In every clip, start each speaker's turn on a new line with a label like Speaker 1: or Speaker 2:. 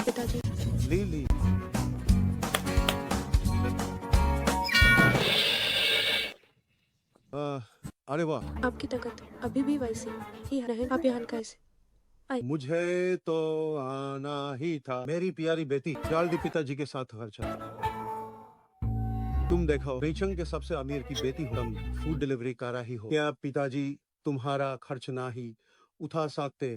Speaker 1: पिताजी।
Speaker 2: ली ली। अरे वाह,
Speaker 1: आपकी ताकत अभी भी वैसी ही है। आप यहाँ कैसे आए?
Speaker 2: मुझे तो आना ही था। मेरी प्यारी बेटी, जल्दी पिताजी के साथ घर चल। तुम देखो, बेचंग के सबसे अमीर की बेटी हो, तुम फूड डिलीवरी कर रही हो। क्या पिताजी तुम्हारा खर्च ना ही उठा सकते?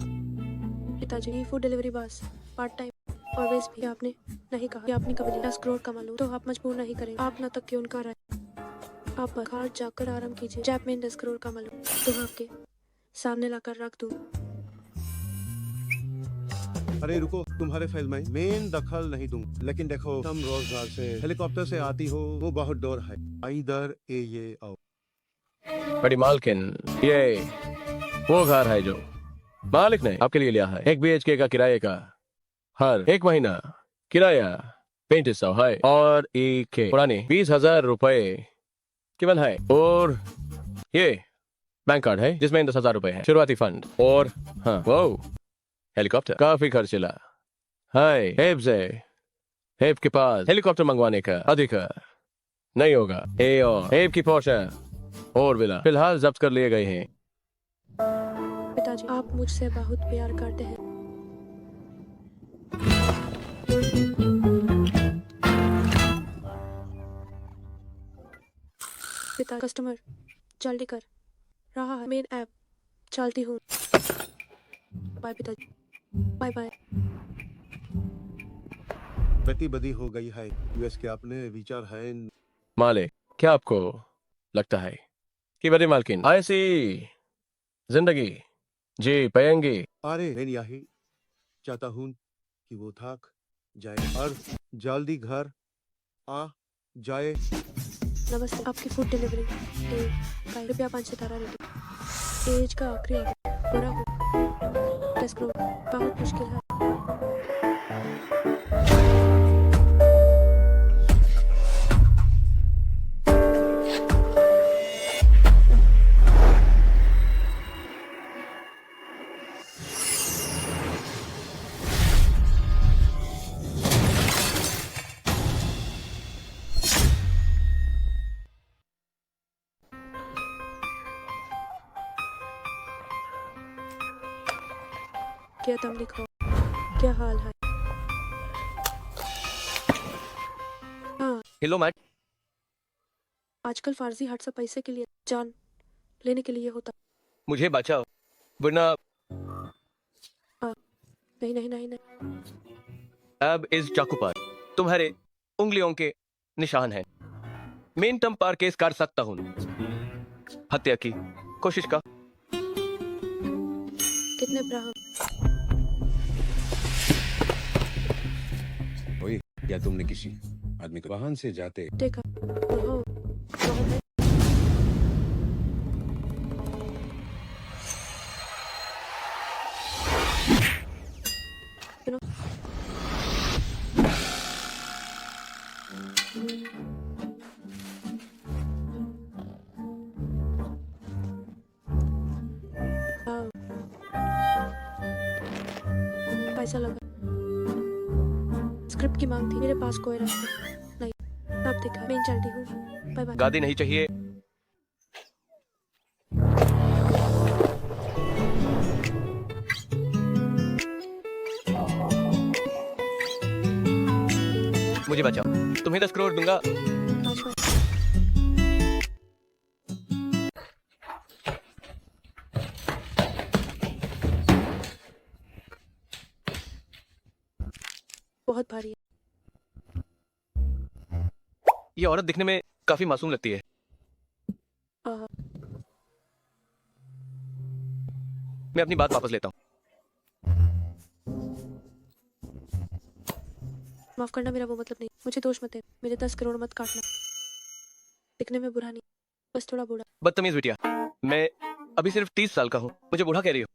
Speaker 1: पिताजी फूड डिलीवरी बस पार्ट टाइम और वैसे भी आपने नहीं कहा कि आपने कभी 10 करोड़ कमा लो तो आप मजबूर नहीं करें। आप न तक क्यों कर रहे? आप बाहर जाकर आराम कीजिए। जब मैं 10 करोड़ कमा लूं तो आपके सामने लाकर रख दूं।
Speaker 2: अरे रुको, तुम्हारे फाइल में मेन दखल नहीं दूं, लेकिन देखो, तुम रोजगार से हेलीकॉप्टर से आती हो, वो बहुत दूर है। इधर ये आओ।
Speaker 3: बड़ी मालकिन, ये वो घर है जो मालिक ने आपके लिए लिया है। 1 BHK का किराए का हर एक महीना किराया 3500 है और एक पुरानी 20,000 रुपए केवल है। और ये बैंक कार्ड है जिसमें 10,000 रुपए है शुरुआती फंड। और हाँ वो हेलीकॉप्टर काफी खर्चीला है। हेब के पास हेलीकॉप्टर मंगवाने का अधिकार नहीं होगा। ए और हेब की पोर्शा और विला फिलहाल जब्त कर लिए गए हैं।
Speaker 1: पिताजी आप मुझसे बहुत प्यार करते हैं। पिता कस्टमर जल्दी कर रहा है। मेन ऐप चलती हूँ। बाय पिताजी। Bye bye.
Speaker 2: बेटी बदी हो गई है। यूएस के अपने विचार है।
Speaker 3: मालिक, क्या आपको लगता है कि बड़ी मालकिन ऐसी जिंदगी जी पाएंगे?
Speaker 2: अरे मैं यही चाहता हूँ कि वो थक जाए और जल्दी घर आ जाए।
Speaker 1: नमस्ते, आपकी फूड डिलीवरी कृपया 5 सितारा रेटिंग। एज का आखिरी अंक पूरा हो। 10 करोड़ बहुत मुश्किल है। क्या तुम लिखो? क्या हाल है? हाँ,
Speaker 3: हेलो मैट।
Speaker 1: आजकल फारसी हट सब पैसे के लिए जान लेने के लिए होता।
Speaker 3: मुझे बचाओ वरना
Speaker 1: नहीं नहीं नहीं नहीं।
Speaker 3: अब इस चाकू पर तुम्हारे उंगलियों के निशान हैं। मेन टर्म पर केस कर सकता हूँ। हत्या की कोशिश का।
Speaker 1: कितने ब्राह्मण?
Speaker 4: ओए, क्या तुमने किसी आदमी को वाहन से जाते
Speaker 1: देखा? ओहो, बहुत है। सुनो, आओ, पैसा लगा। स्क्रिप्ट की मांग थी। मेरे पास कोई रास्ता नहीं। अब देखा, मैं चलती हूँ। Bye bye.
Speaker 3: गादी नहीं चाहिए। मुझे बचाओ, तुम्हें 10 करोड़ दूंगा।
Speaker 1: आज मैं बहुत भारी है।
Speaker 3: ये औरत दिखने में काफी मासूम लगती है।
Speaker 1: आह,
Speaker 3: मैं अपनी बात वापस लेता हूँ।
Speaker 1: माफ करना, मेरा वो मतलब नहीं। मुझे दोष मत दे। मेरे 10 करोड़ मत काटना। दिखने में बुरा नहीं, बस थोड़ा बूढ़ा।
Speaker 3: बदतमीज बिटिया, मैं अभी सिर्फ 30 साल का हूँ। मुझे बूढ़ा कह रही हो?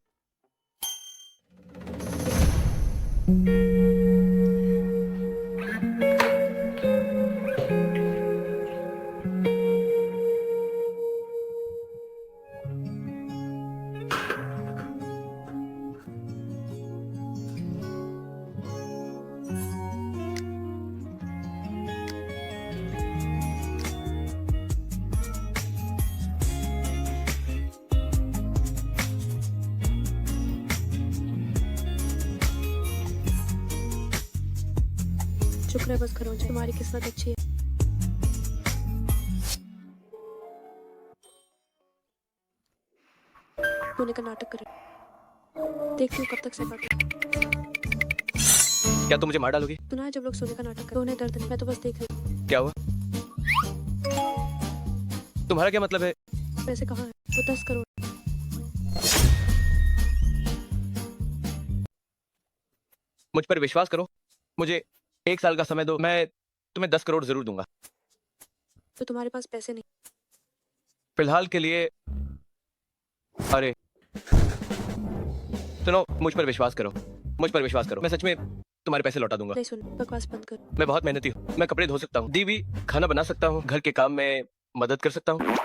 Speaker 1: शुक्र है बस करो, तुम्हारी किस्मत अच्छी है। सोने का नाटक करे, देखती हूँ कब तक सह पाती हूँ।
Speaker 3: क्या तुम मुझे मार डालोगी?
Speaker 1: सुना है जब लोग सोने का नाटक करते उन्हें दर्द नहीं, मैं तो बस देख रही।
Speaker 3: क्या हुआ? तुम्हारा क्या मतलब है?
Speaker 1: पैसे कहाँ है? वो 10 करोड़।
Speaker 3: मुझ पर विश्वास करो, मुझे 1 साल का समय दो, मैं तुम्हें 10 करोड़ जरूर दूंगा।
Speaker 1: तो तुम्हारे पास पैसे नहीं?
Speaker 3: फिलहाल के लिए। अरे सुनो, मुझ पर विश्वास करो, मुझ पर विश्वास करो, मैं सच में तुम्हारे पैसे लौटा दूंगा।
Speaker 1: नहीं सुन, बकवास बंद कर।
Speaker 3: मैं बहुत मेहनती हूँ, मैं कपड़े धो सकता हूँ, दीदी खाना बना सकता हूँ, घर के काम में मदद कर सकता हूँ।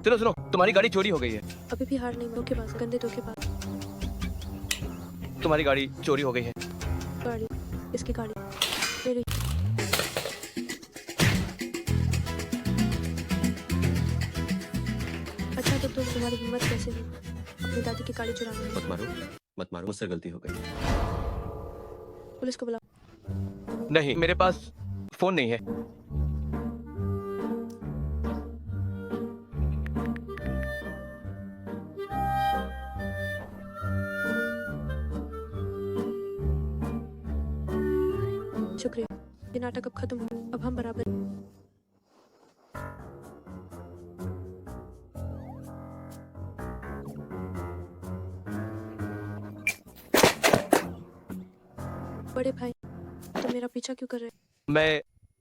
Speaker 3: सुनो सुनो, तुम्हारी गाड़ी चोरी हो गई है।
Speaker 1: अभी भी हार नहीं, धोखेबाज, गंदे धोखेबाज।
Speaker 3: तुम्हारी गाड़ी चोरी हो गई है।
Speaker 1: गाड़ी? इसकी गाड़ी मेरी। अच्छा तो तुम्हारी हिम्मत कैसे हुई अपनी दादी की गाड़ी चुराने की?
Speaker 3: मत मारो, मुझसे गलती हो गई।
Speaker 1: पुलिस को बुलाओ।
Speaker 3: नहीं, मेरे पास फोन नहीं है।
Speaker 1: शुक्रिया, ये नाटक अब खत्म हो, अब हम बराबर हैं। बड़े भाई, तुम मेरा पीछा क्यों कर रहे हो?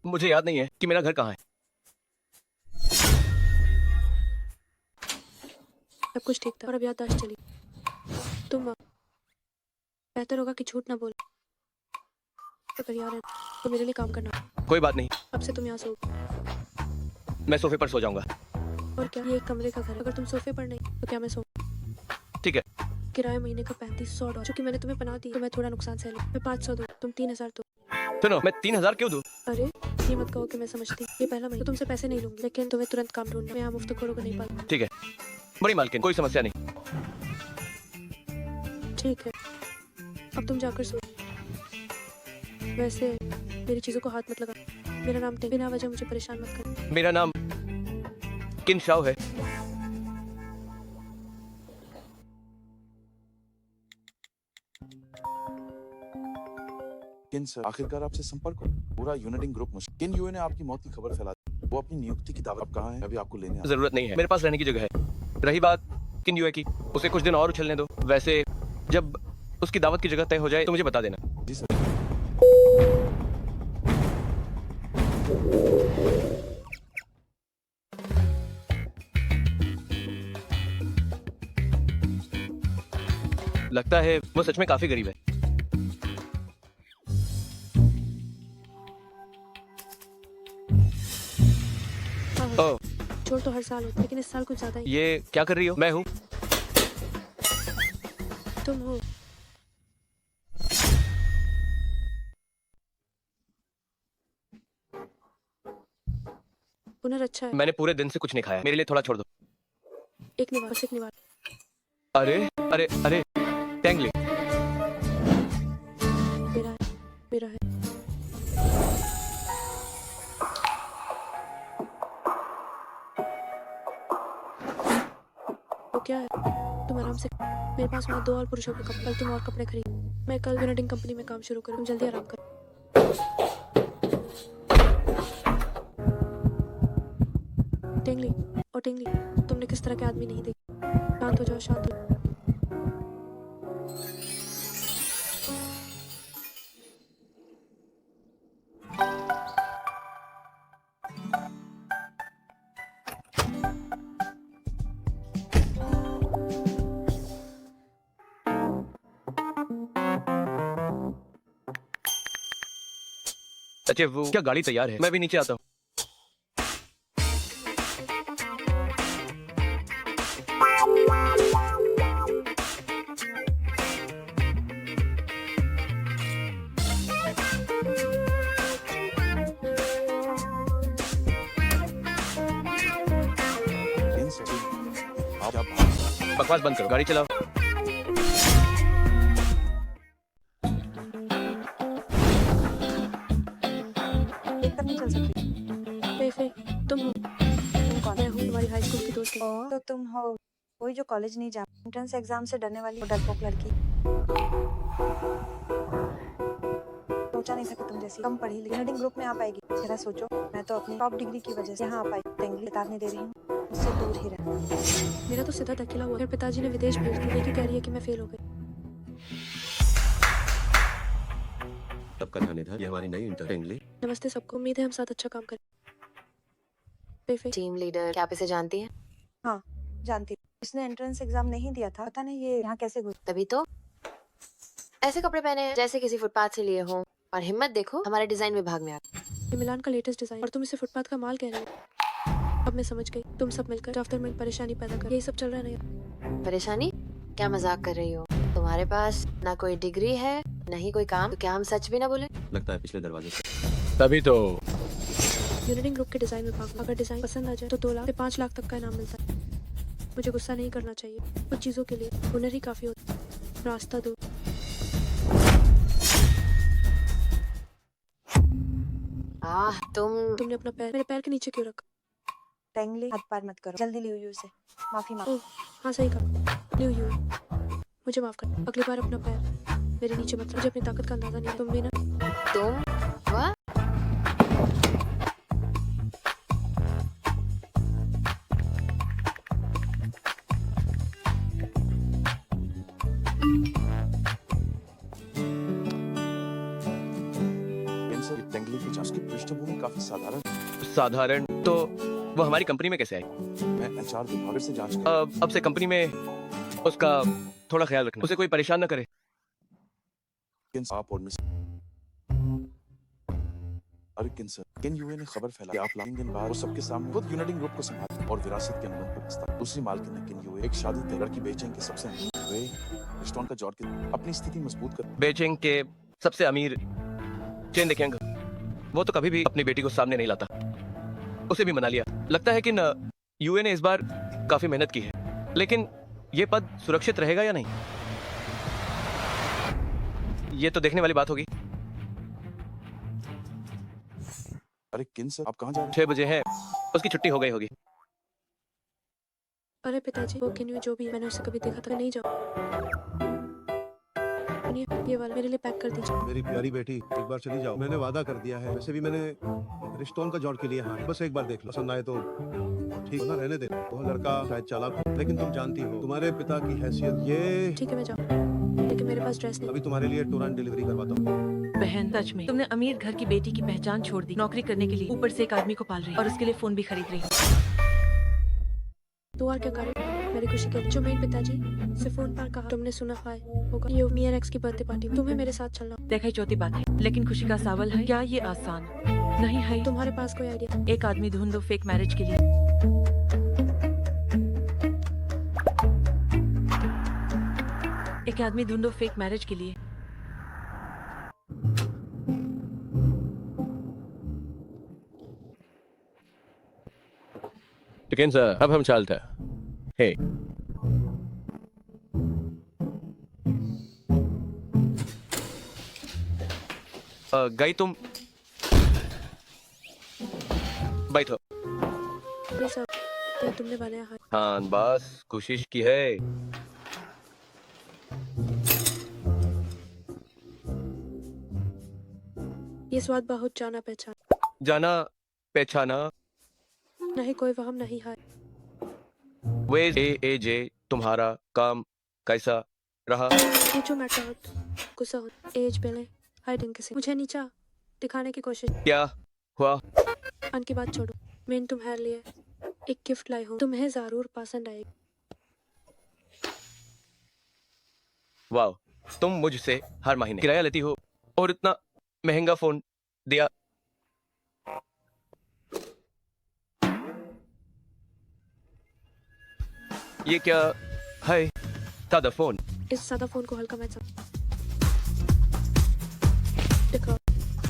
Speaker 3: मुझे याद नहीं है कि मेरा घर कहाँ है।
Speaker 1: सब कुछ ठीक था और अब याददाश्त चली। तुम बेहतर होगा कि झूठ ना बोलो। अगर यार है तो मेरे लिए काम करना।
Speaker 3: कोई बात नहीं,
Speaker 1: अब से तुम यहाँ सो।
Speaker 3: मैं सोफे पर सो जाऊंगा।
Speaker 1: और क्या, ये एक कमरे का घर है, अगर तुम सोफे पर नहीं तो क्या मैं सो?
Speaker 3: ठीक है।
Speaker 1: किराया महीने का $3500, चूंकि मैंने तुम्हें पनाह दी तो मैं थोड़ा नुकसान सह लूं। मैं 500 दूं, तुम 3000 दो।
Speaker 3: सुनो, मैं 3000 क्यों दूं?
Speaker 1: अरे ये मत कहो कि मैं समझती, ये पहला महीना तो तुमसे पैसे नहीं लूंगी, लेकिन तुम्हें तुरंत काम ढूंढना, मैं यहाँ मुफ्त खोरों को नहीं पाती।
Speaker 3: ठीक है बड़ी मालकिन, कोई समस्या नहीं।
Speaker 1: ठीक है, अब तुम जाकर सो। वैसे मेरी चीजों को हाथ मत लगा। मेरा नाम टिंग, बिना वजह मुझे परेशान मत कर।
Speaker 3: मेरा नाम किन शाओ है।
Speaker 5: किन सर, आखिरकार आपसे संपर्क हो। पूरा यूनिटिंग ग्रुप मुश्किल। किन यूए ने आपकी मौत की खबर फैला दी। वो अपनी नियुक्ति की दावत कहाँ है? अभी आपको लेने आ।
Speaker 3: जरूरत नहीं है, मेरे पास रहने की जगह है। रही बात किन यूए की, उसे कुछ दिन और उछलने दो। वैसे जब उसकी दावत की जगह तय हो जाए तो मुझे बता देना।
Speaker 5: जी सर।
Speaker 3: लगता है वो सच में काफी गरीब है।
Speaker 1: हाँ,
Speaker 3: ओह,
Speaker 1: छोड़ तो हर साल होता, लेकिन इस साल कुछ ज्यादा ही।
Speaker 3: ये क्या कर रही हो? मैं हूँ।
Speaker 1: तुम हो। पुनर अच्छा है।
Speaker 3: मैंने पूरे दिन से कुछ नहीं खाया, मेरे लिए थोड़ा छोड़ दो।
Speaker 1: एक निवार, बस एक निवार।
Speaker 3: अरे अरे अरे, टेंगली।
Speaker 1: मेरा है, मेरा है। तो क्या है, तुम आराम से। मेरे पास वहाँ 2 और पुरुषों के कपड़े, कल तुम और कपड़े खरीद। मैं कल यूनिटिंग कंपनी में काम शुरू करूँ, तुम जल्दी आराम करो। टेंगली और टेंगली, तुमने किस तरह के आदमी नहीं देखे। शांत हो जाओ, शांत हो जाओ।
Speaker 3: अच्छा, वो क्या गाड़ी तैयार है? मैं भी नीचे आता हूँ।
Speaker 5: किन सर, आप क्या
Speaker 3: बकवास बंद करो, गाड़ी चलाओ।
Speaker 6: वही जो कॉलेज नहीं जा, एंट्रेंस एग्जाम से डरने वाली वो डरपोक लड़की। सोचा नहीं था कि तुम जैसी कम पढ़ी लिखी रीडिंग ग्रुप में आ पाएगी। जरा सोचो, मैं तो अपनी टॉप डिग्री की वजह से यहाँ आ पाई। इंग्लिश चेतावनी दे रही हूँ, उससे दूर ही रह।
Speaker 1: मेरा तो सीधा दाखिला हुआ, फिर पिताजी ने विदेश भेज दिया। ये क्यों कह रही है कि मैं फेल हो गई?
Speaker 4: सबका ध्यान इधर, ये हमारी नई इंटर इंग्लिश।
Speaker 1: नमस्ते सबको, उम्मीद है हम साथ अच्छा काम करें।
Speaker 7: टीम लीडर, क्या आप इसे जानती हैं?
Speaker 6: हाँ, जानती हूँ। इसने एंट्रेंस एग्जाम नहीं दिया था, पता नहीं ये यहाँ कैसे घुस।
Speaker 7: तभी तो ऐसे कपड़े पहने हैं जैसे किसी फुटपाथ से लिए हों, और हिम्मत देखो हमारे डिजाइन विभाग में आ।
Speaker 1: ये मिलान का लेटेस्ट डिजाइन, और तुम इसे फुटपाथ का माल कह रही हो। अब मैं समझ गई, तुम सब मिलकर दफ्तर में परेशानी पैदा कर, यही सब चल रहा है ना?
Speaker 7: परेशानी? क्या मजाक कर रही हो? तुम्हारे पास ना कोई डिग्री है, ना ही कोई काम, तो क्या हम सच भी ना बोले?
Speaker 4: लगता है पिछले दरवाजे से।
Speaker 3: तभी तो
Speaker 1: यूनिटिंग ग्रुप के डिजाइन विभाग, अगर डिजाइन पसंद आ जाए तो 2 लाख से 5 लाख तक का इनाम मिलता है। मुझे गुस्सा नहीं करना चाहिए, कुछ चीजों के लिए हुनर ही काफी होता है। रास्ता दो। तुमने अपना पैर मेरे पैर के नीचे क्यों रखा?
Speaker 6: टेंगली, हाथ पार मत करो, जल्दी लियो यू से माफी मांगो।
Speaker 1: ओह हाँ, सही कहा, लियो यू, मुझे माफ कर। अगली बार अपना पैर मेरे नीचे मत रख। मुझे अपनी ताकत का अंदाजा नहीं है। तुम भी ना।
Speaker 7: तुम वाह,
Speaker 5: कैंसर की टेंगली की जांच की पृष्ठभूमि काफी
Speaker 3: साधारण तो वो हमारी कंपनी में कैसे आई?
Speaker 5: मैं एचआर विभाग से जांच कर।
Speaker 3: अब से कंपनी में उसका थोड़ा ख्याल रखना, उसे कोई परेशान ना करे।
Speaker 5: कैंसर आप और मिस अरे कैंसर केन यूए ने खबर फैला कि आप लाइन दिन बाद वो सबके सामने खुद यूनाइटिंग ग्रुप को संभाल और विरासत के अनुबंध पर बसता। दूसरी मालकिन ने केन यूए एक शादी तय लड़की बेचेंग के सबसे अमीर वे रेस्टोरेंट का जॉर्ज के अपनी स्थिति मजबूत कर।
Speaker 3: बेजिंग के सबसे अमीर चेन देखेंगे, वो तो कभी भी अपनी बेटी को सामने नहीं लाता। उसे भी मना लिया। लगता है कि यूए ने इस बार काफी मेहनत की है, लेकिन ये पद सुरक्षित रहेगा या नहीं, ये तो देखने वाली बात होगी।
Speaker 5: अरे कैंसर आप कहाँ जा रहे
Speaker 3: 6 बजे है, उसकी छुट्टी हो गई होगी।
Speaker 1: अरे पिताजी, वो किन्यू जो भी है, मैंने उसे कभी देखा था। नहीं जाओ, ये वाला मेरे लिए पैक कर दीजिए।
Speaker 2: मेरी प्यारी बेटी, एक बार चली जाओ। मैंने वादा कर दिया है। वैसे भी मैंने रिश्तों का जॉर्ज के लिए हाँ, बस एक बार देख लो, पसंद आए तो ठीक ना, रहने दे। वो लड़का शायद चालाक हो, लेकिन तुम जानती हो तुम्हारे पिता की हैसियत। ये
Speaker 1: ठीक है, मैं जाऊँ, लेकिन मेरे पास ड्रेस नहीं।
Speaker 2: अभी तुम्हारे लिए तुरंत डिलीवरी करवाता हूँ।
Speaker 8: बहन, सच में तुमने अमीर घर की बेटी की पहचान छोड़ दी, नौकरी करने के लिए, ऊपर से एक आदमी को पाल रही है और उसके लिए फोन भी खरीद रही है।
Speaker 1: तो और क्या करूँ मेरी खुशी के लिए? जो मेरे पिताजी से फोन पर कहा, तुमने सुना है होगा, ये मियर एक्स की बर्थडे पार्टी, तुम्हें मेरे साथ चलना।
Speaker 8: देखा ही चौथी बात है, लेकिन खुशी का सवाल है, क्या ये आसान नहीं है?
Speaker 1: तुम्हारे पास कोई आइडिया?
Speaker 8: एक आदमी ढूंढो फेक मैरिज के लिए। एक आदमी ढूंढो फेक मैरिज के लिए।
Speaker 3: लेकिन सर, अब हम चलते हैं। हे गई तुम बैठो।
Speaker 1: ये सब ये तुमने बनाया है।
Speaker 3: हाँ, बस कोशिश की है।
Speaker 1: ये स्वाद बहुत जाना
Speaker 3: पहचाना
Speaker 1: नहीं, कोई वहम नहीं है।
Speaker 3: वे ए जे तुम्हारा काम कैसा रहा?
Speaker 1: पूछो मैटर हो, गुस्सा हो, एज पहले हाइडिंग किसी मुझे नीचा दिखाने की कोशिश।
Speaker 3: क्या हुआ?
Speaker 1: अन की बात छोड़ो, मैंने तुम्हारे लिए एक गिफ्ट लाई हूँ, तुम्हें जरूर पसंद आएगी।
Speaker 3: वाह, तुम मुझसे हर महीने किराया लेती हो और इतना महंगा फोन दिया। ये क्या है? सादा फोन।
Speaker 1: इस सादा फोन को हल्का मत समझ। देखो,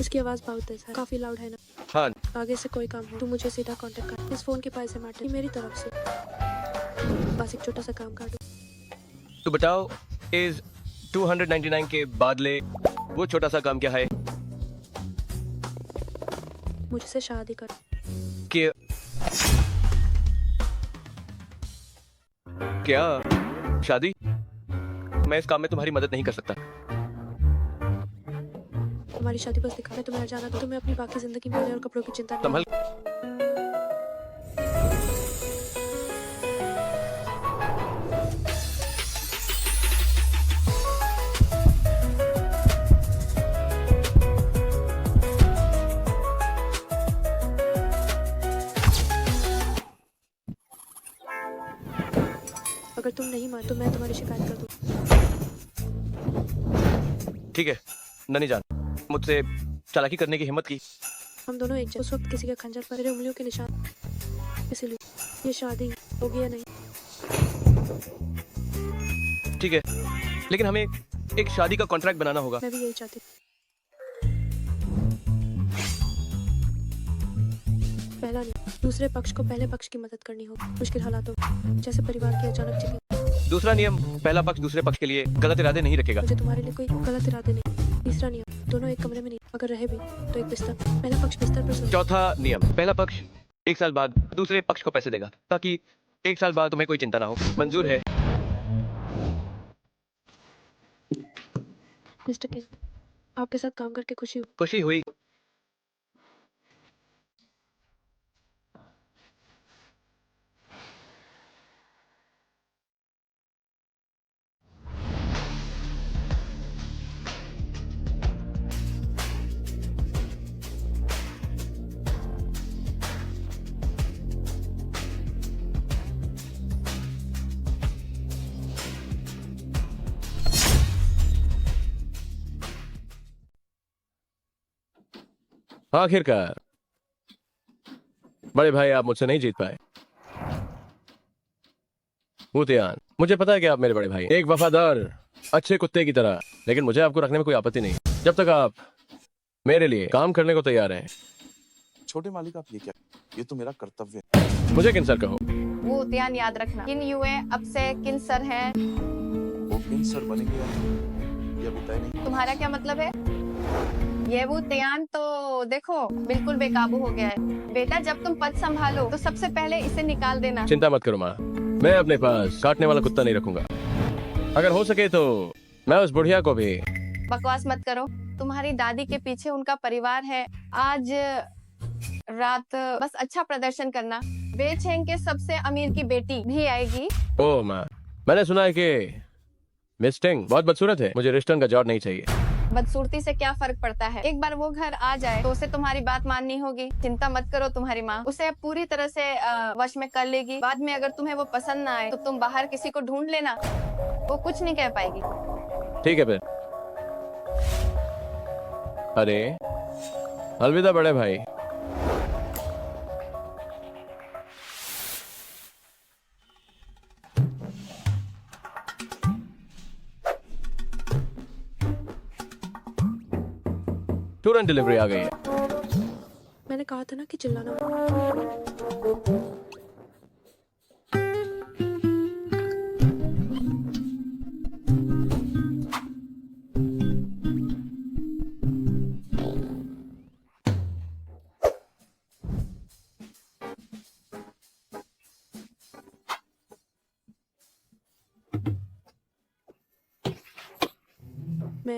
Speaker 1: इसकी आवाज बहुत तेज है, काफी लाउड है ना।
Speaker 3: हाँ,
Speaker 1: आगे से कोई काम हो तो मुझे सीधा कांटेक्ट कर। इस फोन के पैसे माटे मेरी तरफ से, बस एक छोटा सा काम कर दो।
Speaker 3: तो बताओ, इस 299 के बदले वो छोटा सा काम क्या है?
Speaker 1: मुझसे शादी कर।
Speaker 3: कि क्या शादी? मैं इस काम में तुम्हारी मदद नहीं कर सकता।
Speaker 1: हमारी शादी बस दिखा है, तुम्हें जाना तो तुम्हें अपनी बाकी जिंदगी में और कपड़ों की चिंता नहीं।
Speaker 3: संभल।
Speaker 1: अगर तुम नहीं मान तो मैं तुम्हारी शिकायत कर दूँ।
Speaker 3: ठीक है ननी जान, मुझसे चालाकी करने की हिम्मत की।
Speaker 1: हम दोनों एक जैसे उस वक्त किसी के खंजर पर मेरे उंगलियों के निशान, इसीलिए ये शादी होगी या नहीं।
Speaker 3: ठीक है, लेकिन हमें एक शादी का कॉन्ट्रैक्ट बनाना होगा।
Speaker 1: मैं भी यही चाहती हूँ। पहला नहीं, दूसरे पक्ष को पहले पक्ष की मदद करनी होगी मुश्किल हालातों में, जैसे परिवार की अचानक चिकी।
Speaker 3: दूसरा नियम, पहला पक्ष दूसरे पक्ष के लिए गलत इरादे नहीं रखेगा।
Speaker 1: मुझे तुम्हारे लिए कोई गलत इरादे नहीं। तीसरा नियम, दोनों एक कमरे में नहीं, अगर रहे भी तो एक बिस्तर, पहला पक्ष बिस्तर पर सोए।
Speaker 3: चौथा नियम, पहला पक्ष 1 साल बाद दूसरे पक्ष को पैसे देगा, ताकि 1 साल बाद तुम्हें कोई चिंता ना हो। मंजूर है?
Speaker 1: मिस्टर किंग, आपके साथ काम करके खुशी हुई।
Speaker 3: खुशी हुई। आखिरकार बड़े भाई, आप मुझसे नहीं जीत पाए। मुतियान, मुझे पता है कि आप मेरे बड़े भाई, एक वफादार अच्छे कुत्ते की तरह, लेकिन मुझे आपको रखने में कोई आपत्ति नहीं, जब तक आप मेरे लिए काम करने को तैयार हैं।
Speaker 5: छोटे मालिक आप ये क्या, ये तो मेरा कर्तव्य है।
Speaker 3: मुझे किन सर कहो।
Speaker 9: वो ध्यान याद रखना, किन यूए अब से किन सर हैं।
Speaker 5: वो किन सर बनेंगे या नहीं, ये अभी तय नहीं।
Speaker 9: तुम्हारा क्या मतलब है? ये वो त्यान तो देखो बिल्कुल बेकाबू हो गया है। बेटा जब तुम पद संभालो तो सबसे पहले इसे निकाल देना।
Speaker 3: चिंता मत करो माँ, मैं अपने पास काटने वाला कुत्ता नहीं रखूंगा। अगर हो सके तो मैं उस बुढ़िया को भी।
Speaker 9: बकवास मत करो, तुम्हारी दादी के पीछे उनका परिवार है। आज रात बस अच्छा प्रदर्शन करना। बेचेंग के सबसे अमीर की बेटी भी आएगी।
Speaker 3: ओह माँ, मैंने सुना है कि मिस टिंग बहुत बदसूरत है। मुझे रिस्टन का जॉर्ज नहीं चाहिए।
Speaker 9: बदसूरती से क्या फर्क पड़ता है, एक बार वो घर आ जाए तो उसे तुम्हारी बात माननी होगी। चिंता मत करो, तुम्हारी माँ उसे पूरी तरह से वश में कर लेगी। बाद में अगर तुम्हें वो पसंद ना आए तो तुम बाहर किसी को ढूंढ लेना, वो कुछ नहीं कह पाएगी।
Speaker 3: ठीक है फिर। अरे अलविदा बड़े भाई। तुरंत डिलीवरी आ गई है।
Speaker 1: मैंने कहा था ना कि चिल्लाना।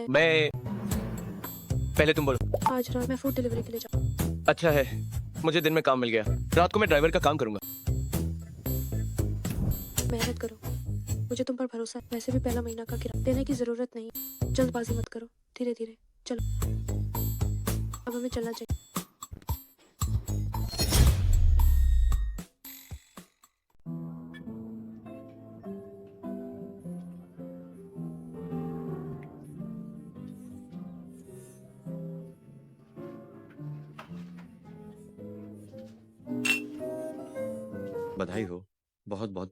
Speaker 3: मैं पहले तुम बोलो।
Speaker 1: आज रात मैं फूड डिलीवरी के लिए जाऊँ।
Speaker 3: अच्छा है, मुझे दिन में काम मिल गया, रात को मैं ड्राइवर का काम करूंगा।
Speaker 1: मेहनत करो, मुझे तुम पर भरोसा है। वैसे भी पहला महीना का किराया देने की जरूरत नहीं, जल्दबाजी मत करो, धीरे धीरे चलो। अब हमें चलना चाहिए।
Speaker 10: बधाई हो, बहुत बहुत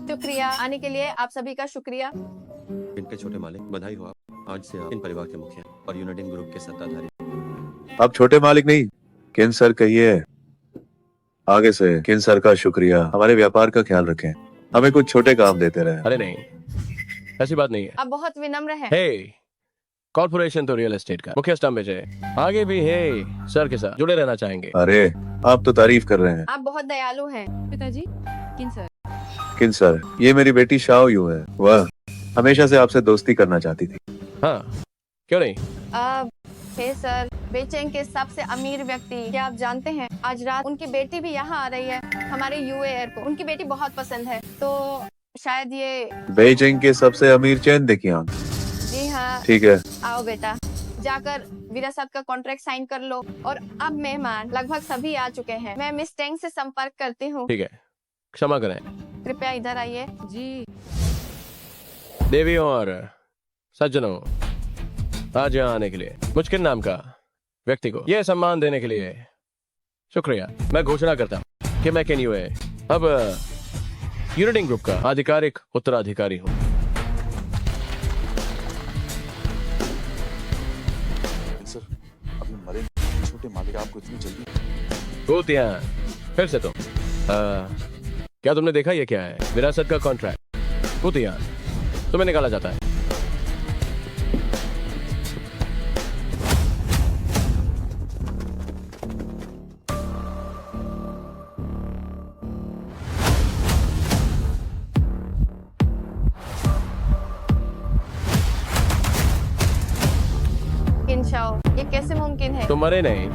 Speaker 9: शुक्रिया, आने के लिए आप सभी का शुक्रिया।
Speaker 10: इनके छोटे मालिक, बधाई हो आप। आज से आप इन परिवार के मुखिया और यूनाइटिंग ग्रुप के सत्ताधारी।
Speaker 2: आप छोटे मालिक नहीं, किन सर कहिए। आगे से किन सर का शुक्रिया। हमारे व्यापार का ख्याल रखें, हमें कुछ छोटे काम देते रहे।
Speaker 3: अरे नहीं, ऐसी बात नहीं है।
Speaker 9: आप बहुत विनम्र हैं।
Speaker 3: हे, कॉर्पोरेशन तो रियल एस्टेट का मुख्य स्तंभ है। आगे भी है सर के साथ जुड़े रहना चाहेंगे।
Speaker 2: अरे आप तो तारीफ कर रहे हैं।
Speaker 9: आप बहुत दयालु हैं।
Speaker 8: पिताजी, किन सर?
Speaker 11: किन सर, ये मेरी बेटी शाओ यू है। वह हमेशा से आपसे दोस्ती करना चाहती थी।
Speaker 3: हाँ, क्यों नहीं?
Speaker 9: हे सर, बेचैन के सबसे अमीर व्यक्ति, क्या आप जानते हैं आज रात उनकी बेटी भी यहाँ आ रही है हमारे यूए एयरपोर्ट। उनकी बेटी बहुत पसंद है, तो शायद ये।
Speaker 11: बेइजिंग के सबसे अमीर चैन देखिए आप।
Speaker 9: जी हाँ,
Speaker 11: ठीक है,
Speaker 9: आओ बेटा, जाकर विरासत का कॉन्ट्रैक्ट साइन कर लो। और अब मेहमान लगभग सभी आ चुके हैं, मैं मिस टेंग से संपर्क करती हूँ।
Speaker 3: ठीक है, क्षमा करें।
Speaker 9: कृपया इधर आइए।
Speaker 8: जी
Speaker 3: देवियों और सज्जनों, आज यहाँ आने के लिए मुश्किल नाम का व्यक्ति को यह सम्मान देने के लिए शुक्रिया। मैं घोषणा करता हूँ कि मैं केन यूए अब यूनिटिंग ग्रुप का आधिकारिक उत्तराधिकारी हूँ।
Speaker 5: सर, अभी मरे छोटे मालिक आपको इतनी जल्दी।
Speaker 3: भूतिया, फिर से तुम। क्या तुमने देखा ये क्या है? विरासत का कॉन्ट्रैक्ट। भूतिया, तुम्हें निकाला जाता है।
Speaker 9: किन शाओ, ये कैसे मुमकिन है?
Speaker 3: तुम मरे नहीं।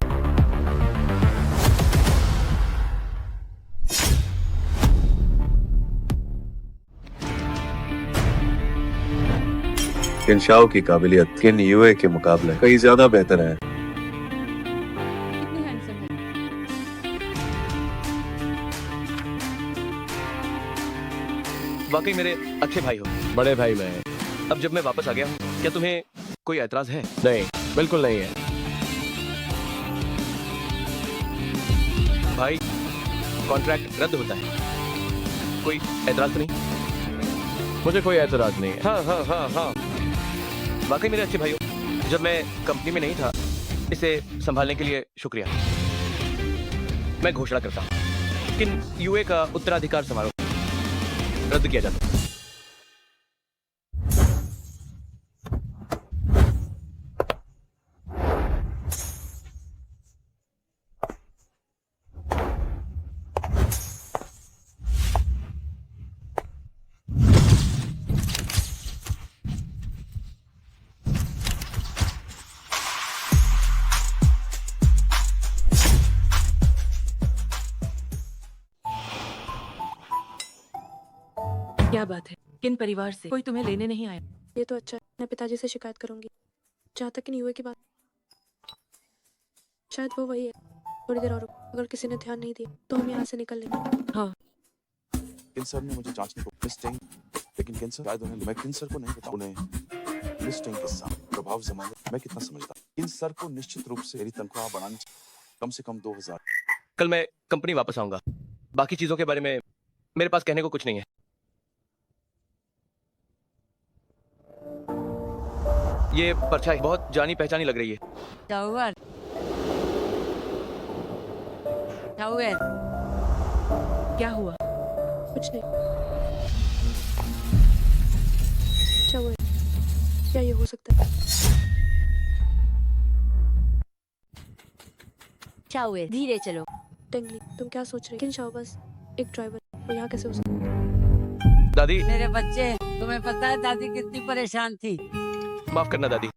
Speaker 11: किन शाओ की काबिलियत किन यूए के मुकाबले कहीं ज्यादा बेहतर है।
Speaker 8: कितनी हैंडसम है।
Speaker 10: वाकई मेरे अच्छे भाई हो।
Speaker 3: बड़े भाई मैं।
Speaker 10: अब जब मैं वापस आ गया हूँ, क्या तुम्हें कोई ऐतराज है?
Speaker 3: नहीं, बिल्कुल नहीं है।
Speaker 10: भाई, कॉन्ट्रैक्ट रद्द होता है, कोई ऐतराज तो नहीं?
Speaker 3: मुझे कोई ऐतराज नहीं है।
Speaker 10: हाँ हाँ हाँ हाँ, वाकई मेरे अच्छे भाई हो। जब मैं कंपनी में नहीं था, इसे संभालने के लिए शुक्रिया। मैं घोषणा करता हूँ कि यूए का उत्तराधिकार समारोह रद्द किया जाता है।
Speaker 8: क्या बात है? किन परिवार से कोई तुम्हें लेने नहीं आया?
Speaker 1: ये तो अच्छा है, मैं पिताजी से शिकायत करूंगी। जहाँ तक इन यूए की बात, शायद वो वही है। थोड़ी देर और रुको, अगर किसी ने ध्यान नहीं दिया तो हम यहाँ से निकल लेंगे।
Speaker 8: हाँ,
Speaker 5: किन सर ने मुझे जांचने को मिस टेंग, लेकिन किन सर शायद उन्हें, मैं किन सर को नहीं बता उन्हें मिस टेंग के साथ प्रभाव जमाने मैं कितना समझता। किन सर को निश्चित रूप से मेरी तनख्वाह बढ़ानी चाहिए, कम से कम 2000।
Speaker 10: कल मैं कंपनी वापस आऊंगा। बाकी चीजों के बारे में मेरे पास कहने को कुछ नहीं है। ये परछाई बहुत जानी पहचानी लग रही है।
Speaker 8: टावर टावर, क्या हुआ?
Speaker 1: कुछ नहीं। क्या हुआ? क्या ये हो सकता है?
Speaker 7: चाओ, धीरे चलो।
Speaker 1: टेंगली, तुम क्या सोच रही? किन शाओ बस एक ड्राइवर, वो यहाँ कैसे हो सकता है?
Speaker 10: दादी,
Speaker 12: मेरे बच्चे, तुम्हें पता है दादी कितनी परेशान थी।
Speaker 10: माफ करना दादी,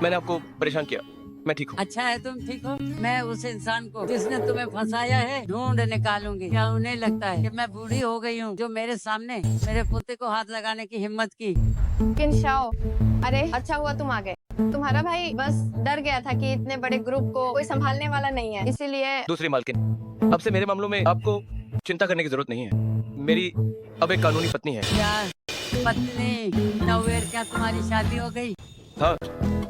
Speaker 10: मैंने आपको परेशान किया। मैं ठीक हूँ।
Speaker 12: अच्छा है तुम ठीक हो। मैं उस इंसान को जिसने तुम्हें फंसाया है ढूंढ निकालूंगी। क्या उन्हें लगता है कि मैं बूढ़ी हो गई हूँ जो मेरे सामने मेरे पोते को हाथ लगाने की हिम्मत की?
Speaker 9: किन शाओ, अरे अच्छा हुआ तुम आ गए। तुम्हारा भाई बस डर गया था कि इतने बड़े ग्रुप को कोई संभालने वाला नहीं है, इसीलिए।
Speaker 10: दूसरी मालकिन, अब से मेरे मामलों में आपको चिंता करने की जरूरत नहीं है। मेरी अब एक कानूनी पत्नी है।
Speaker 12: क्या पत्नी? नवेर, क्या तुम्हारी शादी हो गई?
Speaker 10: हाँ,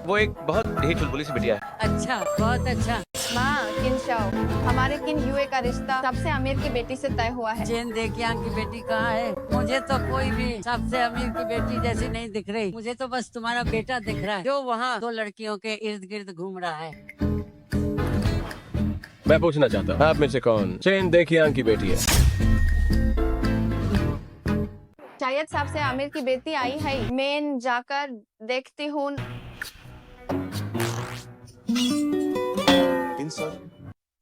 Speaker 10: वो एक बहुत ही चुलबुली सी बिटिया है।
Speaker 12: अच्छा, बहुत अच्छा।
Speaker 9: माँ, किन शाओ, हमारे किन यूए का रिश्ता सबसे अमीर की बेटी से तय हुआ है।
Speaker 12: चैन देखिया की बेटी कहाँ है? मुझे तो कोई भी सबसे अमीर की बेटी जैसी नहीं दिख रही। मुझे तो बस तुम्हारा बेटा दिख रहा है जो वहाँ 2 लड़कियों के इर्द गिर्द घूम रहा है।
Speaker 3: मैं पूछना चाहता हूँ, आप में से कौन चेन देखियांग की बेटी है?
Speaker 9: शायद सबसे अमीर की बेटी आई है। मैं जाकर देखती हूँ।
Speaker 5: किन सर,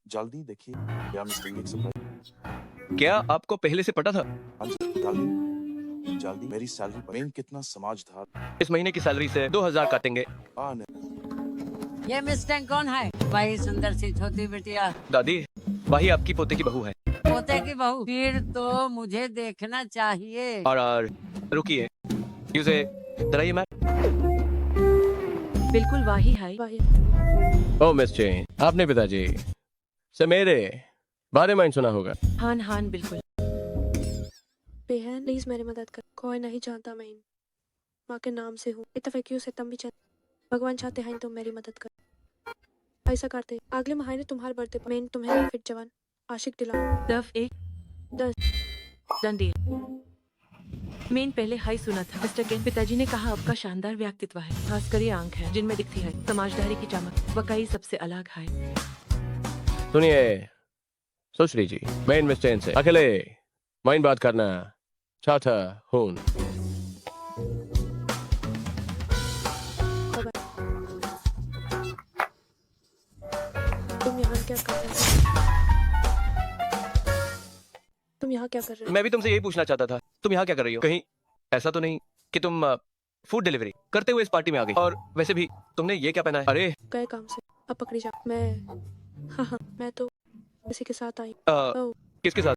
Speaker 5: जल्दी देखिए, क्या मिस्टर एक सरप्राइज।
Speaker 10: क्या आपको पहले से पता था?
Speaker 5: हाँ जी, डार्लिंग, जल्दी मेरी सैलरी पर मेन कितना समाजदार
Speaker 10: इस महीने की सैलरी से 2000 काटेंगे।
Speaker 12: ये मिस्टेक कौन है? वही सुंदर सी छोटी बिटिया।
Speaker 10: दादी, वही आपकी पोते की बहू है।
Speaker 12: पोते की बहू? फिर तो मुझे देखना चाहिए।
Speaker 10: और रुकिए, यूज़े डराइए मैम।
Speaker 8: बिल्कुल वाही है।
Speaker 3: ओ मिस चेन, आपने पिताजी से मेरे बारे में सुना होगा।
Speaker 8: हान हान बिल्कुल।
Speaker 1: बेहन प्लीज मेरी मदद कर। कोई नहीं जानता मैं इन माँ के नाम से हूँ। इतफाकियों से तुम भी चल। भगवान चाहते हैं तुम मेरी मदद कर। ऐसा करते अगले महीने तुम्हारे बर्थडे पर मैं तुम्हें फिट जवान आशिक दिलाऊं।
Speaker 8: दफ एक 10 डन डील। मेन पहले हाई सुना था मिस्टर केन। पिताजी ने कहा आपका शानदार व्यक्तित्व है, खासकर ये आंख है जिनमें दिखती है समाजदारी की चमक, वाकई सबसे अलग है।
Speaker 3: सुनिए सुश्री जी, मैं मिस चेन से अकेले मैं बात करना चाहता हूँ।
Speaker 1: तुम यहाँ क्या कर रहे हो? तुम यहाँ क्या कर रहे हो?
Speaker 10: मैं भी तुमसे यही पूछना चाहता था, तुम यहाँ क्या कर रही हो? कहीं ऐसा तो नहीं कि तुम फूड डिलीवरी करते हुए इस पार्टी में आ गई? और वैसे भी तुमने ये क्या पहना है? अरे
Speaker 1: गए काम से अब पकड़ी जा। हाँ मैं तो किसी के साथ आई।
Speaker 10: किसके साथ?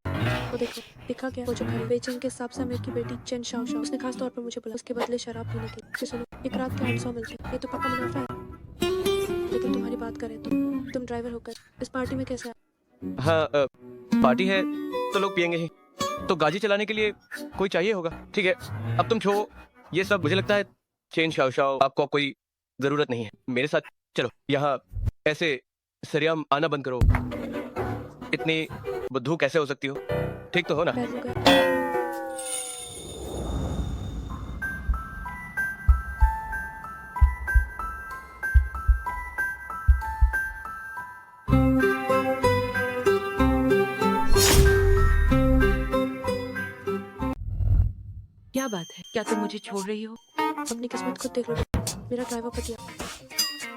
Speaker 1: वो देखो दिखा क्या, वो जो घर बेचैन के हिसाब से अमीर की बेटी चेन शाओ शाओ, उसने खास तौर पर मुझे बोला उसके बदले शराब पीने के लिए। सुनो, एक रात के 800 मिलते हैं, ये तो पक्का मुनाफा है। लेकिन तुम्हारी बात करें तो तुम ड्राइवर होकर इस पार्टी में कैसे आए?
Speaker 10: हाँ, पार्टी है तो लोग पियेंगे ही, तो गाड़ी चलाने के लिए कोई चाहिए होगा। ठीक है, अब तुम छोड़ो ये सब। मुझे लगता है चेन शाओ शाओ आपको कोई जरूरत नहीं है। मेरे साथ चलो। यहाँ ऐसे सरेआम आना बंद करो। इतनी बुद्धू कैसे हो सकती हो? ठीक तो हो ना?
Speaker 8: क्या बात है? क्या तुम मुझे छोड़ रही हो?
Speaker 1: अपनी किस्मत खुद देख लो। मेरा ड्राइवर पतिया।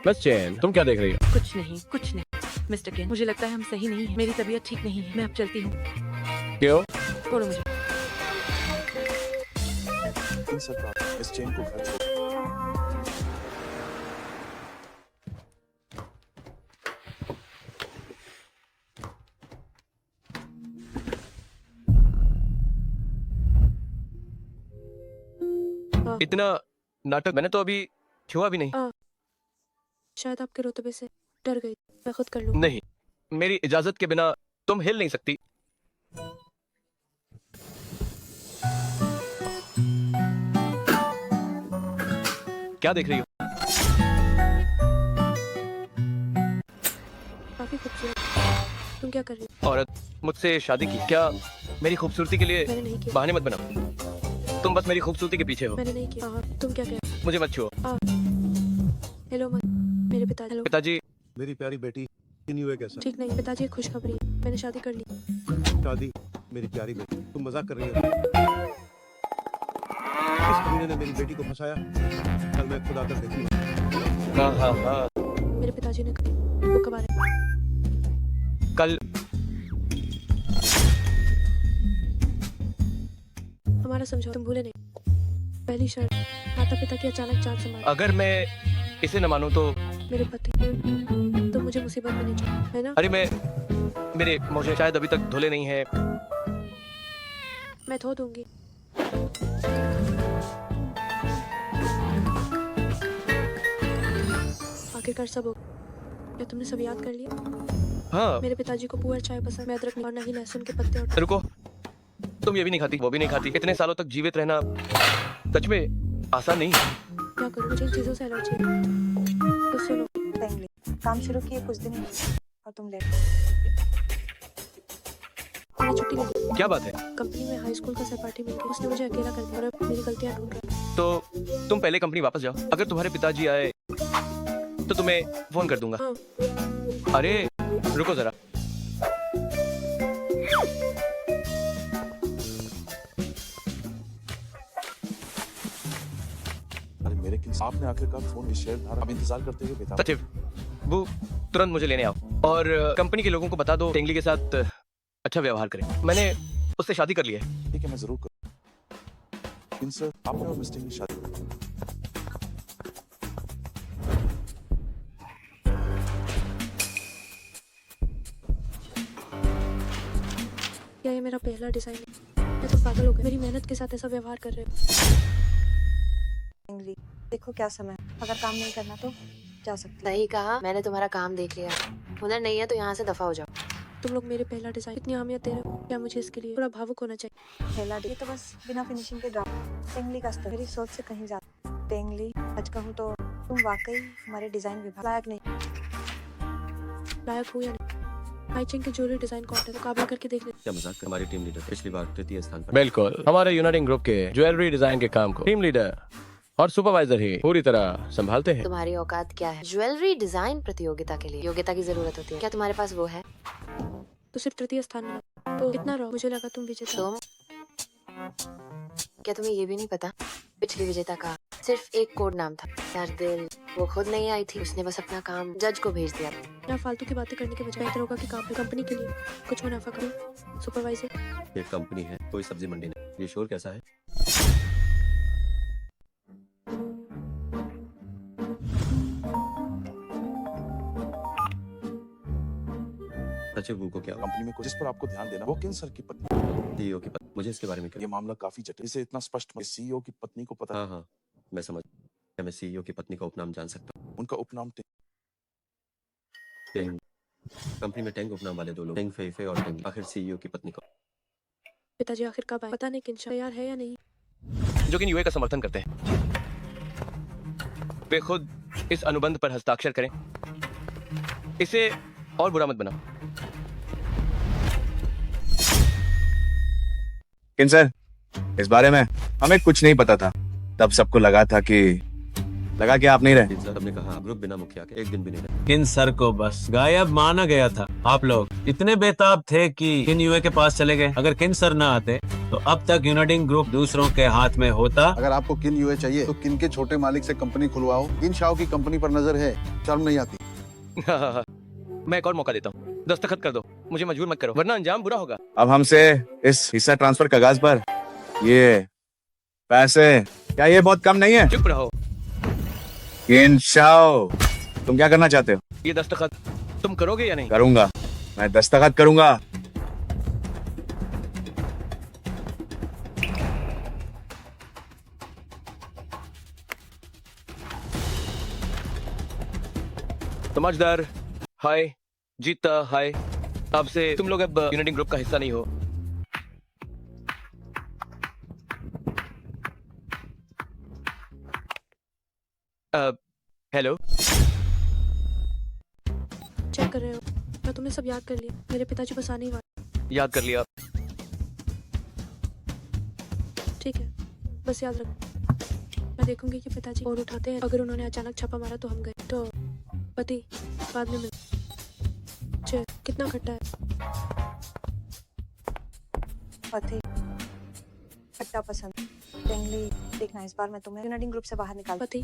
Speaker 3: मिस चेन, तुम क्या देख रही हो?
Speaker 8: कुछ नहीं कुछ नहीं मिस्टर केन, मुझे लगता है हम सही नहीं है। मेरी तबीयत ठीक नहीं है, मैं अब चलती हूँ।
Speaker 3: क्यों?
Speaker 8: छोड़ो मुझे।
Speaker 5: इन सब बात इस चेन को घर छोड़।
Speaker 10: इतना नाटक मैंने तो अभी छुआ भी नहीं।
Speaker 1: शायद आपके रुतबे से डर गई। मैं खुद कर लूँ।
Speaker 10: नहीं, मेरी इजाजत के बिना तुम हिल नहीं सकती। क्या देख रही हो?
Speaker 1: काफी खूबसूरत। तुम क्या कर रही हो?
Speaker 10: औरत मुझसे शादी की क्या? मेरी खूबसूरती के लिए
Speaker 1: मैंने नहीं किया।
Speaker 10: बहाने मत बनाओ। तुम बस मेरी खूबसूरती के पीछे हो।
Speaker 1: मैंने नहीं किया। तुम क्या कह?
Speaker 10: मुझे मत छुओ।
Speaker 1: हेलो मत। मेरे पिताजी। हेलो
Speaker 10: पिताजी।
Speaker 2: मेरी प्यारी बेटी इन कैसा?
Speaker 1: ठीक नहीं पिताजी, एक खुशखबरी है। मैंने शादी कर ली।
Speaker 2: शादी? मेरी प्यारी बेटी, तुम मजाक कर रही हो? इस कमीने ने मेरी बेटी को फंसाया। कल मैं खुद आकर देखूंगा।
Speaker 10: हाँ हाँ हाँ।
Speaker 1: मेरे पिताजी ने कहा। वो कब आ रहे?
Speaker 10: कल।
Speaker 1: हमारा समझौता तुम भूले नहीं। पहली शर्त, माता पिता की अचानक जान संभाल।
Speaker 10: अगर मैं इसे न मानूं तो?
Speaker 1: मेरे पति तो मुझे मुसीबत में नहीं चाहिए, है ना?
Speaker 10: अरे मेरे मुझे शायद अभी तक धुले नहीं है।
Speaker 1: मैं धो दूंगी। आखिरकार सब हो। क्या तुमने सब याद कर लिया?
Speaker 10: हाँ।
Speaker 1: मेरे पिताजी को पुअर चाय पसंद, मैं अदरक और नहीं लहसुन के पत्ते। और
Speaker 10: रुको, तुम ये भी नहीं खाती, वो भी नहीं खाती। इतने सालों तक जीवित रहना सच में आसान नहीं है।
Speaker 1: क्या करूं, मुझे इन चीजों से एलर्जी है। तो सुनो,
Speaker 6: काम शुरू किए कुछ दिन हुए और तुम लेट।
Speaker 1: मैंने छुट्टी ले ली।
Speaker 10: क्या बात है?
Speaker 1: कंपनी में हाई स्कूल का सहपाठी मिल गया। उसने मुझे अकेला कर दिया और अब मेरी गलतियां ढूंढ रहा है।
Speaker 10: तो तुम पहले कंपनी वापस जाओ। अगर तुम्हारे पिताजी आए तो तुम्हें फोन कर दूंगा।
Speaker 1: हाँ।
Speaker 10: अरे रुको जरा।
Speaker 5: अरे मेरे आपने आखिरकार फोन शेयर धारा। अब इंतजार करते हुए बेटा।
Speaker 10: सचिव, वो तुरंत मुझे लेने आओ और कंपनी के लोगों को बता दो टेंगली के साथ अच्छा व्यवहार करें। मैंने उससे शादी कर ली है।
Speaker 5: ठीक है, मैं जरूर करूँ। लेकिन सर आपने और मिस्टर की शादी
Speaker 1: क्या ये मेरा पहला डिजाइन है? मैं तो पागल हो गई, मेरी मेहनत के साथ ऐसा व्यवहार कर रहे हो।
Speaker 6: इंग्लिश देखो क्या समय है। अगर काम नहीं करना तो जा सकती
Speaker 7: सही कहा, मैंने तुम्हारा काम देख लिया। हुनर नहीं है तो यहाँ से दफा हो जाओ।
Speaker 1: तुम लोग मेरे पहला डिजाइन इतनी अहमियत दे रहे हो, क्या मुझे इसके लिए थोड़ा भावुक होना चाहिए?
Speaker 6: पहला ये तो बस बिना फिनिशिंग के ड्राफ्ट। टेंगली का स्तर मेरी सोच से कहीं ज्यादा। टेंगली सच कहूँ तो तुम वाकई हमारे डिजाइन विभाग लायक नहीं।
Speaker 1: लायक हूँ या नहीं? हाईचेन के ज्वेलरी डिजाइन कॉन्टेस्ट मुकाबला करके देख ले।
Speaker 4: क्या मजाक कर, हमारी टीम लीडर पिछली बार तृतीय स्थान पर।
Speaker 3: बिल्कुल, हमारे यूनाइटिंग ग्रुप के ज्वेलरी डिजाइन के काम को टीम लीडर और सुपरवाइजर ही पूरी तरह संभालते हैं।
Speaker 7: तुम्हारी औकात क्या है? ज्वेलरी डिजाइन प्रतियोगिता के लिए योग्यता की जरूरत होती है। क्या तुम्हारे पास वो है?
Speaker 1: तो सिर्फ तृतीय स्थान मिला तो इतना रहो, मुझे लगा तुम विजेता हो।
Speaker 7: क्या तुम्हें ये भी नहीं पता पिछली विजेता का सिर्फ एक कोड नाम था, दिल। वो खुद नहीं आई थी, उसने बस अपना काम जज को भेज दिया।
Speaker 1: ना फालतू की बातें करने के बजाय बेहतर होगा कि कंपनी के लिए कुछ मुनाफा करो। सुपरवाइजर
Speaker 4: ये कंपनी है, कोई सब्जी मंडी नहीं। ये शोर कैसा है? सचिव को क्या
Speaker 5: कंपनी में कुछ जिस पर आपको ध्यान देना वो किन सर की पत्नी
Speaker 4: सीईओ की पत्नी? मुझे इसके बारे में क्या?
Speaker 5: ये मामला काफी जटिल, इसे इतना स्पष्ट सीईओ की पत्नी को पता।
Speaker 4: हाँ हाँ, मैं समझ। क्या मैं सीईओ की पत्नी का उपनाम जान सकता हूँ?
Speaker 5: उनका उपनाम
Speaker 4: टेंग। कंपनी में टेंग उपनाम वाले दो लोग, टेंग फेफे और टेंग। आखिर सीईओ की पत्नी को
Speaker 1: पिताजी आखिर कब आए? पता नहीं किन तैयार है या नहीं।
Speaker 10: जो कि यूए का समर्थन करते हैं, वे खुद इस अनुबंध पर हस्ताक्षर करें। इसे और बुरा मत बनाओ।
Speaker 11: किन सर, इस बारे में हमें कुछ नहीं पता था। तब सबको लगा कि आप नहीं रहे।
Speaker 4: सर ने कहा ग्रुप बिना मुखिया के एक दिन भी नहीं रहे।
Speaker 13: किन सर को बस गायब माना गया था। आप लोग इतने बेताब थे कि किन यूए के पास चले गए। अगर किन सर ना आते तो अब तक यूनाइटिंग ग्रुप दूसरों के हाथ में होता।
Speaker 14: अगर आपको किन यूए चाहिए तो किन के छोटे मालिक से कंपनी खुलवाओ। किन शाह की कंपनी पर नजर है, शर्म नहीं आती?
Speaker 10: मैं एक और मौका देता हूँ, दस्तखत कर दो। मुझे मजबूर मत करो वरना अंजाम बुरा होगा।
Speaker 11: अब हमसे इस हिस्सा ट्रांसफर कागज पर ये पैसे, क्या ये बहुत कम नहीं है?
Speaker 10: चुप रहो।
Speaker 11: किन शाह, तुम क्या करना चाहते हो?
Speaker 10: ये दस्तखत तुम करोगे या नहीं?
Speaker 11: करूंगा, मैं दस्तखत करूंगा।
Speaker 10: समझदार हाय, जीता हाय। अब से तुम लोग अब यूनाइटिंग ग्रुप का हिस्सा नहीं हो। हेलो,
Speaker 1: चेक कर रहे हो? मैं तुमने सब याद कर लिया। मेरे पिताजी बस आने ही वाले।
Speaker 10: याद कर लिया।
Speaker 1: ठीक है, बस याद रखो। मैं देखूंगी कि पिताजी फोन उठाते हैं। अगर उन्होंने अचानक छापा मारा तो हम गए। तो पति बाद में मिल। कितना खट्टा है?
Speaker 6: पति खट्टा पसंद। टेंगली देखना, इस बार मैं तुम्हें यूनाइटिंग ग्रुप से बाहर निकाल।
Speaker 1: पति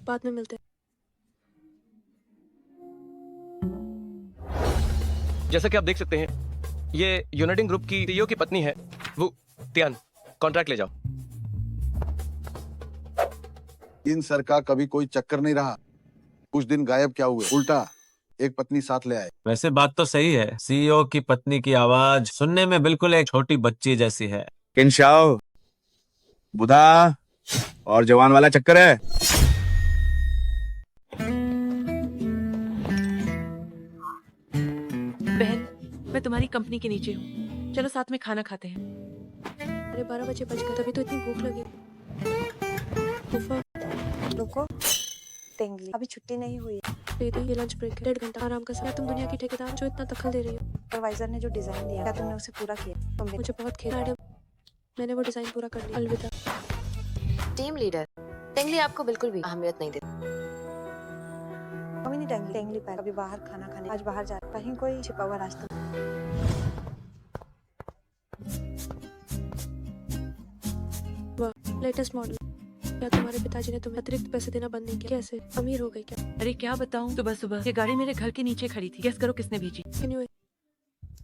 Speaker 1: बाद में मिलते हैं।
Speaker 10: जैसा कि आप देख सकते हैं, ये यूनाइटिंग ग्रुप की सीईओ की पत्नी है। वो तियान, कॉन्ट्रैक्ट ले जाओ।
Speaker 14: इन सर का कभी कोई चक्कर नहीं रहा। कुछ दिन गायब क्या हुए, उल्टा एक पत्नी साथ ले आए।
Speaker 13: वैसे बात तो सही है, सीईओ की पत्नी की आवाज सुनने में बिल्कुल एक छोटी बच्ची जैसी है।
Speaker 11: किन शाह, बुधा और जवान वाला चक्कर है।
Speaker 8: बहन, मैं तुम्हारी कंपनी के नीचे हूँ, चलो साथ में खाना खाते हैं।
Speaker 1: अरे 12 बजे बज गए, तभी तो इतनी भूख लगी। फूफा
Speaker 6: रुको, टेंगली अभी छुट्टी नहीं हुई है।
Speaker 1: दीदी ये लंच ब्रेक है, 1.5 घंटा आराम का समय। तुम दुनिया की ठेकेदार जो इतना दखल दे रही हो।
Speaker 6: सुपरवाइजर ने जो डिजाइन दिया, क्या तुमने उसे पूरा किया?
Speaker 1: मुझे बहुत खेद है मैडम, मैंने वो डिजाइन पूरा कर लिया। अलविदा।
Speaker 7: टीम लीडर टेंगली आपको बिल्कुल भी अहमियत नहीं देती।
Speaker 6: कभी नहीं टेंगली। टेंगली पर अभी बाहर खाना खाने, आज बाहर जा कहीं कोई छिपा हुआ रास्ता।
Speaker 1: वाह, लेटेस्ट मॉडल। क्या तुम्हारे पिताजी ने तुम्हें अतिरिक्त पैसे देना बंद नहीं किया? कैसे, अमीर हो गए क्या?
Speaker 8: अरे क्या बताऊं, सुबह सुबह ये गाड़ी मेरे घर के नीचे खड़ी थी। गेस करो किसने भेजी?
Speaker 1: Can you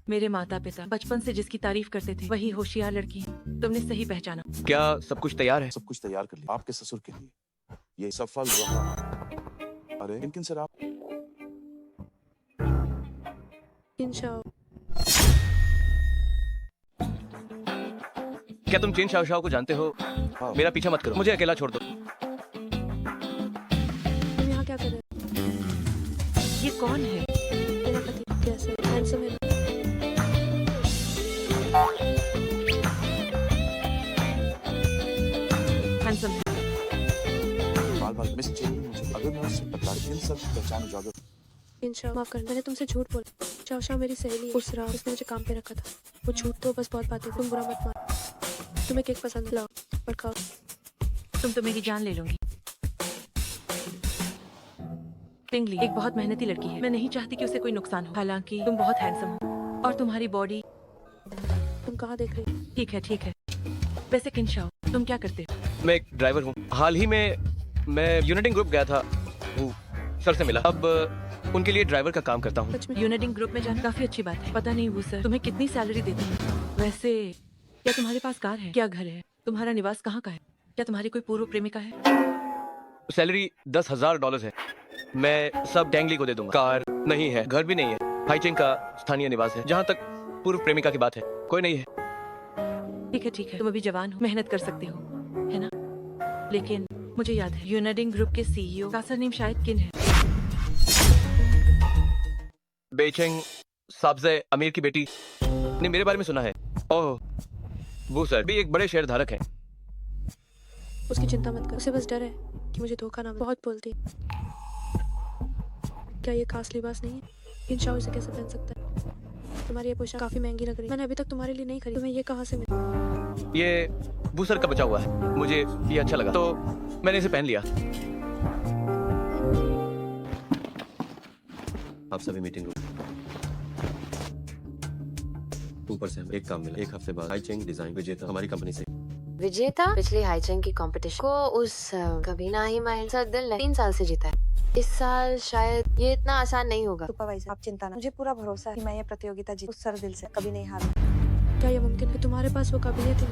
Speaker 8: मेरे माता पिता बचपन से जिसकी तारीफ करते थे वही होशियार लड़की है। तुमने सही पहचाना।
Speaker 10: क्या सब कुछ तैयार है?
Speaker 5: सब कुछ तैयार कर लिया आपके ससुर के लिए। ये सफल रहा। अरे किन सर आप
Speaker 1: इंशाल्लाह।
Speaker 10: क्या तुम चिन शाओ शाओ को जानते हो?
Speaker 5: हाँ।
Speaker 10: मेरा पीछा मत करो, मुझे अकेला छोड़ दो।
Speaker 1: तुम यहाँ क्या कर रहे हो?
Speaker 8: ये कौन है?
Speaker 1: मेरा पति कैसे हैंडसम है?
Speaker 8: हैंडसम है।
Speaker 5: बाल बाल मिस चेन मुझे अगर मैं उससे टकरा किन सर पहचान जाओगे।
Speaker 1: इंशाल्लाह। माफ करना, मैंने तुमसे झूठ बोला। चाशा मेरी सहेली है। उस रात उसने मुझे काम पे रखा था। वो झूठ तो बस बहुत बातें। तुम बुरा मत मान। तुम्हें केक पसंद है? लाओ और खाओ।
Speaker 8: तुम तो मेरी जान ले लोगी। पिंगली एक बहुत मेहनती लड़की है। मैं नहीं चाहती कि उसे कोई नुकसान हो। हालांकि तुम बहुत हैंडसम हो और तुम्हारी बॉडी।
Speaker 1: तुम कहाँ देख रही हो?
Speaker 8: ठीक है ठीक है। वैसे किनशाओ तुम क्या करते हो?
Speaker 10: मैं एक ड्राइवर हूँ। हाल ही में मैं यूनाइटिंग ग्रुप गया था, वो सर से मिला। अब उनके लिए ड्राइवर का काम करता हूँ।
Speaker 8: यूनाइटिंग ग्रुप में जाना काफी अच्छी बात है। पता नहीं वो सर तुम्हें कितनी सैलरी देते हैं। वैसे क्या तुम्हारे पास कार है? क्या घर है? तुम्हारा निवास कहाँ का है? क्या तुम्हारी कोई पूर्व प्रेमिका है?
Speaker 10: सैलरी $10,000 है। मैं सब टेंगली को दे दूंगा। कार नहीं है, घर भी नहीं है। हाईचिंग का स्थानीय निवास है। जहाँ तक पूर्व प्रेमिका की बात है, कोई नहीं है।
Speaker 8: ठीक है तुम अभी जवान हो, मेहनत कर सकते हो, है ना? लेकिन मुझे याद है यूनाइटिंग ग्रुप के सीईओ का सरनेम शायद किन है।
Speaker 10: बेइचेंग साब्जे अमीर की बेटी ने मेरे बारे में सुना है। ओह, वो सर भी एक बड़े शेयर धारक हैं।
Speaker 1: उसकी चिंता मत कर। उसे बस डर है कि मुझे धोखा ना मिले। बहुत बोलती है। क्या ये खास लिबास नहीं है? इंशाल्लाह इसे कैसे पहन सकता है? तुम्हारी ये पोशाक काफी महंगी लग रही है। मैंने अभी तक तुम्हारे लिए नहीं खरीदी। तुम्हें ये कहाँ से मिला?
Speaker 10: ये बूसर का बचा हुआ है। मुझे ये अच्छा लगा तो मैंने इसे पहन लिया।
Speaker 4: आप सभी मीटिंग रूम। ऊपर से हमें एक काम मिला। 1 हफ्ते बाद हाईचेंग डिजाइन विजेता हमारी कंपनी से।
Speaker 7: विजेता पिछली हाईचेंग की कंपटीशन को उस कबीना ही महिला सर दिल ने 3 साल से जीता है। इस साल शायद ये इतना आसान नहीं होगा।
Speaker 6: सुपरवाइजर आप चिंता ना, मुझे पूरा भरोसा है कि मैं ये प्रतियोगिता जीत उस सर दिल से कभी नहीं हारूं।
Speaker 1: क्या ये मुमकिन है कि तुम्हारे पास वो काबिलियत है?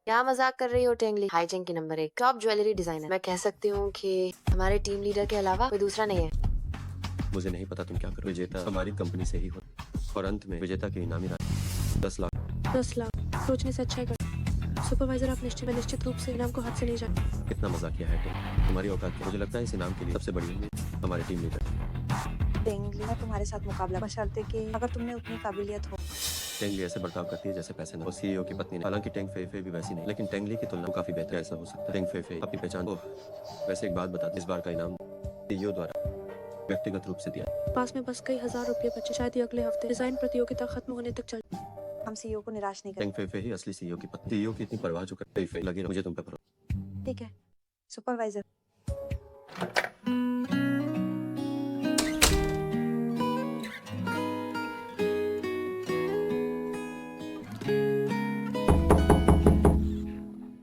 Speaker 7: क्या मजाक कर रही हो टेंगली? हाईचेंग की नंबर 1 टॉप ज्वेलरी डिजाइनर। मैं कह सकती हूँ कि हमारे टीम लीडर के अलावा कोई दूसरा नहीं है।
Speaker 4: मुझे नहीं पता तुम क्या करो। विजेता हमारी कंपनी से ही हो और अंत में विजेता की इनामी राशि 10 लाख।
Speaker 1: 10 लाख सोचने से अच्छा है कर। सुपरवाइजर आप निश्चित रूप से इनाम को हाथ से नहीं जाते।
Speaker 4: कितना मजाकिया है तुम। तुम्हारी औकात क्या? मुझे लगता है इस इनाम के लिए सबसे बड़ी होगी हमारे टीम लीडर।
Speaker 6: टेंगली मैं तुम्हारे साथ मुकाबला बशर्ते कि अगर तुमने उतनी काबिलियत हो।
Speaker 4: टेंगली ऐसे बर्ताव करती है जैसे पैसे ना। और सीईओ की पत्नी ने। हालांकि टेंग फेफे भी वैसी नहीं, लेकिन टेंगली की तुलना में काफी बेहतर। ऐसा हो सकता है टेंग फेफे अपनी पहचान। ओह, वैसे एक बात बता, इस बार का इनाम सीईओ द्वारा व्यक्तिगत रूप से दिया।
Speaker 1: पास में बस कई हजार रुपए बचे। शायद ये अगले हफ्ते डिजाइन प्रतियोगिता खत्म होने तक चल।
Speaker 6: हम सीईओ को निराश नहीं
Speaker 4: टेंग
Speaker 6: करेंगे।
Speaker 4: फेफे ही असली सीईओ की पत्नी। सीईओ की इतनी परवाह जो कर फेफे लगी रहो। मुझे तुम पे भरोसा।
Speaker 6: ठीक है सुपरवाइजर।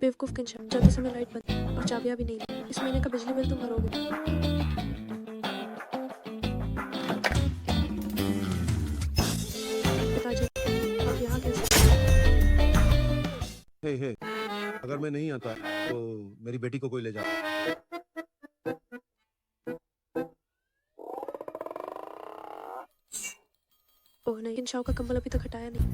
Speaker 1: बेवकूफ किंशा, जाते समय लाइट बंद और चाबियां भी नहीं ली। इस महीने का बिजली बिल तुम भरोगे। पिताजी आप यहाँ कैसे?
Speaker 2: हे अगर मैं नहीं आता तो मेरी बेटी को कोई ले जा।
Speaker 1: ओह नहीं, किंशाओ का कंबल अभी तक हटाया नहीं।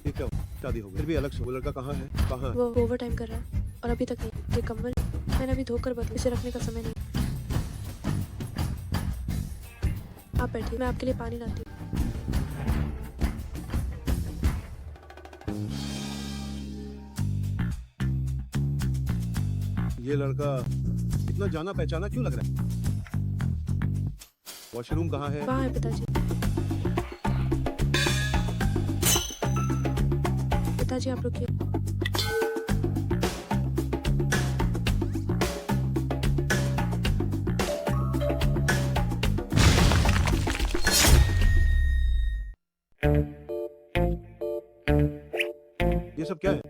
Speaker 2: ठीक है, शादी हो गई फिर भी अलग से। वो लड़का कहाँ है? कहाँ है?
Speaker 1: वो ओवर टाइम कर रहा है और अभी तक नहीं। ये कंबल मैंने अभी धोकर बदला। इसे रखने का समय नहीं। आप बैठिए, मैं आपके लिए पानी लाती हूँ।
Speaker 2: ये लड़का इतना जाना पहचाना क्यों लग रहा है? वॉशरूम कहाँ है?
Speaker 1: वहाँ है पिताजी। पिताजी आप रुकिए।
Speaker 2: ये सब क्या है?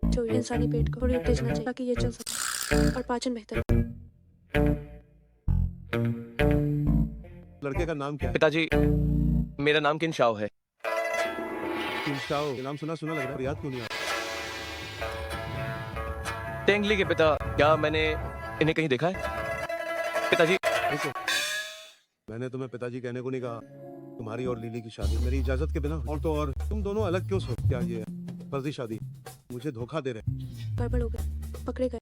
Speaker 1: जो इंसानी पेट को थोड़ी उत्तेजना चाहिए ताकि ये चल सके और पाचन बेहतर हो।
Speaker 2: लड़के का नाम क्या है?
Speaker 10: पिताजी, मेरा नाम किन शाओ है।
Speaker 2: किंशाओ, ये नाम सुना सुना लग रहा है, याद क्यों नहीं आ रहा?
Speaker 10: टेंगली के पिता, क्या मैंने इन्हें कहीं देखा है? पिताजी,
Speaker 2: देखो, मैंने तुम्हें पिताजी कहने को नहीं कहा। तुम्हारी और लिली की शादी मेरी इजाजत के बिना, और तो और तुम दोनों अलग क्यों सो? क्या ये फर्जी शादी? मुझे धोखा दे रहे।
Speaker 1: गड़बड़ हो गई, पकड़े गए।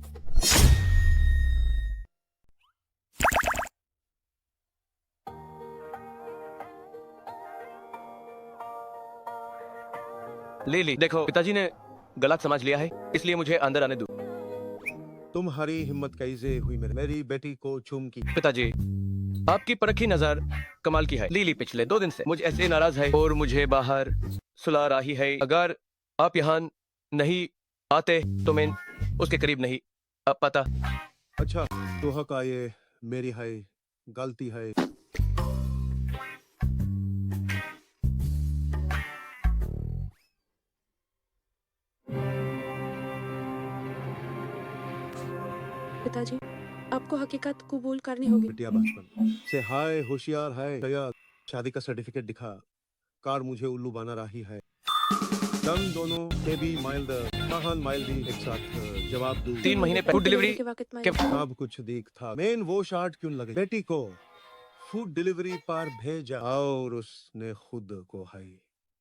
Speaker 10: लिली, देखो पिताजी ने गलत समझ लिया है, इसलिए मुझे अंदर आने दो।
Speaker 2: तुम्हारी हिम्मत कैसे हुई मेरी बेटी को चूम की?
Speaker 10: पिताजी, आपकी परखी नजर कमाल की है। लिली पिछले 2 दिन से मुझे ऐसे नाराज है और मुझे बाहर सुला रही है। अगर आप यहाँ नहीं आते तो मैं उसके करीब नहीं आ पाता।
Speaker 2: अच्छा, तो का ये मेरी है गलती है।
Speaker 1: पिताजी, आपको हकीकत कबूल करनी होगी।
Speaker 2: बिटिया बचपन से हाय होशियार है सैयद, शादी का सर्टिफिकेट दिखा। कार मुझे उल्लू बना रही है। दम दोनों के भी माइल महान माइल भी एक साथ जवाब दूं।
Speaker 10: 3 महीने फूड डिलीवरी
Speaker 1: के
Speaker 2: सब कुछ दिख था। मेन वो शार्ट क्यों लगे? बेटी को फूड डिलीवरी पर भेजा और उसने खुद को है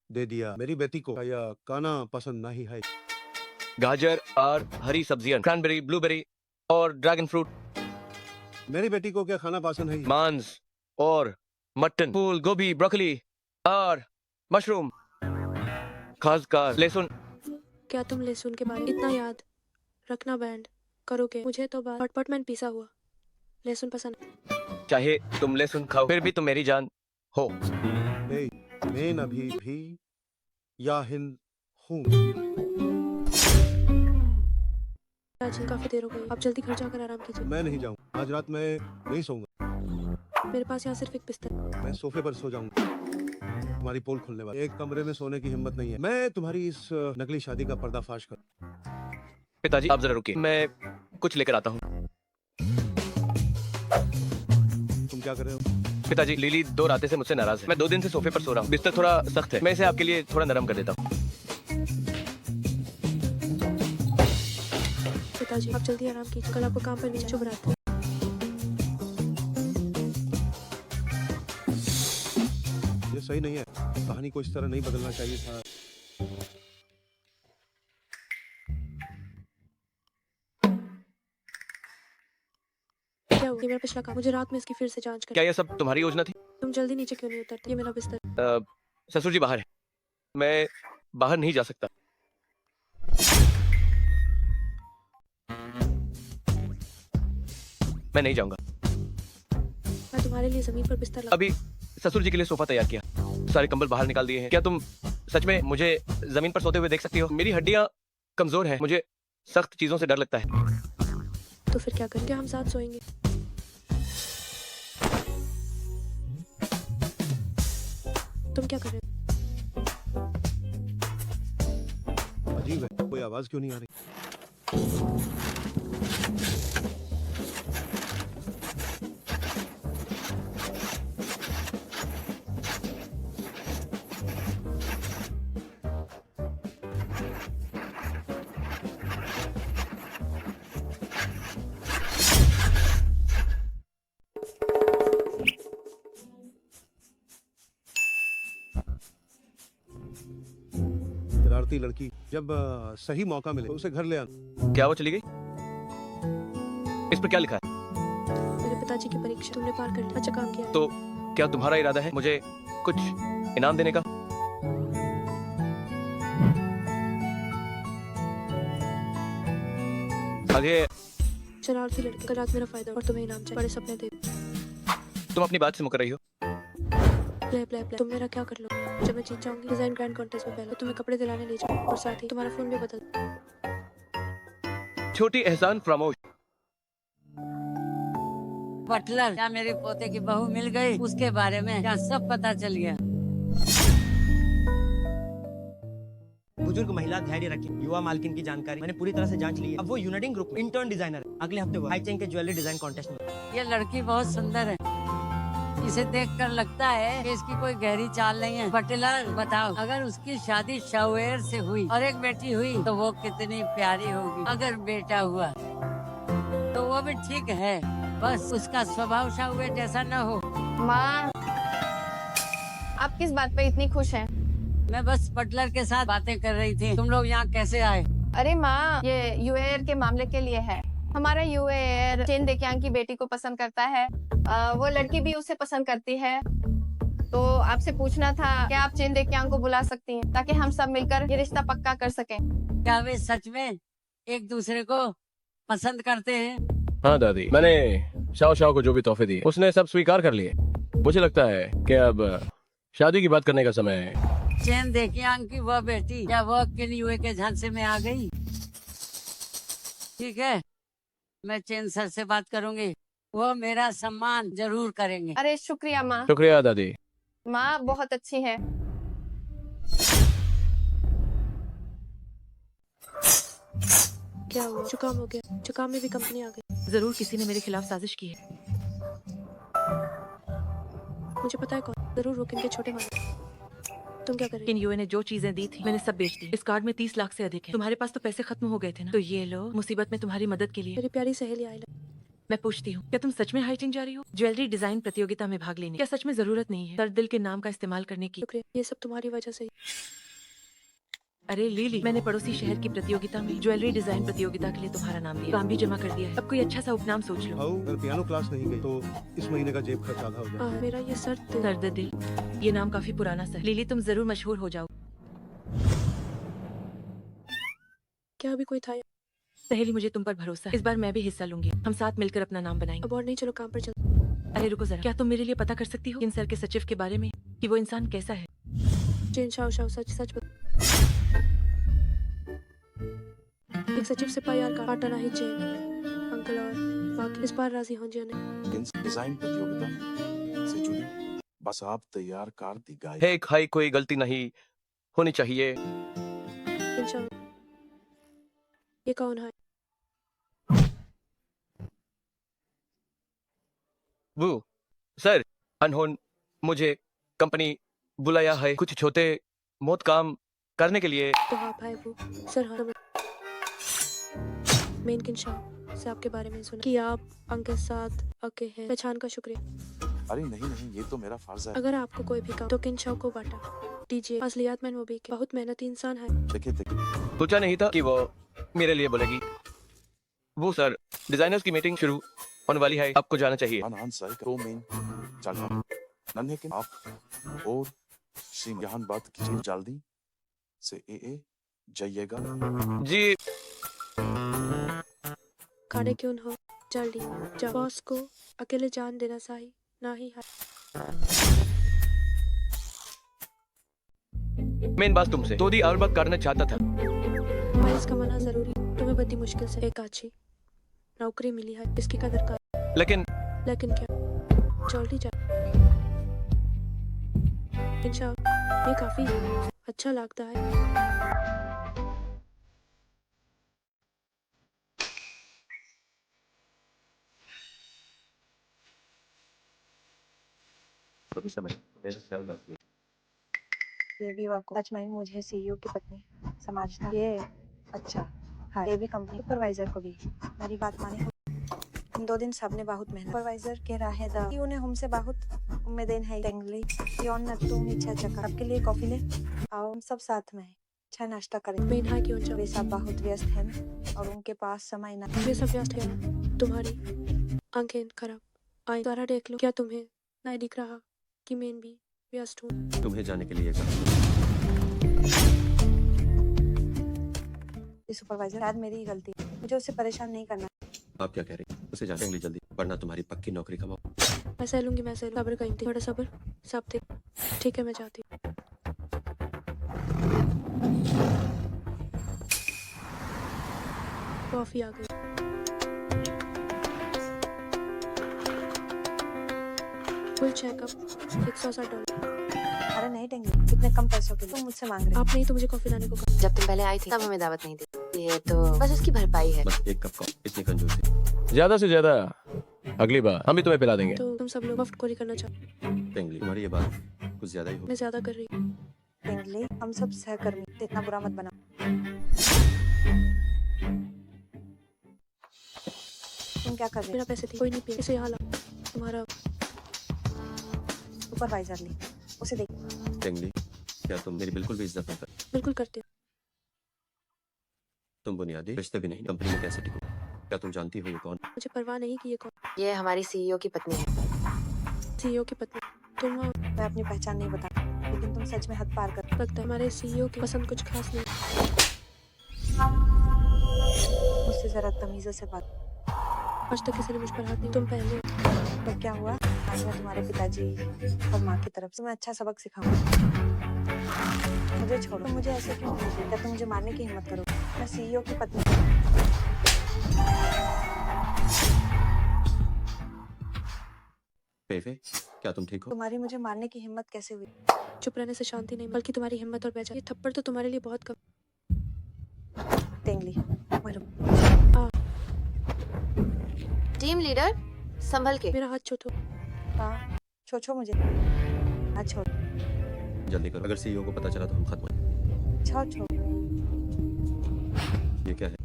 Speaker 2: दे दिया। मेरी बेटी को या खाना पसंद नहीं है।
Speaker 10: गाजर और हरी सब्जियां, क्रैनबेरी, ब्लूबेरी और ड्रैगन फ्रूट।
Speaker 2: मेरी बेटी को क्या खाना पसंद है?
Speaker 10: मांस और मटन, फूल गोभी, ब्रोकली और मशरूम, खासकर लहसुन।
Speaker 1: क्या तुम लहसुन के बारे में इतना याद रखना बैंड करोगे? मुझे तो बात पटपट में पिसा हुआ लहसुन पसंद।
Speaker 10: चाहे तुम लहसुन खाओ, फिर भी तुम मेरी जान हो।
Speaker 2: मैं अभी भी या हिंद हूँ।
Speaker 1: जी, काफी देर हो गई, आप जल्दी घर जाकर आराम कीजिए।
Speaker 2: मैं नहीं जाऊँ, आज रात मैं नहीं सोऊंगा।
Speaker 1: मेरे पास यहाँ सिर्फ एक बिस्तर।
Speaker 2: मैं सोफे पर सो जाऊंगा। तुम्हारी पोल खुलने वाली, एक कमरे में सोने की हिम्मत नहीं है। मैं तुम्हारी इस नकली शादी का पर्दाफाश कर।
Speaker 10: पिताजी, आप जरा रुकिए, मैं कुछ लेकर आता हूँ।
Speaker 2: तुम क्या कर रहे हो?
Speaker 10: पिताजी, लिली 2 रातें से मुझसे नाराज है। मैं 2 दिन से सोफे पर सो रहा हूँ। बिस्तर थोड़ा सख्त है, मैं इसे आपके लिए थोड़ा नरम कर देता हूँ।
Speaker 1: पिताजी, आप जल्दी आराम कीजिए, कल आपको काम पर नहीं। शुभ रात्रि।
Speaker 2: ये सही नहीं है, कहानी को इस तरह नहीं बदलना चाहिए था।
Speaker 1: क्या हुआ? ये मेरा पिछला काम, मुझे रात में इसकी फिर से जांच कर।
Speaker 10: क्या ये सब तुम्हारी योजना थी?
Speaker 1: तुम जल्दी नीचे क्यों नहीं उतरते? ये मेरा बिस्तर।
Speaker 10: ससुर जी बाहर है, मैं बाहर नहीं जा सकता। मैं नहीं जाऊंगा।
Speaker 1: मैं तुम्हारे लिए जमीन पर बिस्तर लगा।
Speaker 10: अभी ससुर जी के लिए सोफा तैयार किया, सारे कंबल बाहर निकाल दिए हैं। क्या तुम सच में मुझे जमीन पर सोते हुए देख सकती हो? मेरी हड्डियां कमजोर हैं, मुझे सख्त चीजों से डर लगता है।
Speaker 1: तो फिर क्या करेंगे? हम साथ सोएंगे। तुम क्या कर रहे हो?
Speaker 2: अजीब है, कोई आवाज क्यों नहीं आ रही? शरारती लड़की, जब सही मौका मिले तो उसे घर ले आना।
Speaker 10: क्या वो चली गई? इस पर क्या लिखा है?
Speaker 1: मेरे पिताजी की परीक्षा तुमने पार कर ली, अच्छा काम किया।
Speaker 10: तो क्या तुम्हारा इरादा है मुझे कुछ इनाम देने का? आगे
Speaker 1: शरारती लड़की, कल रात मेरा फायदा और तुम्हें इनाम चाहिए। बड़े सपने दे।
Speaker 10: तुम अपनी बात से मुकर रही हो।
Speaker 1: प्ले प्ले प्ले, तुम मेरा क्या कर लो? जब मैं जीत जाऊंगी डिजाइन ग्रैंड कॉन्टेस्ट में, पहले तुम्हें कपड़े दिलाने ले जाऊँ और साथ ही तुम्हारा फोन भी बदल।
Speaker 10: छोटी एहसान फरामोश।
Speaker 12: बटलर, क्या मेरे पोते की बहू मिल गई? उसके बारे में क्या सब पता चल गया?
Speaker 15: बुजुर्ग महिला, धैर्य रखें। युवा मालकिन की जानकारी मैंने पूरी तरह से जांच ली है। अब वो यूनाइटिंग ग्रुप में इंटर्न डिजाइनर है। अगले हफ्ते वो हाई चेन के ज्वेलरी डिजाइन कॉन्टेस्ट में।
Speaker 12: ये लड़की बहुत सुंदर है। इसे देखकर लगता है कि इसकी कोई गहरी चाल नहीं है। बटलर बताओ, अगर उसकी शादी शावेर से हुई और एक बेटी हुई तो वो कितनी प्यारी होगी। अगर बेटा हुआ तो वो भी ठीक है, बस उसका स्वभाव शावेर जैसा न हो।
Speaker 9: माँ, आप किस बात पे इतनी खुश हैं?
Speaker 12: मैं बस बटलर के साथ बातें कर रही थी। तुम लोग यहाँ कैसे आए?
Speaker 9: अरे माँ, ये यूएयर के मामले के लिए है। हमारा यूएयर चेन देकियांग की बेटी को पसंद करता है। वो लड़की भी उसे पसंद करती है। तो आपसे पूछना था कि आप चेन देकियांग को बुला सकती हैं ताकि हम सब मिलकर ये रिश्ता पक्का कर सकें।
Speaker 12: क्या वे सच में एक दूसरे को पसंद करते हैं?
Speaker 3: हाँ दादी, मैंने शाओ शाओ को जो भी तोहफे दिए उसने सब स्वीकार कर लिए। मुझे लगता है कि अब शादी की बात करने का समय है।
Speaker 12: चेन देकियांग की वह बेटी क्या वह किन यूए के झांसे में आ गई? ठीक है, मैं चेन सर से बात करूंगी, वो मेरा सम्मान जरूर करेंगे।
Speaker 9: अरे शुक्रिया माँ।
Speaker 3: शुक्रिया दादी।
Speaker 9: माँ बहुत अच्छी है।
Speaker 1: क्या हुआ? जुकाम हो गया? जुकाम में भी कंपनी आ गई।
Speaker 8: जरूर किसी ने मेरे खिलाफ साजिश की है।
Speaker 1: मुझे पता है कौन। जरूर वो किन के छोटे मालिक। तुम क्या कर रही
Speaker 8: किन यूए ने जो चीजें दी थी मैंने सब बेच दी। इस कार्ड में 30 लाख से अधिक है। तुम्हारे पास तो पैसे खत्म हो गए थे ना, तो ये लो, मुसीबत में तुम्हारी मदद के लिए।
Speaker 1: मेरी प्यारी सहेली आयला।
Speaker 8: मैं पूछती हूँ, क्या तुम सच में हाइटिंग जा रही हो? ज्वेलरी डिजाइन प्रतियोगिता में भाग लेने क्या सच में जरूरत नहीं है दर्द दिल के नाम का इस्तेमाल करने की?
Speaker 1: शुक्रिया, ये सब तुम्हारी वजह से ही।
Speaker 8: अरे लीली, मैंने पड़ोसी शहर की प्रतियोगिता में ज्वेलरी डिजाइन प्रतियोगिता के लिए तुम्हारा नाम दिया, काम भी जमा कर दिया है। अब कोई अच्छा सा उपनाम सोच लो।
Speaker 2: अगर पियानो क्लास नहीं गई तो इस महीने का जेब खर्च आधा हो जाए।
Speaker 1: मेरा ये
Speaker 8: दर्द दिल, ये नाम काफी पुराना सा है। लीली, तुम जरूर मशहूर हो जाओ।
Speaker 1: क्या अभी कोई था?
Speaker 8: सहेली, मुझे तुम पर भरोसा है। इस बार मैं भी हिस्सा लूंगी। हम साथ मिलकर अपना नाम बनाएंगे।
Speaker 1: अब और नहीं, चलो काम पर चल।
Speaker 8: अरे रुको जरा, क्या तुम मेरे लिए पता कर सकती हो इन सर के सचिव के बारे में कि वो इंसान कैसा है?
Speaker 1: चेन शाओ शाओ सच सच एक सचिव सिपाही यार का पाटा नहीं चेन अंकल और बाकी इस बार राजी हो जाने।
Speaker 5: डिजाइन प्रतियोगिता से जुड़ी बस आप तैयार कर दी गाय।
Speaker 10: हे खाई, कोई गलती नहीं होनी चाहिए।
Speaker 1: इंशाल्लाह। ये कौन है?
Speaker 10: वो सर, अनहोन मुझे कंपनी बुलाया है कुछ छोटे मोट काम करने के लिए।
Speaker 1: तो आप है वो सर। हाँ, मैं किन शाह से आपके बारे में सुना कि आप अंकल साथ अके हैं। पहचान का शुक्रिया।
Speaker 5: अरे नहीं नहीं, ये तो मेरा फर्ज है।
Speaker 1: अगर आपको कोई भी काम तो किन शाह को बांटा दीजिए। असलियत में वो भी बहुत मेहनती इंसान है।
Speaker 5: देखिए
Speaker 10: सोचा नहीं था कि वो मेरे लिए बोलेगी। वो सर, डिजाइनर्स की मीटिंग शुरू होने वाली है, आपको जाना चाहिए।
Speaker 5: तो मैं चलता नन्हे के आप और श्री यहाँ बात कीजिए जल्दी से ए जाइएगा
Speaker 10: जी।
Speaker 1: खाने क्यों हो जल्दी जाओ। बॉस को अकेले जान देना सही नहीं है।
Speaker 10: मेन बात तुमसे थोड़ी और बात करना चाहता था।
Speaker 1: मैं इसका मना जरूरी। तुम्हें बड़ी मुश्किल से एक अच्छी नौकरी मिली है, इसकी कदर कर।
Speaker 10: लेकिन
Speaker 1: क्या जल्दी जाओ। इंशाल्लाह ये काफी अच्छा लगता है।
Speaker 6: ये भी आपको आज मैं मुझे सीईओ की पत्नी समझता। ये अच्छा है। ये भी कंपनी सुपरवाइजर को भी मेरी बात माने। इन 2 दिन सबने बहुत मेहनत। सुपरवाइजर के रहे दा कि उन्हें हमसे बहुत उम्मीदें हैं। टेंगली योन न तुम इच्छा चक्कर आपके लिए कॉफी ले आओ। हम सब साथ में अच्छा नाश्ता करें। मेन है कि उन वे सब बहुत व्यस्त हैं और उनके पास समय ना।
Speaker 1: वे सब व्यस्त है। तुम्हारी आंखें खराब आई सारा देख लो। क्या तुम्हें नहीं दिख रहा कि मैं भी व्यस्त हूँ?
Speaker 4: तुम्हें जाने के लिए
Speaker 6: सुपरवाइजर आज मेरी ही गलती। मुझे उससे परेशान नहीं करना।
Speaker 4: आप क्या कह रही हैं? उसे जाने के लिए जल्दी, वरना तुम्हारी पक्की नौकरी कमाओ।
Speaker 1: मैं सह लूंगी। मैं सब्र कहीं थी। थोड़ा सब्र सब थे। ठीक है, मैं जाती हूँ। कॉफी आ गई। Full checkup $160।
Speaker 6: अरे नहीं टेंगी, इतने कम पैसों के लिए तुम मुझसे मांग रहे हो।
Speaker 1: आप नहीं तो मुझे कॉफी लाने को कहा।
Speaker 7: जब तुम पहले आई थी तब हमें दावत नहीं दी। ये तो बस उसकी भरपाई है।
Speaker 4: बस एक कप कॉफी, इतनी कंजूसी।
Speaker 3: ज्यादा से ज्यादा अगली बार हम भी तुम्हें पिला देंगे।
Speaker 1: तो तुम सब लोग मुफ्त खोरी करना चाहो।
Speaker 4: टेंगली, तुम्हारी ये बात कुछ ज्यादा ही हो।
Speaker 1: मैं ज्यादा कर रही हूँ।
Speaker 6: टेंगली, हम सब सहकर्मी, इतना बुरा मत बना। तुम क्या कर रहे
Speaker 1: मेरा पैसे थी, कोई नहीं पिया, इसे यहाँ लाओ। तुम्हारा
Speaker 6: सुपरवाइजर ली, उसे देख।
Speaker 4: टेंगली, क्या तुम मेरी बिल्कुल भी इज्जत नहीं करते?
Speaker 1: बिल्कुल करते हो।
Speaker 4: तुम बुनियादी रिश्ते भी नहीं, कंपनी में कैसे टिको? क्या तुम जानती हो ये कौन?
Speaker 1: मुझे परवाह नहीं कि ये कौन।
Speaker 7: ये हमारी सीईओ की पत्नी है।
Speaker 1: सीईओ की पत्नी तुम।
Speaker 6: मैं अपनी पहचान नहीं बता, लेकिन तुम सच में हद पार कर।
Speaker 1: लगता है हमारे सीईओ की पसंद कुछ खास नहीं।
Speaker 6: मुझसे जरा तमीज़ से बात।
Speaker 1: आज तक किसी ने मुझ पर हाथ नहीं। तुम पहले।
Speaker 6: तो क्या हुआ? आज मैं तुम्हारे पिताजी और माँ की तरफ से मैं अच्छा सबक सिखाऊंगा। मुझे छोड़ो, मुझे ऐसे क्यों बोलते? क्या तुम मुझे मारने की हिम्मत करो? मैं सीईओ की पत्नी।
Speaker 4: फेफे, क्या तुम ठीक हो?
Speaker 6: तुम्हारी मुझे मारने की हिम्मत कैसे हुई?
Speaker 1: चुप रहने से शांति नहीं, बल्कि तुम्हारी हिम्मत और पहचान। ये थप्पड़ तो तुम्हारे लिए बहुत कम।
Speaker 6: टेंगली, मारो।
Speaker 7: टीम लीडर, संभल के।
Speaker 1: मेरा हाथ छो।
Speaker 6: हाँ, छो मुझे। हाँ छोड़।
Speaker 4: जल्दी करो, अगर सीईओ को पता चला तो हम खत्म।
Speaker 6: छो।
Speaker 4: ये क्या है?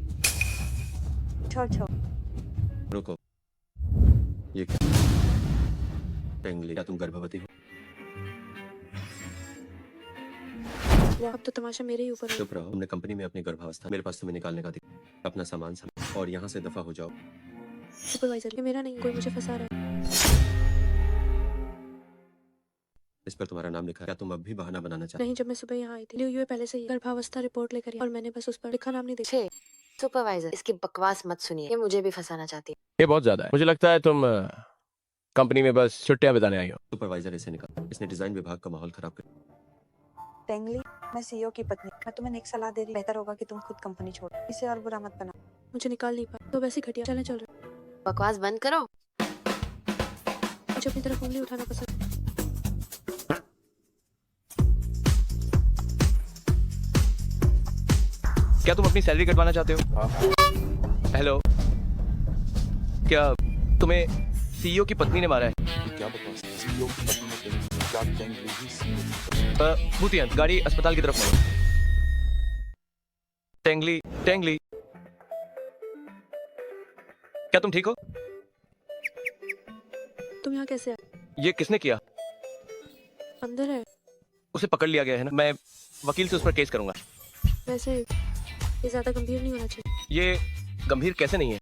Speaker 6: छो।
Speaker 4: रुको, ये क्या? टेंगली, क्या तुम गर्भवती हो?
Speaker 1: अब तो तमाशा मेरे ही ऊपर है।
Speaker 4: चुप रहो, तुमने कंपनी में अपनी गर्भावस्था मेरे पास तुम्हें निकालने का अधिकार। अपना सामान संभालो और यहाँ से दफा हो जाओ।
Speaker 1: सुपरवाइजर, ये मेरा नहीं, कोई मुझे फंसा रहा है।
Speaker 4: इस पर तुम्हारा नाम लिखा है। क्या तुम अब भी बहाना बनाना चाहते?
Speaker 1: नहीं, जब मैं सुबह यहाँ आई थी, यूए पहले से ही गर्भावस्था रिपोर्ट लेकर आई और मैंने बस उस पर लिखा नाम नहीं देखा।
Speaker 7: सुपरवाइजर, इसकी बकवास मत सुनिए, ये मुझे भी फंसाना चाहती है।
Speaker 3: ये बहुत ज्यादा है। मुझे लगता है तुम कंपनी में बस छुट्टियां बिताने आई हो।
Speaker 4: सुपरवाइजर इसे निकाल, इसने डिजाइन विभाग का माहौल खराब कर।
Speaker 6: टेंगली, मैं सीईओ की पत्नी, मैं तुम्हें एक सलाह दे रही। बेहतर होगा कि तुम खुद कंपनी छोड़ो, इसे और बुरा मत बना।
Speaker 1: मुझे निकाल नहीं पा तो वैसे घटिया। चल रहे।
Speaker 7: बकवास बंद करो।
Speaker 1: मुझे अपनी तरफ उंगली उठाना पसंद।
Speaker 10: क्या तुम अपनी सैलरी कटवाना चाहते हो? हेलो, क्या तुम्हें सीईओ की पत्नी ने मारा है?
Speaker 5: क्या बकवास? सीईओ की पत्नी ने क्या टेंगली ही CEO?
Speaker 10: भूतिया, गाड़ी अस्पताल की तरफ मोड़ो। टेंगली, क्या तुम ठीक हो?
Speaker 1: तुम यहाँ कैसे आए?
Speaker 10: ये किसने किया?
Speaker 1: अंदर है।
Speaker 10: उसे पकड़ लिया गया है ना? मैं वकील से उस पर केस करूंगा।
Speaker 1: वैसे ये ज्यादा गंभीर नहीं होना चाहिए।
Speaker 10: ये गंभीर कैसे नहीं है?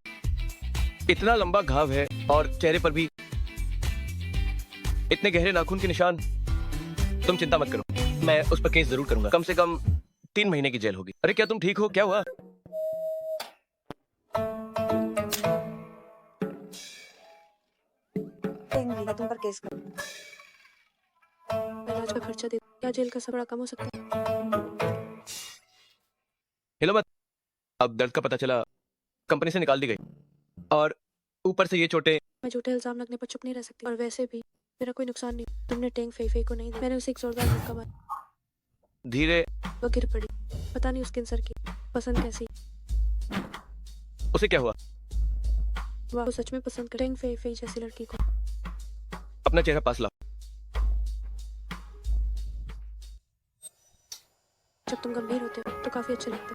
Speaker 10: इतना लंबा घाव है और चेहरे पर भी इतने गहरे नाखून के निशान। तुम चिंता मत करो, मैं उस पर केस जरूर करूंगा। कम से कम 3 महीने की जेल होगी। अरे क्या तुम ठीक हो? क्या हुआ?
Speaker 6: टेंगली, मैं तुम पर केस करूँ।
Speaker 1: इलाज का खर्चा दे। क्या जेल का सबड़ा कम हो सकता है?
Speaker 10: हिलो मत। अब दर्द का पता चला, कंपनी से निकाल दी गई और ऊपर से ये चोटें।
Speaker 1: मैं झूठे इल्जाम लगने पर चुप नहीं रह सकती। और वैसे भी मेरा कोई नुकसान नहीं। तुमने टेंग फेफे को नहीं दिया। मैंने उसे एक जोरदार धक्का मारा।
Speaker 10: धीरे।
Speaker 1: वो गिर पड़ी। पता नहीं उसके सर की पसंद कैसी।
Speaker 10: उसे क्या हुआ?
Speaker 1: वो सच में पसंद कर टेंग फेफे जैसी लड़की को।
Speaker 10: अपना चेहरा पास लाओ।
Speaker 1: जब तुम गंभीर होते हो तो काफी अच्छे लगते हो।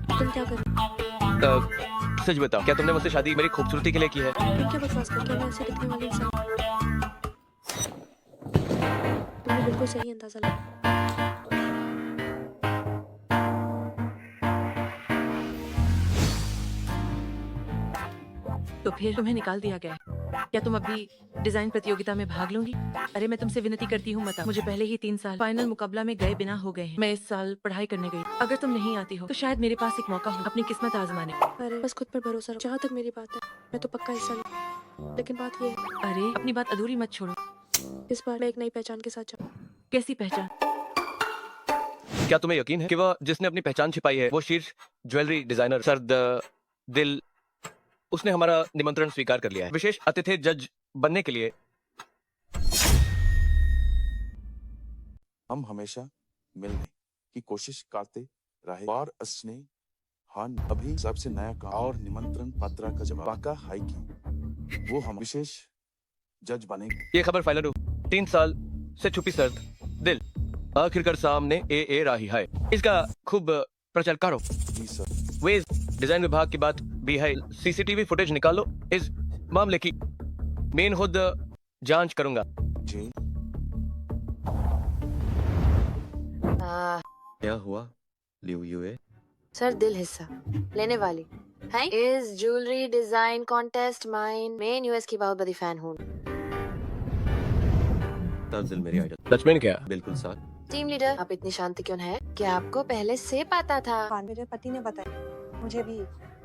Speaker 1: तुम क्या कर रहे हो?
Speaker 10: सच बताओ, क्या तुमने मुझसे शादी मेरी खूबसूरती के लिए की है?
Speaker 1: तुम क्या बकवास कर? क्या मैं ऐसे दिखने वाली इंसान? तुम्हें बिल्कुल सही अंदाजा लगा।
Speaker 8: तो फिर तुम्हें निकाल दिया गया है। क्या तुम अभी डिजाइन प्रतियोगिता में भाग लूंगी? अरे मैं तुमसे विनती करती हूँ मत आओ। मुझे पहले ही 3 साल फाइनल मुकाबला में गए बिना हो गए हैं। मैं इस साल पढ़ाई करने गई। अगर तुम नहीं आती हो तो शायद मेरे पास एक मौका हो अपनी किस्मत आजमाने का।
Speaker 1: अरे बस खुद पर भरोसा रखो। जहाँ तक मेरी बात है मैं तो पक्का हिस्सा लूँ। लेकिन बात ये है,
Speaker 8: अरे अपनी बात अधूरी मत छोड़ो।
Speaker 1: इस बार मैं एक नई पहचान के साथ जाऊँ।
Speaker 8: कैसी पहचान?
Speaker 10: क्या तुम्हें यकीन है कि वह जिसने अपनी पहचान छिपाई है वो शीर्ष ज्वेलरी डिजाइनर सर दिल, उसने हमारा निमंत्रण स्वीकार कर लिया है विशेष अतिथि जज बनने के लिए।
Speaker 5: हम हमेशा मिलने की कोशिश करते रहे बार असने हान अभी सबसे नया काम और निमंत्रण पत्र का जवाब बाका हाई की वो हम विशेष जज बनेंगे।
Speaker 10: ये खबर फाइनल हो 3 साल से छुपी सर्द दिल आखिरकार सामने ए रही है। इसका खूब प्रचार करो।
Speaker 5: जी सर।
Speaker 10: वे डिजाइन विभाग की बात भी है। सीसीटीवी फुटेज निकालो। इस मामले की मेन खुद जांच करूंगा।
Speaker 5: जी
Speaker 4: क्या हुआ लियो यूए?
Speaker 7: सर दिल हिस्सा लेने वाली है इस jewellery design contest mine main US की बहुत बड़ी फैन हूँ।
Speaker 4: सर दिल मेरी आइडल।
Speaker 3: लक्ष्मण क्या?
Speaker 4: बिल्कुल सर।
Speaker 7: टीम लीडर आप इतनी शांति क्यों है? क्या आपको पहले से पता था?
Speaker 6: हाँ, मेरे पति ने बताया मुझे भी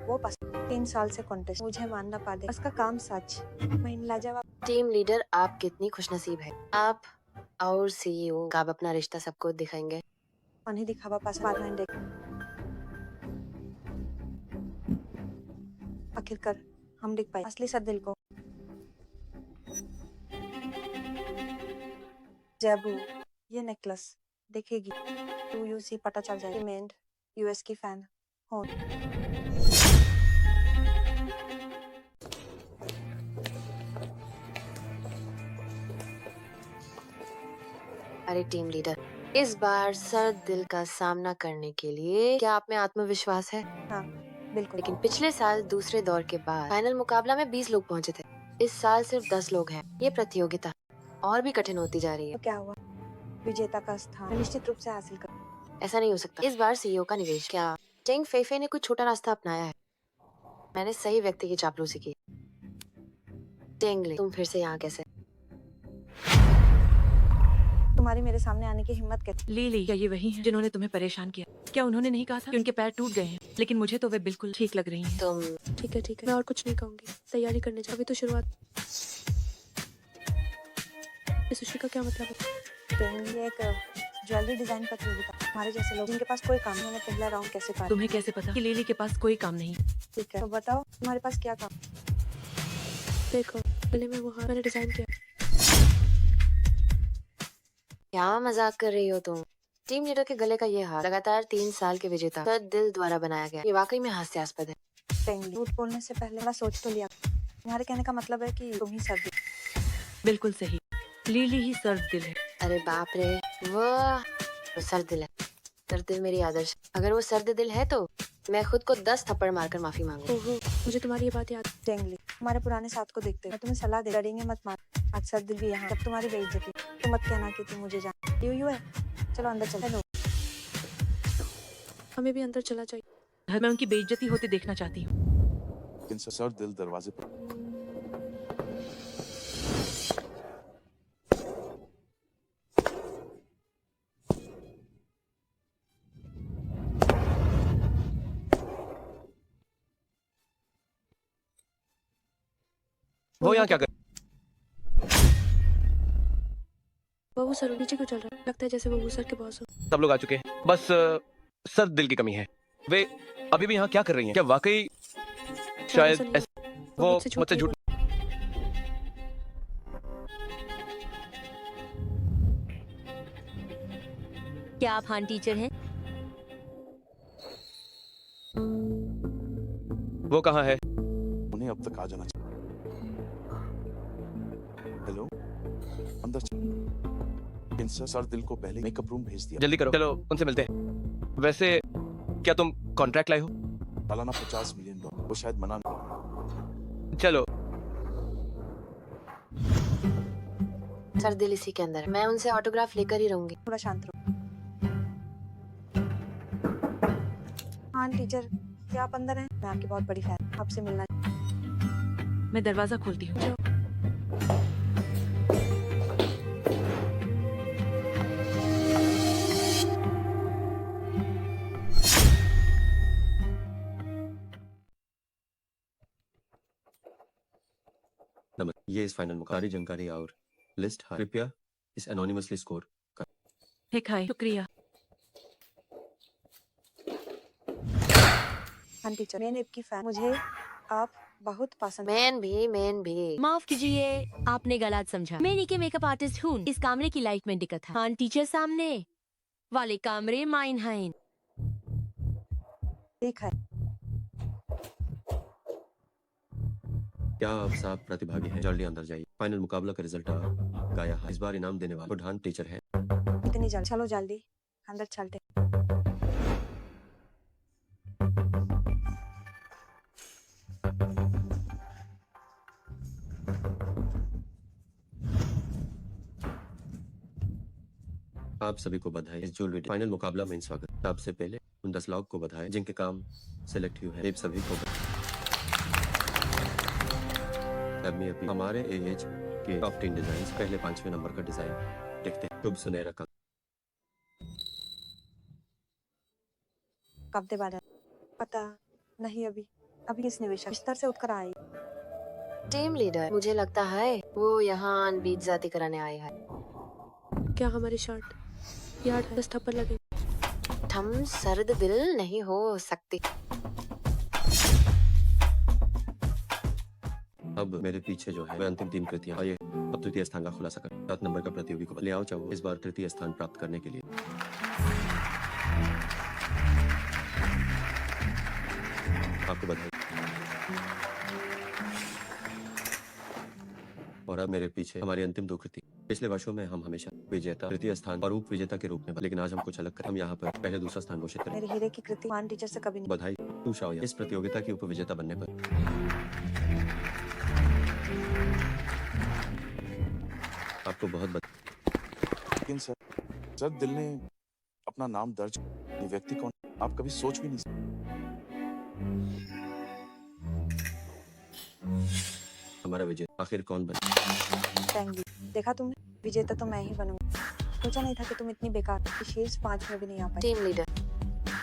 Speaker 6: वो पसंद। 3 साल से कॉन्टेस्ट मुझे मानना पा दे उसका काम सच। मैं लाजवाब।
Speaker 7: टीम लीडर आप कितनी खुशनसीब है। आप और सीईओ का अपना रिश्ता सबको दिखाएंगे।
Speaker 6: उन्हें दिखावा पास बाद में देख। आखिरकार हम देख पाए असली सर दिल को। जैबू ये नेकलेस देखेगी तो यूसी पता चल जाएगी मैं यूएस की फैन हूँ।
Speaker 7: अरे टीम लीडर इस बार सर दिल का सामना करने के लिए क्या आप में आत्मविश्वास है?
Speaker 6: हाँ बिल्कुल।
Speaker 7: लेकिन पिछले साल दूसरे दौर के बाद फाइनल मुकाबला में 20 लोग पहुंचे थे। इस साल सिर्फ 10 लोग हैं। ये प्रतियोगिता और भी कठिन होती जा रही है।
Speaker 6: तो क्या हुआ? विजेता का स्थान निश्चित रूप से हासिल कर।
Speaker 7: ऐसा नहीं हो सकता। इस बार सीईओ का निवेश क्या टेंग फेफे ने कुछ छोटा रास्ता अपनाया है? मैंने सही व्यक्ति की चापलूसी की। टेंगले तुम फिर से यहाँ कैसे?
Speaker 6: तुम्हारी मेरे सामने आने की हिम्मत कैसे?
Speaker 8: लीली क्या ये वही हैं जिन्होंने तुम्हें परेशान किया? क्या उन्होंने नहीं कहा था कि उनके पैर टूट गए हैं? लेकिन मुझे तो वे बिल्कुल ठीक लग रही हैं।
Speaker 7: तुम
Speaker 1: ठीक है मैं और कुछ नहीं कहूंगी। तैयारी करने जा अभी तो शुरुआत। इस सुशी का क्या मतलब है?
Speaker 6: ये एक ज्वेलरी डिजाइन प्रतियोगिता। हमारे जैसे लोग जिनके पास कोई काम नहीं उन्हें पहला राउंड कैसे पार?
Speaker 8: तुम्हें कैसे पता कि लीली के पास कोई काम नहीं?
Speaker 6: ठीक है तो बताओ तुम्हारे पास क्या काम?
Speaker 1: देखो गले में वो हार मैंने डिजाइन किया।
Speaker 7: क्या मजाक कर रही हो तुम? टीम लीडर के गले का ये हार लगातार 3 साल के विजेता सर दिल द्वारा बनाया गया। ये वाकई में हास्यास्पद है।
Speaker 6: झूठ बोलने से पहले थोड़ा सोच तो लिया। तुम्हारे कहने का मतलब है कि तुम ही सर दिल।
Speaker 8: बिल्कुल सही। लीली ही सर दिल है।
Speaker 7: अरे बाप रे वो सर दिल है। सर दिल मेरी आदर्श। अगर वो सर्द दिल है तो मैं खुद को 10 थप्पड़ मारकर माफी मांगू।
Speaker 1: ओहो मुझे तुम्हारी ये बात याद।
Speaker 6: टेंगली हमारे पुराने साथ को देखते मैं तुम्हें सलाह दे डरेंगे मत मार। आज सर दिल भी यहाँ जब तुम्हारी बेइज्जती तो मत कहना कि तुम मुझे जान यू है। चलो अंदर चलो। हेलो
Speaker 1: हमें भी अंदर चला चाहिए।
Speaker 8: मैं उनकी बेइज्जती होते देखना चाहती हूँ।
Speaker 5: लेकिन सर दिल दरवाजे पर
Speaker 10: वो यहाँ क्या कर?
Speaker 1: बबू सर नीचे क्यों चल रहा है? लगता है जैसे बबू सर के बॉस हो।
Speaker 10: सब लोग आ चुके हैं। बस सर दिल की कमी है। वे अभी भी यहाँ क्या कर रही हैं? क्या वाकई शायद वो मुझसे झूठ?
Speaker 16: क्या आप हान टीचर हैं?
Speaker 10: वो कहाँ है?
Speaker 5: उन्हें अब तक आ जाना चाहिए। हेलो अंदर चल। सर दिल को पहले मेकअप रूम भेज दिया।
Speaker 10: जल्दी करो। चलो उनसे मिलते हैं। वैसे क्या तुम कॉन्ट्रैक्ट लाए हो?
Speaker 5: सालाना $50 मिलियन। वो शायद मना नहीं।
Speaker 10: चलो
Speaker 7: सर दिल इसी के अंदर है। मैं उनसे ऑटोग्राफ लेकर ही रहूंगी।
Speaker 6: थोड़ा शांत रहो। हाँ टीचर क्या आप अंदर हैं? मैं आपकी बहुत बड़ी फैन। आपसे मिलना।
Speaker 8: मैं दरवाजा खोलती हूँ।
Speaker 4: ये इस फाइनल मुकाबले जानकारी और लिस्ट है। कृपया इस एनोनिमसली स्कोर कर।
Speaker 8: ठीक है शुक्रिया।
Speaker 6: हाँ टीचर मैं आपकी फैन। मुझे आप बहुत पसंद।
Speaker 7: मैन भी।
Speaker 16: माफ कीजिए आपने गलत समझा। मैं के मेकअप आर्टिस्ट हूँ। इस कमरे की लाइट में दिक्कत है। हान टीचर सामने वाले कमरे माइन हैं।
Speaker 6: ठीक है।
Speaker 4: क्या आप साहब प्रतिभागी हैं? जल्दी अंदर जाइए। फाइनल मुकाबला का रिजल्ट आ गया है। इस बार इनाम देने वाला प्रधान टीचर है।
Speaker 6: इतनी जल्दी? चलो जल्दी अंदर चलते।
Speaker 4: आप सभी को बधाई इस ज्वेलरी फाइनल मुकाबला में स्वागत। सबसे पहले उन 10 लोग को बधाई जिनके काम सिलेक्ट हुए हैं। आप सभी को अभी हमारे एएच के टॉप 10 डिजाइन पहले 5वें नंबर का डिजाइन देखते हैं। शुभ सुनहरा कल
Speaker 6: कब दे बादल? पता नहीं। अभी इस निवेशक बिस्तर से उठकर आए।
Speaker 7: टीम लीडर, मुझे लगता है वो यहाँ बीच जाती कराने आए हैं।
Speaker 1: क्या हमारी शर्ट यार्ड है? 10 थप्पड़ लगे।
Speaker 7: ठम सर्द दिल नहीं हो सकती।
Speaker 4: अब मेरे पीछे जो है वह अंतिम 3 कृतियां। आइए अब तृतीय स्थान का खुलासा कर 7 नंबर का प्रतियोगी को ले आओ। चाहो इस बार तृतीय स्थान प्राप्त करने के लिए आपको बधाई। और अब मेरे पीछे हमारी अंतिम 2 कृति। पिछले वर्षों में हम हमेशा विजेता, तृतीय स्थान और उप विजेता के रूप में, लेकिन आज हम कुछ अलग करें। हम यहाँ पर पहले दूसरा स्थान घोषित करें।
Speaker 6: मेरे हीरे की कृति मान टीचर से कभी नहीं।
Speaker 4: बधाई तू शाओया इस प्रतियोगिता की उप विजेता बनने पर। आपको बहुत
Speaker 5: लेकिन सर दिल ने अपना नाम दर्ज, ये व्यक्ति कौन आप कभी सोच भी नहीं सकते।
Speaker 4: हमारा विजेता आखिर कौन बने?
Speaker 6: टेंगली, देखा तुमने? विजेता तो मैं ही बनूंगा। सोचा नहीं था कि तुम इतनी बेकार कि शीर्ष 5 में भी नहीं आ पाई।
Speaker 7: टीम लीडर,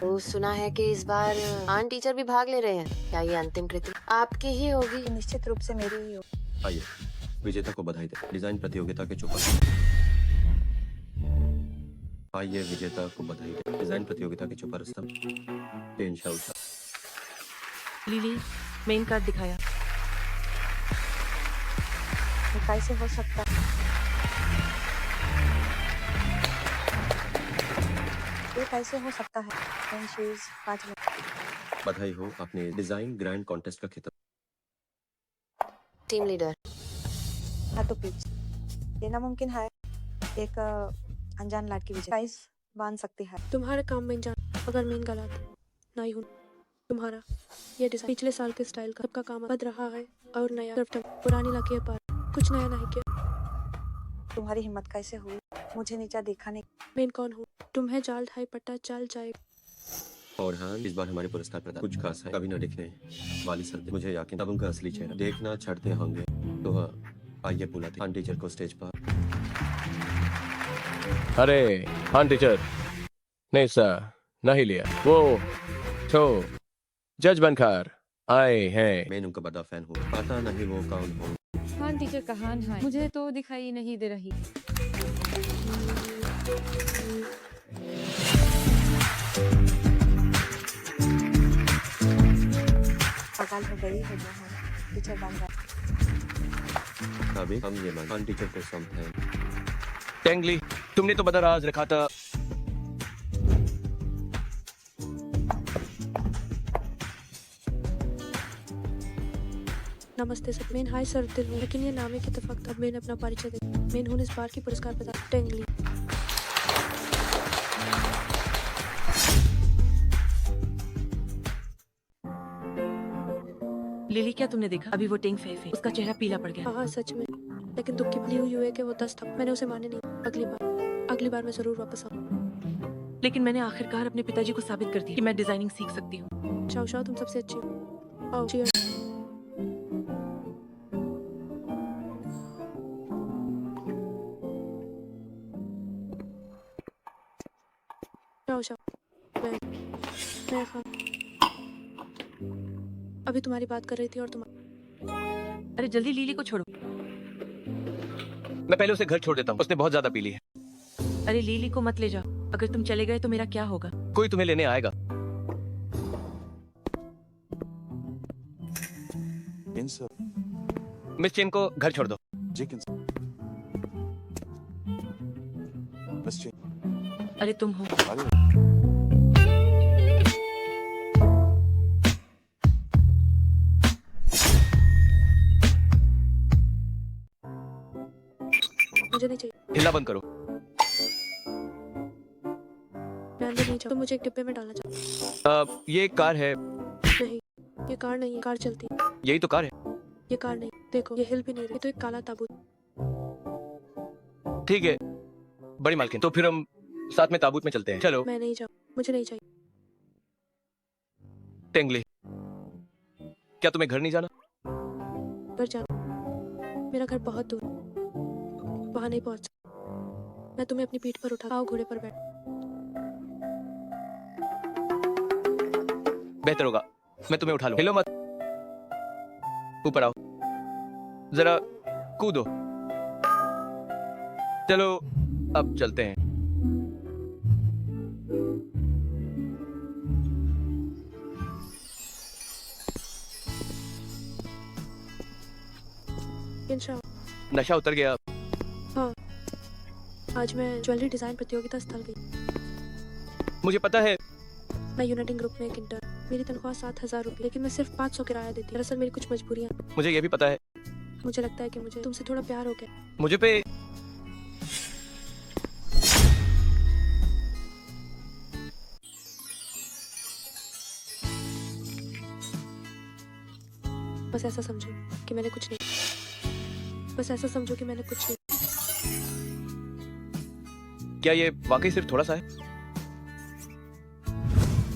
Speaker 7: वो सुना है कि इस बार आन टीचर भी भाग ले रहे हैं। क्या ये अंतिम कृति आपकी ही होगी?
Speaker 6: निश्चित रूप से मेरी ही हो।
Speaker 4: आइए विजेता को बधाई दे। डिजाइन प्रतियोगिता के चौपर। आइए विजेता को बधाई दे। डिजाइन प्रतियोगिता के चौपर स्तंभ
Speaker 8: लिली, मेन कार्ड दिखाया।
Speaker 6: ये कैसे हो सकता है? ये कैसे हो सकता है? शीर्ष 5 में।
Speaker 4: बधाई हो, आपने डिजाइन ग्रैंड कॉन्टेस्ट का खिताब।
Speaker 7: टीम लीडर,
Speaker 6: हाँ तो प्लीज, ये नामुमकिन है एक अनजान लड़की विजय प्राइज बांध सकती है।
Speaker 1: तुम्हारे काम में जान, अगर मैं गलत नहीं हूँ। तुम्हारा ये डिजाइन पिछले साल के स्टाइल का सबका काम बद रहा है और नया पुरानी लकीर पर कुछ नया नहीं किया।
Speaker 6: तुम्हारी हिम्मत कैसे हुई मुझे नीचा देखा नहीं?
Speaker 1: मैं कौन हूँ? तुम्हें जाल ढाई पट्टा चल जाएगा।
Speaker 4: और हाँ, इस बार हमारे पुरस्कार प्रदान कुछ खास है, कभी न दिखने वाली सर्दी। मुझे यकीन अब उनका असली चेहरा देखना चाहते होंगे तो हाँ, आइए बुलाते हैं टीचर को स्टेज पर।
Speaker 3: अरे हाँ टीचर नहीं सर, नहीं लिया। वो तो जज बनकर आए हैं।
Speaker 4: मैं उनका बड़ा फैन हूँ। पता नहीं वो कौन हो।
Speaker 17: हाँ टीचर कहाँ है? मुझे तो दिखाई नहीं दे रही।
Speaker 6: पकाल हो गई है जो हम टीचर बन गए।
Speaker 4: अभी हम ये मान टीचर को सौंपते हैं।
Speaker 10: टेंगली, तुमने तो बड़ा राज रखा था।
Speaker 1: नमस्ते सर, मैं हाय सर दिल हूँ, लेकिन ये नामे की तफक अब मैंने अपना परिचय दे। मैं हूँ इस बार की पुरस्कार प्रदाता टेंगली।
Speaker 8: लिली, क्या तुमने देखा? अभी वो टेंग फेफ है, उसका चेहरा पीला पड़ गया।
Speaker 1: हाँ सच में, लेकिन दुख की ब्लू यूए के वो 10 था। मैंने उसे माने नहीं। अगली बार मैं जरूर वापस आऊँ।
Speaker 8: लेकिन मैंने आखिरकार अपने पिताजी को साबित कर दिया कि मैं डिजाइनिंग सीख सकती हूँ।
Speaker 1: शाओ शाओ, तुम सबसे अच्छी हो। आओ cheers। शाओ शाओ, मैं खा। अभी तुम्हारी बात कर रही थी और तुम।
Speaker 8: अरे जल्दी लिली को छोड़ो।
Speaker 10: मैं पहले उसे घर छोड़ देता हूँ, उसने बहुत ज्यादा पी ली है।
Speaker 8: अरे लिली को मत ले जाओ। अगर तुम चले गए तो मेरा क्या होगा?
Speaker 10: कोई तुम्हें लेने आएगा।
Speaker 5: सर,
Speaker 10: मिस चेन को घर छोड़ दो।
Speaker 5: जी किन सर। Miss chain.
Speaker 8: अरे तुम हो।
Speaker 5: अरे
Speaker 1: मुझे नहीं चाहिए।
Speaker 10: हिलना बंद करो।
Speaker 1: मैं अंदर नहीं जाऊँ तो मुझे एक डिब्बे में डालना चाहता
Speaker 10: ये एक कार है।
Speaker 1: नहीं, ये कार नहीं है, कार चलती है।
Speaker 10: यही तो कार है।
Speaker 1: ये कार नहीं, देखो ये हिल भी नहीं रही, ये तो एक काला ताबूत।
Speaker 10: ठीक है बड़ी मालकिन, तो फिर हम साथ में ताबूत में चलते हैं। चलो।
Speaker 1: मैं नहीं जाऊँ, मुझे नहीं चाहिए।
Speaker 10: टेंगली, क्या तुम्हें घर नहीं जाना?
Speaker 1: घर जाना, मेरा घर बहुत दूर है, वहां नहीं पहुंच सकता। मैं तुम्हें अपनी पीठ पर उठा, आओ घोड़े पर बैठ।
Speaker 10: बेहतर होगा मैं तुम्हें उठा लूं। हिलो मत, ऊपर आओ, जरा कूदो। चलो अब चलते हैं। नशा उतर गया।
Speaker 1: हाँ, आज मैं ज्वेलरी डिजाइन प्रतियोगिता स्थल गई।
Speaker 10: मुझे पता है।
Speaker 1: मैं यूनाइटिंग ग्रुप में एक इंटर्न, मेरी तनख्वाह 7,000 रुपये, लेकिन मैं सिर्फ 500 किराया देती। दरअसल मेरी कुछ मजबूरियां।
Speaker 10: मुझे ये भी पता है।
Speaker 1: मुझे लगता है कि मुझे तुमसे थोड़ा प्यार हो गया।
Speaker 10: मुझे पे
Speaker 1: बस ऐसा समझो कि मैंने कुछ नहीं, बस ऐसा समझो कि मैंने कुछ नहीं।
Speaker 10: क्या ये वाकई सिर्फ थोड़ा सा है?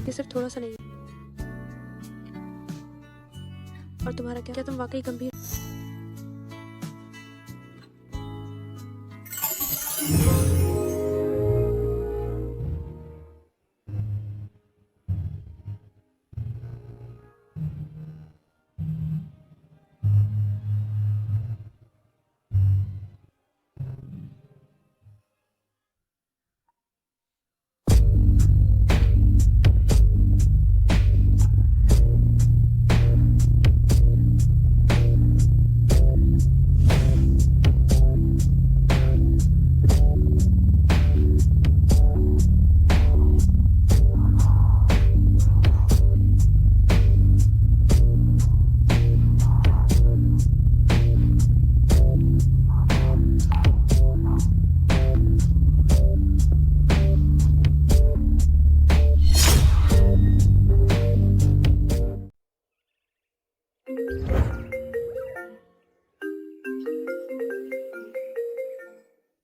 Speaker 1: ये सिर्फ थोड़ा सा नहीं है। और तुम्हारा क्या तुम वाकई गंभीर?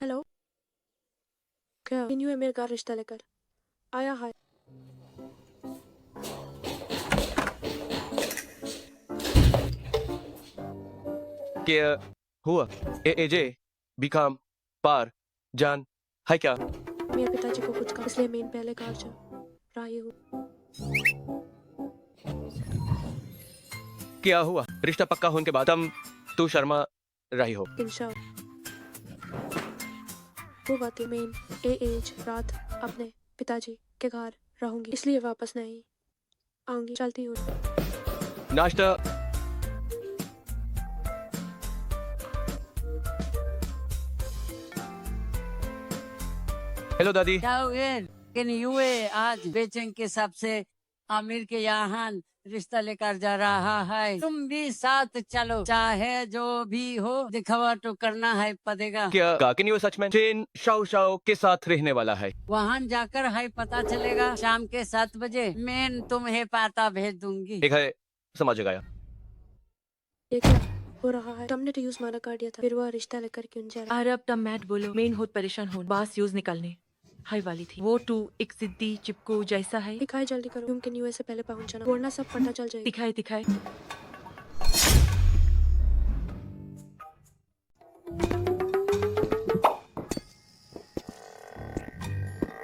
Speaker 1: हेलो, क्या न्यू है मेरे का रिश्ता लेकर आया है?
Speaker 10: क्या हुआ? एजे बीकाम पार जान है क्या?
Speaker 1: मेरे पिताजी को कुछ काम, इसलिए मैं पहले कार जा रही हूँ।
Speaker 10: क्या हुआ? रिश्ता पक्का होने के बाद हम तू शर्मा रही हो?
Speaker 1: इंशाल्लाह। वो बात है, मैं एज रात अपने पिताजी के घर रहूंगी, इसलिए वापस नहीं आऊंगी। चलती हूँ।
Speaker 10: नाश्ता हेलो दादी।
Speaker 12: क्या हुए? लेकिन यूए आज बेचैन के सबसे आमिर के यहाँ रिश्ता लेकर जा रहा है। तुम भी साथ चलो, चाहे जो भी हो, दिखावा तो करना है पड़ेगा।
Speaker 10: क्या काकिनी वो सच में चेन शाओ शाओ के साथ रहने वाला है?
Speaker 12: वहाँ जाकर है पता चलेगा। शाम के 7 बजे मैं तुम्हें पता भेज दूंगी।
Speaker 10: एक है समझ गया।
Speaker 1: ये क्या हो रहा है? तुमने तो यूज माना कर दिया था, फिर वह रिश्ता लेकर क्यों जा रहा है?
Speaker 8: अरे अब तब मैट बोलो, मेन होत परेशान हो, बास यूज निकलने हाई वाली थी। वो टू एक सिद्धि चिपको जैसा है।
Speaker 1: दिखाए जल्दी करो, क्योंकि न्यू से पहले पहुंच जाना, वरना सब पता चल जाएगा।
Speaker 8: दिखाए दिखाए।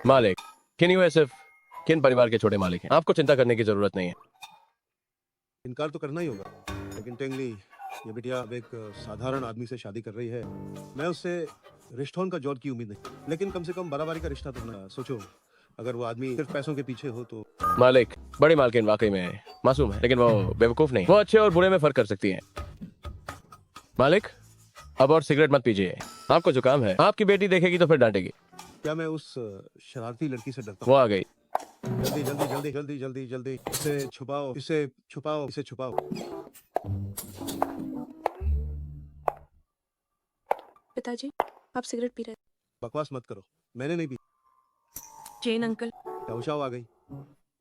Speaker 3: मालिक, किन यूएसएफ किन परिवार के छोटे मालिक हैं? आपको चिंता करने की जरूरत नहीं है।
Speaker 2: इनकार तो करना ही होगा, लेकिन टेंगली, ये बिटिया अब एक साधारण आदमी से शादी कर रही है। मैं उससे रिश्तों का जोड़ की उम्मीद नहीं, लेकिन कम से कम बराबरी का रिश्ता तो होना। सोचो, अगर वो आदमी सिर्फ पैसों के पीछे हो तो।
Speaker 3: मालिक, बड़ी मालकिन वाकई में मासूम है, लेकिन वो बेवकूफ नहीं। वो अच्छे और बुरे में फर्क कर सकती है। मालिक, अब और सिगरेट मत पीजिए, आपको जुकाम है। आपकी बेटी देखेगी तो फिर डांटेगी।
Speaker 2: क्या मैं उस शरारती लड़की से डरता
Speaker 3: वो
Speaker 2: हूँ?
Speaker 3: आ गई।
Speaker 2: जल्दी जल्दी जल्दी जल्दी जल्दी जल्दी इसे छुपाओ, इसे छुपाओ, इसे छुपाओ।
Speaker 1: पिताजी, आप सिगरेट पी रहे हैं।
Speaker 2: बकवास मत करो, मैंने नहीं पी।
Speaker 8: चेन अंकल,
Speaker 2: शाओ आ गई।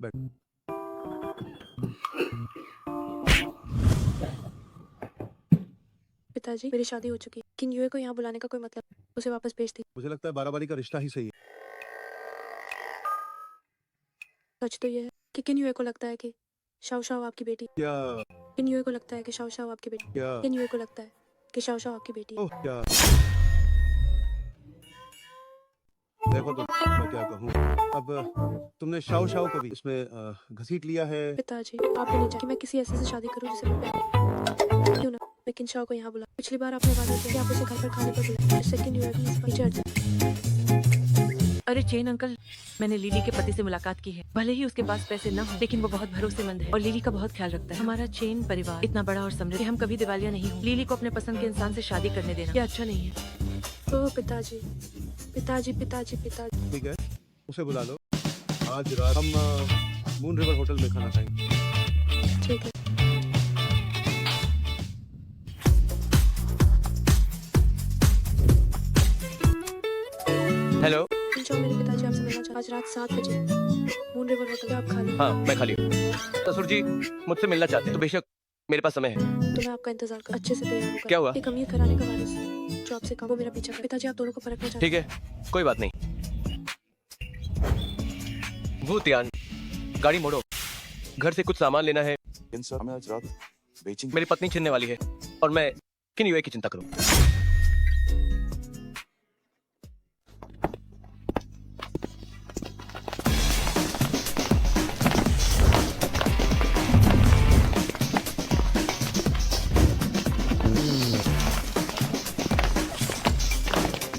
Speaker 2: बैठ।
Speaker 1: पिताजी, मेरी शादी हो चुकी है। किन यूए को यहाँ बुलाने का कोई मतलब, उसे वापस भेज दी।
Speaker 2: मुझे लगता है बाराबारी का रिश्ता ही सही है।
Speaker 1: सच तो ये है कि किन यूए को लगता है कि शाओ शाओ आपकी बेटी।
Speaker 2: क्या
Speaker 1: किन यूए को लगता है कि शाओ शाओ आपकी बेटी।
Speaker 2: क्या
Speaker 1: किन यूए को लगता है कि शाओ शाओ आपकी बेटी है।
Speaker 2: ओह क्या देखो तो मैं क्या कहूँ। अब तुमने शाओ शाओ को भी इसमें घसीट लिया है।
Speaker 1: पिताजी, आप भी नहीं चाहते कि मैं किसी ऐसे से शादी करूं जिसे मैं प्यार। क्यों ना मैं किन शाओ को यहाँ बुला। पिछली बार आपने वादा किया कि आप उसे घर पर खाने पर बुलाएं, जिससे किन यूए भी इस पर चढ़ जाए।
Speaker 8: अरे चेन अंकल, मैंने लिली के पति से मुलाकात की है। भले ही उसके पास पैसे न हो, लेकिन वो बहुत भरोसेमंद है और लिली का बहुत ख्याल रखता है। हमारा चेन परिवार इतना बड़ा और समृद्ध कि हम कभी दिवालिया नहीं हो। लिली को अपने पसंद के इंसान से शादी करने देना क्या अच्छा नहीं है।
Speaker 1: ओह पिताजी, पिताजी, पिताजी, पिताजी।
Speaker 2: ठीक है, उसे बुला लो। आज रात हम मून रिवर होटल में खाना खाएंगे।
Speaker 1: ठीक है।
Speaker 10: हेलो।
Speaker 1: किन शाओ, मेरे पिताजी आपसे मिलना चाहते हैं। आज रात 7 बजे मून रिवर होटल में। आप खा लो।
Speaker 10: हाँ, मैं खाली हूँ। ससुर जी मुझसे मिलना चाहते हैं तो बेशक मेरे पास समय है।
Speaker 1: तो मैं आपका इंतजार कर अच्छे से तैयार होकर।
Speaker 10: क्या हुआ?
Speaker 1: एक अमीर घराने का वारिस जो आपसे कम, वो मेरा पीछा कर। पिताजी, आप दोनों को परखना चाहते
Speaker 10: ठीक है, कोई बात नहीं। भूतियान, गाड़ी मोड़ो, घर से कुछ सामान लेना है।
Speaker 5: किन सर, हमें आज रात बेचिंग
Speaker 10: मेरी पत्नी छिनने वाली है और मैं किन यूए की चिंता करूं।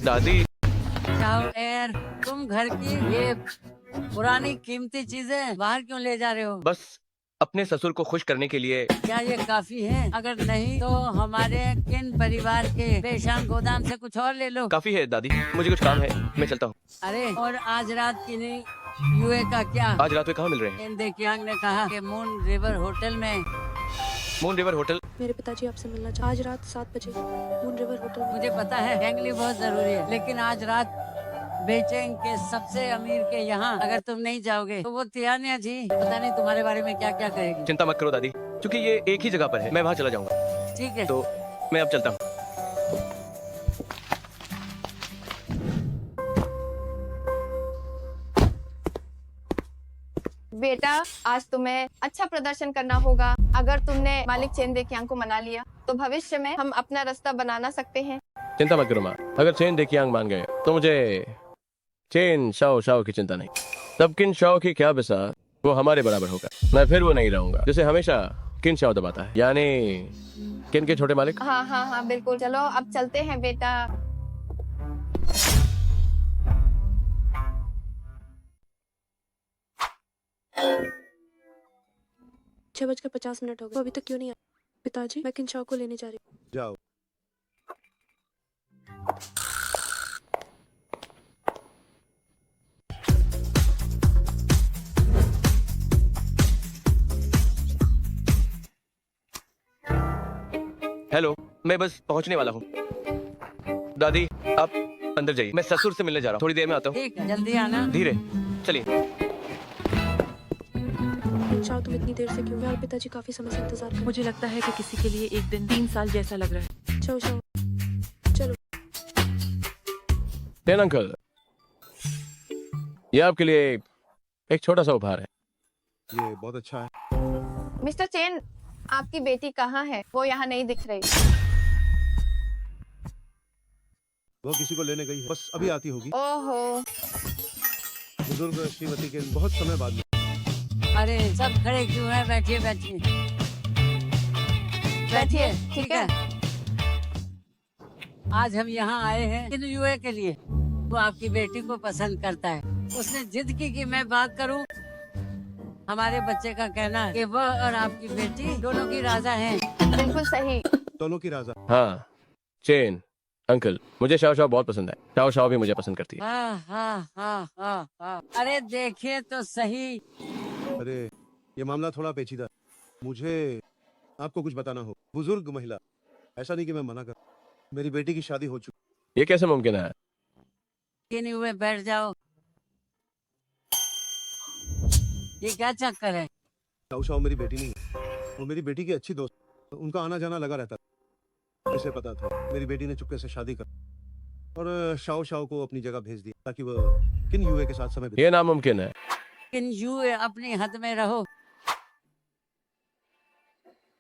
Speaker 10: दादी,
Speaker 12: शाओ तुम घर की ये पुरानी कीमती चीजें बाहर क्यों ले जा रहे हो?
Speaker 10: बस अपने ससुर को खुश करने के लिए।
Speaker 12: क्या ये काफी है? अगर नहीं तो हमारे किन परिवार के पेशान गोदाम से कुछ और ले लो।
Speaker 10: काफी है दादी, मुझे कुछ काम है, मैं चलता हूँ।
Speaker 12: अरे और आज रात की नहीं यूए का क्या?
Speaker 10: आज रात में कहाँ मिल रहे हैं?
Speaker 12: इन देखियांग ने कहा कि मून रिवर होटल में।
Speaker 10: Moon river hotel?
Speaker 1: मेरे पिताजी आपसे मिलना चाहते। आज रात 7 बजे मून रिवर होटल में।
Speaker 12: मुझे पता है गैंगली बहुत जरूरी है, लेकिन आज रात बेचैन के सबसे अमीर के यहाँ अगर तुम नहीं जाओगे तो वो तियानिया जी पता नहीं तुम्हारे बारे में क्या क्या कहेगी।
Speaker 10: चिंता मत करो दादी, क्योंकि ये एक ही जगह पर है, मैं वहाँ चला जाऊंगा।
Speaker 12: ठीक है,
Speaker 10: तो मैं अब चलता हूँ।
Speaker 9: बेटा, आज तुम्हें अच्छा प्रदर्शन करना होगा। अगर तुमने मालिक चेन देखियांग को मना लिया तो भविष्य में हम अपना रास्ता बना सकते हैं।
Speaker 3: चिंता मत करो माँ, अगर चेन देखियांग मान गए तो मुझे चेन शाओ शाओ की चिंता नहीं। तब किन शाओ की क्या बिसात, वो हमारे बराबर होगा। मैं फिर वो नहीं रहूंगा जिसे हमेशा किन शाओ दबाता है, यानी किन के छोटे मालिक।
Speaker 9: हाँ हाँ हाँ बिल्कुल। चलो अब चलते हैं बेटा।
Speaker 1: 6:50 हो गए, वो अभी तक क्यों नहीं आया? पिताजी, मैं किन शाओ को लेने जा रही हूँ।
Speaker 2: जाओ।
Speaker 10: हेलो, मैं बस पहुंचने वाला हूँ। दादी आप अंदर जाइए, मैं ससुर से मिलने जा रहा हूँ, थोड़ी देर में आता हूँ।
Speaker 12: ठीक है, जल्दी आना।
Speaker 10: धीरे चलिए।
Speaker 1: किन शाओ, तुम इतनी देर से क्यों? मैं और पिताजी काफी समय से इंतजार कर।
Speaker 8: मुझे लगता है कि किसी के लिए एक दिन 3 साल जैसा लग रहा है।
Speaker 1: शाओ शाओ, चलो।
Speaker 3: चेन अंकल, ये आपके लिए एक छोटा सा उपहार है।
Speaker 2: ये बहुत अच्छा है।
Speaker 9: मिस्टर चेन, आपकी बेटी कहाँ है? वो यहाँ नहीं दिख रही।
Speaker 2: वो किसी को लेने गई है, बस अभी आती होगी।
Speaker 9: ओहो,
Speaker 2: बुजुर्ग श्रीमती के बहुत समय बाद में।
Speaker 12: अरे सब खड़े क्यों हैं? बैठिए बैठिए बैठिए। ठीक है, आज हम यहाँ आए हैं किन यूए के लिए। वो आपकी बेटी को पसंद करता है। उसने जिद की कि मैं बात करूं। हमारे बच्चे का कहना है कि वह और आपकी बेटी दोनों की राजा हैं।
Speaker 9: बिल्कुल सही।
Speaker 2: दोनों की राजा।
Speaker 3: हाँ चेन अंकल, मुझे शाओ शाओ बहुत पसंद है। शाओ शाओ भी मुझे पसंद करती है।
Speaker 12: हाँ हाँ हाँ हाँ हाँ। अरे देखिए तो सही।
Speaker 2: अरे ये मामला थोड़ा पेचीदा है। मुझे आपको कुछ बताना हो। बुजुर्ग महिला, ऐसा नहीं कि मैं मना कर। मेरी बेटी की शादी हो चुकी,
Speaker 3: ये कैसे मुमकिन है?
Speaker 12: किन हुए बैठ जाओ। ये क्या चक्कर है?
Speaker 2: शाओ शाओ मेरी बेटी नहीं है, वो मेरी बेटी की अच्छी दोस्त, उनका आना जाना लगा रहता था। इसे पता था मेरी बेटी ने चुपके से शादी कर और शाओ शाओ को अपनी जगह भेज दिया ताकि वो किन युए के साथ समय बिताए।
Speaker 3: ये नामुमकिन है।
Speaker 12: किन हुए अपनी हद में रहो।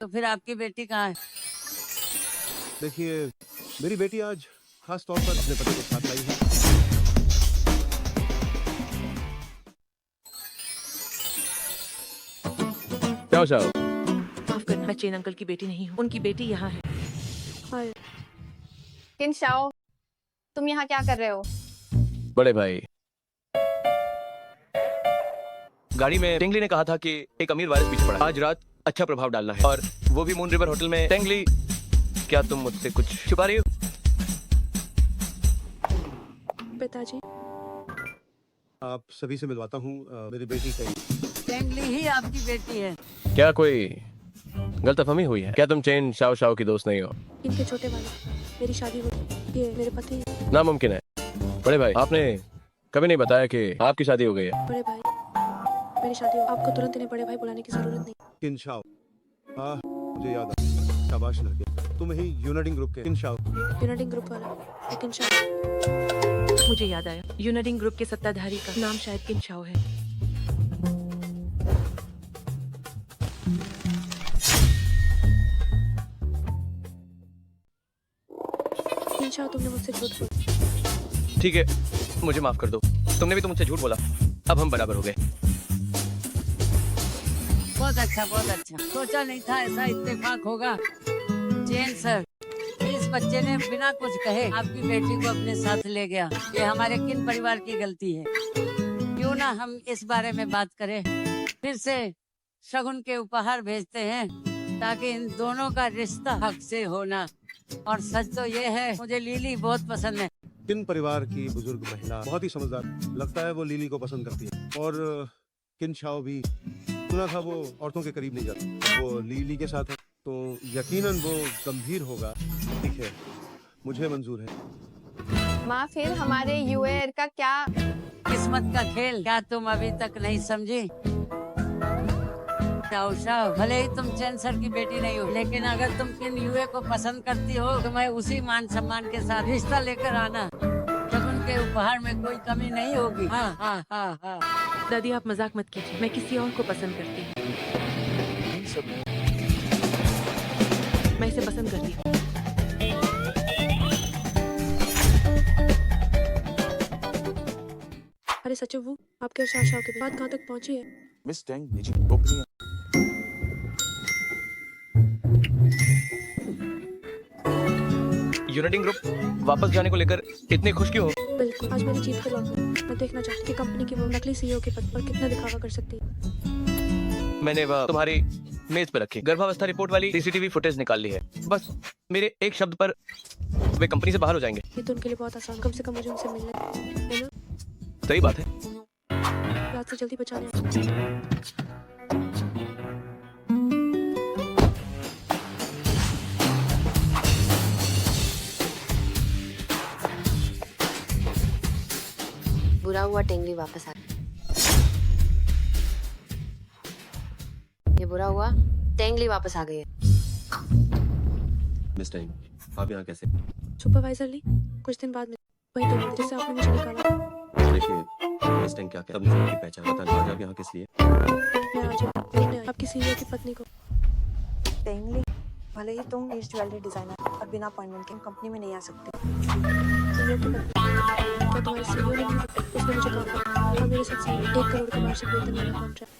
Speaker 12: तो फिर आपकी बेटी कहाँ है?
Speaker 2: देखिए मेरी बेटी आज खास तौर पर अपने पति के साथ आई है।
Speaker 3: जाओ जाओ।
Speaker 8: माफ करना, मैं चेन अंकल की बेटी नहीं हूँ, उनकी बेटी यहाँ है।
Speaker 1: हाय
Speaker 9: किन शाओ, तुम यहाँ क्या कर रहे हो?
Speaker 3: बड़े भाई,
Speaker 10: गाड़ी में टेंगली ने कहा था कि एक अमीर वारिस पीछे पड़ा, आज रात अच्छा प्रभाव डालना है, और वो भी मून रिवर होटल में। टेंगली, क्या तुम मुझसे कुछ छुपा रही हो?
Speaker 1: पिताजी,
Speaker 2: आप सभी से मिलवाता हूँ मेरी बेटी का।
Speaker 12: टेंगली ही आपकी बेटी है।
Speaker 3: क्या कोई गलतफहमी हुई है? क्या तुम चेन शाओ शाओ की दोस्त नहीं हो?
Speaker 1: इनके छोटे भाई, मेरी शादी हुई, ये मेरे पति हैं।
Speaker 3: नामुमकिन है। बड़े भाई, आपने कभी नहीं बताया कि आपकी शादी हो गई है।
Speaker 1: बड़े भाई, मेरी शादी हो, आपको तुरंत इन्हें बड़े भाई बुलाने की जरूरत नहीं।
Speaker 2: किन शाओ, मुझे याद आ, शाबाश लड़के, तुम ही यूनाइटिंग ग्रुप के किन शाओ।
Speaker 1: यूनाइटिंग ग्रुप वाला लेकिन शायद
Speaker 8: मुझे याद आया, यूनाइटिंग ग्रुप के सत्ताधारी का नाम शायद किन शाओ है।
Speaker 1: किन शाओ, तुमने मुझसे झूठ बोला।
Speaker 10: ठीक है, मुझे माफ कर दो, तुमने भी तो मुझसे झूठ बोला, अब हम बराबर हो गए।
Speaker 12: बहुत अच्छा, बहुत अच्छा। सोचा नहीं था ऐसा इत्तेफाक होगा। चेन सर, इस बच्चे ने बिना कुछ कहे आपकी बेटी को अपने साथ ले गया। ये हमारे किन परिवार की गलती है? क्यों ना हम इस बारे में बात करें। फिर से शगुन के उपहार भेजते हैं ताकि इन दोनों का रिश्ता हक से होना। और सच तो ये है, मुझे लिली बहुत पसंद है।
Speaker 2: किन परिवार की बुजुर्ग महिला बहुत ही समझदार, लगता है वो लिली को पसंद करती है। और किन शाओ भी, सुना था वो औरतों के करीब नहीं जाती। वो लिली के साथ है तो यकीनन वो गंभीर होगा। ठीक है, मुझे मंजूर है।
Speaker 9: माँ, फिर हमारे यूएर का क्या?
Speaker 12: किस्मत का खेल क्या तुम अभी तक नहीं समझी? शाओ शाओ, भले ही तुम चैन सर की बेटी नहीं हो, लेकिन अगर तुम किन युए को पसंद करती हो तो मैं उसी मान सम्मान के साथ रिश्ता लेकर आना। जब उनके उपहार में कोई कमी नहीं होगी। हाँ हाँ हाँ हाँ।
Speaker 8: दादी, आप मजाक मत कीजिए, मैं किसी और को पसंद करती हूँ। मैं इसे पसंद करती हूँ।
Speaker 1: अरे सचिव, वो आपके और शाओ शाओ के बात कहाँ तक पहुँची है?
Speaker 5: मिस टेंग निजी गोपनीय।
Speaker 10: यूनाइटिंग ग्रुप वापस जाने को लेकर इतने खुश क्यों हो?
Speaker 1: बिल्कुल, आज मेरी जीत पर लौटूं। मैं देखना चाहती कि कंपनी की वो नकली सीईओ के पद पर कितना दिखावा कर सकती है।
Speaker 10: मैंने वह तुम्हारी मेज पर रखी गर्भावस्था रिपोर्ट वाली सीसीटीवी फुटेज निकाल ली है। बस मेरे एक शब्द पर वे कंपनी से बाहर हो जाएंगे।
Speaker 1: ये तो उनके लिए बहुत आसान, कम से कम मुझे उनसे मिलना है ना।
Speaker 10: सही बात है।
Speaker 1: रात से जल्दी बचाने आ।
Speaker 7: बुरा हुआ टेंगली वापस आ गई। ये बुरा हुआ टेंगली वापस आ गई है।
Speaker 4: मिस टेंग, आप यहाँ कैसे?
Speaker 1: सुपरवाइजर ली कुछ दिन बाद में वही तो जिससे आपने मुझे निकाला।
Speaker 4: देखिए मिस टेंग, क्या तब की पहचान पता नहीं, आप यहाँ किस लिए?
Speaker 1: मैं आज देखने आई आपकी सीईओ की पत्नी को।
Speaker 6: टेंगली, भले ही तुम इस ज्वेलरी डिजाइनर और बिना अपॉइंटमेंट के कंपनी में नहीं आ सकते।
Speaker 1: सीईओ की पत्नी, क्या तुम्हारे सीईओ ने उसने मुझे कहा और मेरे साथ 1 करोड़ का वार्षिक वेतन वाला कॉन्ट्रैक्ट।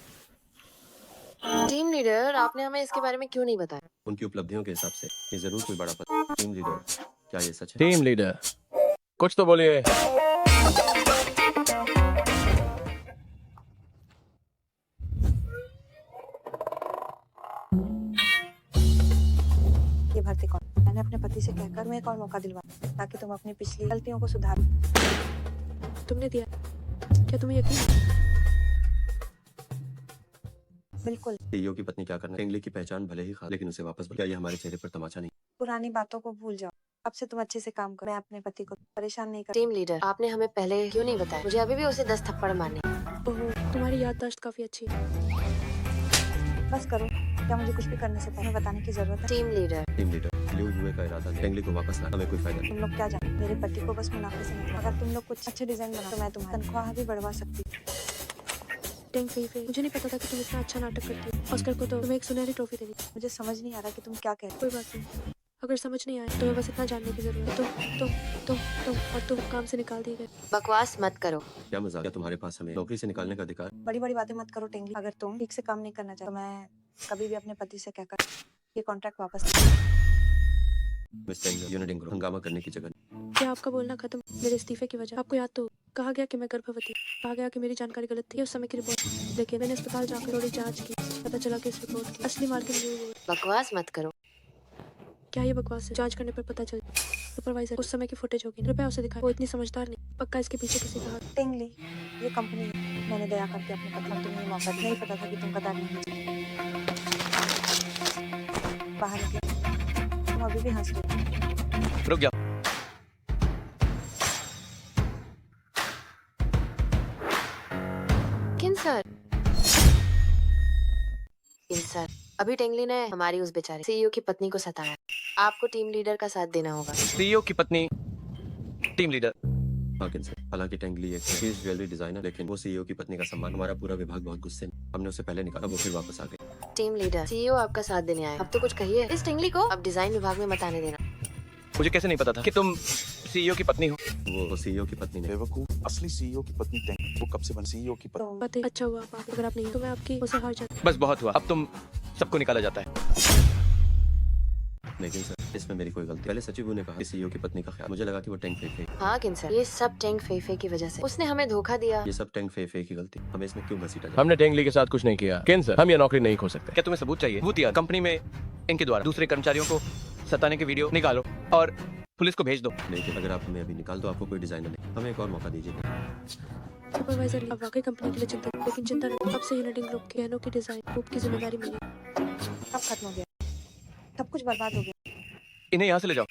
Speaker 7: टीम लीडर, आपने हमें इसके बारे में क्यों नहीं बताया?
Speaker 4: उनकी उपलब्धियों के हिसाब से ये जरूर कोई बड़ा पद। टीम लीडर, क्या ये सच है?
Speaker 3: टीम लीडर, कुछ तो बोलिए।
Speaker 6: ये भर्ती कौन? मैंने अपने पति से कहकर मैं एक और मौका दिलवाया ताकि तुम अपनी पिछली गलतियों को सुधारो।
Speaker 1: तुमने दिया, क्या तुम्हें यकीन है?
Speaker 6: बिल्कुल।
Speaker 4: सीईओ की पत्नी क्या करना? टेंगली की पहचान भले ही खा, लेकिन उसे वापस क्या ये हमारे चेहरे पर तमाचा नहीं?
Speaker 6: पुरानी बातों को भूल जाओ। अब से तुम अच्छे से काम करो, मैं अपने पति को परेशान नहीं कर।
Speaker 7: टीम लीडर, आपने हमें पहले क्यों नहीं बताया? मुझे अभी भी उसे 10 थप्पड़ मारने।
Speaker 1: ओहो, तुम्हारी याददाश्त काफी अच्छी है।
Speaker 6: बस करो, क्या मुझे कुछ भी करने से पहले बताने की जरूरत है?
Speaker 7: टीम लीडर,
Speaker 4: यूए का इरादा नहीं, टेंगली को वापस लाना, हमें कोई फायदा नहीं।
Speaker 6: तुम लोग क्या जानते, मेरे पति को बस मुनाफे से मतलब। अगर तुम लोग कुछ अच्छे डिजाइन बना तो मैं तुम्हारी तनख्वाह भी बढ़वा सकती।
Speaker 1: टेंग फीफे, मुझे नहीं पता था कि तुम इतना अच्छा नाटक करती हो। ऑस्कर को तो तुम्हें एक सुनहरी ट्रॉफी देनी।
Speaker 6: मुझे समझ नहीं आ रहा कि तुम क्या कह रहे हो।
Speaker 1: कोई बात नहीं, अगर समझ नहीं आए तो मैं बस इतना जानने की जरूरत है। तुम काम से निकाल दिए गए।
Speaker 7: बकवास मत करो।
Speaker 4: क्या मजाक है तुम्हारे पास हमें नौकरी से निकालने का अधिकार?
Speaker 6: बड़ी बड़ी बातें मत करो टेंगली। अगर तुम ठीक से काम नहीं करना चाहते तो मैं कभी भी अपने पति से कहकर ये कॉन्ट्रैक्ट वापस
Speaker 4: मिस्टर यूनिटिंग ग्रुप हंगामा करने की जगह।
Speaker 1: क्या आपका बोलना खत्म मेरे इस्तीफे की वजह? आपको याद तो कहा गया कि मैं गर्भवती, कहा गया कि मेरी जानकारी गलत थी उस समय की रिपोर्ट, लेकिन मैंने अस्पताल जाकर थोड़ी जांच की, पता चला कि इस रिपोर्ट की असली मालकिन यूए है।
Speaker 7: बकवास मत करो।
Speaker 1: क्या ये बकवास है? जांच करने पर पता चल सुपरवाइजर उस समय की फुटेज होगी, कृपया उसे दिखाएं। वो इतनी समझदार नहीं, पक्का इसके पीछे किसी का हाथ।
Speaker 6: टेंगली, ये कंपनी है। मैंने दया करके अपने पति को तुम्हें मौका दिया। नहीं पता था कि तुम कदार नहीं चाहिए। बाहर निकलो, तुम अभी भी हंस रहे हो।
Speaker 10: रुक जाओ।
Speaker 7: किन सर, अभी टेंगली ने हमारी उस बेचारे सीईओ की पत्नी को सताया। आपको टीम लीडर का साथ देना होगा।
Speaker 10: सीईओ की पत्नी टीम लीडर?
Speaker 4: हाकिन सर, हालांकि टेंगली एक ज्वेलरी डिजाइनर, लेकिन वो सीईओ की पत्नी का सम्मान। हमारा पूरा विभाग बहुत गुस्से में, हमने उसे पहले निकाला, वो फिर वापस आ गई।
Speaker 7: टीम लीडर, सीईओ आपका साथ देने आए। अब तो कुछ कहिए इस टेंगली को। अब डिजाइन विभाग में मत आने देना।
Speaker 10: मुझे कैसे नहीं पता था कि तुम सीईओ की पत्नी हो?
Speaker 4: वो सीईओ की पत्नी नहीं।
Speaker 5: बेवकूफ, असली सीईओ की पत्नी टेंगली। वो कब से बन सीईओ की पत्नी?
Speaker 1: पता अच्छा हुआ आप, अगर आप नहीं तो मैं आपकी उसे हार जाती।
Speaker 10: बस बहुत हुआ, अब तुम सबको निकाला जाता है।
Speaker 4: लेकिन सर, इसमें मेरी कोई गलती। पहले सचिव ने कहा सीईओ की पत्नी का ख्याल, मुझे लगा कि वो टेंग फेफे।
Speaker 7: हाँ किन सर, ये सब टेंग फेफे की वजह से। उसने हमें धोखा दिया।
Speaker 4: ये सब टेंग फेफे की गलती, हमें इसमें क्यों घसीटा जाए?
Speaker 3: हमने टेंगली के साथ कुछ नहीं किया। किन सर, हम ये नौकरी नहीं खो सकते।
Speaker 10: क्या तुम्हें सबूत चाहिए? सबूत यार, कंपनी में इनके द्वारा दूसरे कर्मचारियों को सताने के वीडियो निकालो और पुलिस को भेज दो।
Speaker 4: लेकिन अगर आप हमें अभी निकाल दो, आपको कोई डिजाइनर नहीं, हमें एक और मौका दीजिए।
Speaker 1: सुपरवाइजर, अब वाकई कंपनी के लिए चिंता, लेकिन चिंता नहीं, अब से यूनिटिंग ग्रुप के गहनों की डिजाइन ग्रुप की जिम्मेदारी मिली।
Speaker 6: अब खत्म हो गया, सब कुछ बर्बाद हो गया।
Speaker 10: इन्हें यहाँ से ले जाओ।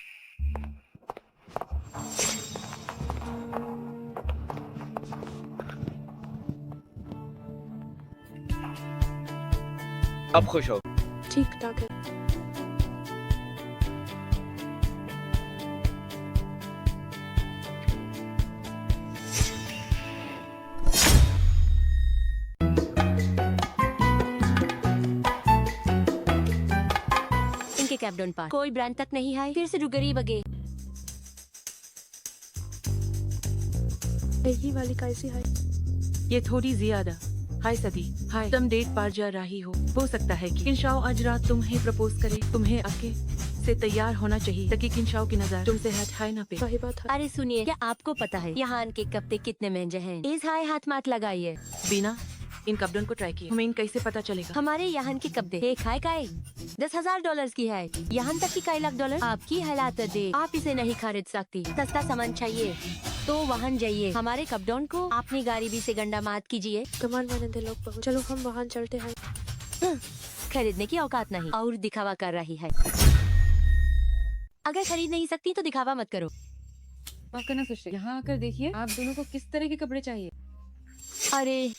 Speaker 10: अब खुश हो?
Speaker 1: ठीक ठाक है।
Speaker 16: इनके कैब डोंट पार, कोई ब्रांड तक नहीं है, फिर से गरीब अगे।
Speaker 1: यही वाली कैसी है?
Speaker 8: ये थोड़ी ज्यादा। हाय सदी, हाय। तुम डेट पार जा रही हो सकता है कि किनशाओ आज रात तुम्हें प्रपोज करे। तुम्हें आगे से तैयार होना चाहिए ताकि किनशाओ की नजर तुमसे हटाए ना पे।
Speaker 1: वही बात है।
Speaker 16: अरे सुनिए, क्या आपको पता है यहाँ के कपड़े कितने महंगे हैं? इस हाय हाथ मात लगाइए।
Speaker 8: बिना इन कपड़ों को ट्राई किए हमें इन कैसे पता चलेगा?
Speaker 16: हमारे यहाँ के कपड़े एक हाय काय $10,000 की है, यहाँ तक की $1 लाख। आपकी हालात दे, आप इसे नहीं खरीद सकती। सस्ता सामान चाहिए तो वाहन जाइए। हमारे कपड़ों को अपनी गरीबी से गंडा मात कीजिए।
Speaker 1: कमान मानंदे लोग बहुत। चलो हम वाहन चलते हैं।
Speaker 16: खरीदने की औकात नहीं और दिखावा कर रही है। अगर खरीद नहीं सकती तो दिखावा मत करो।
Speaker 17: माफ करना सुश्री, यहाँ आकर देखिए आप दोनों को किस तरह के कपड़े चाहिए।
Speaker 16: अरे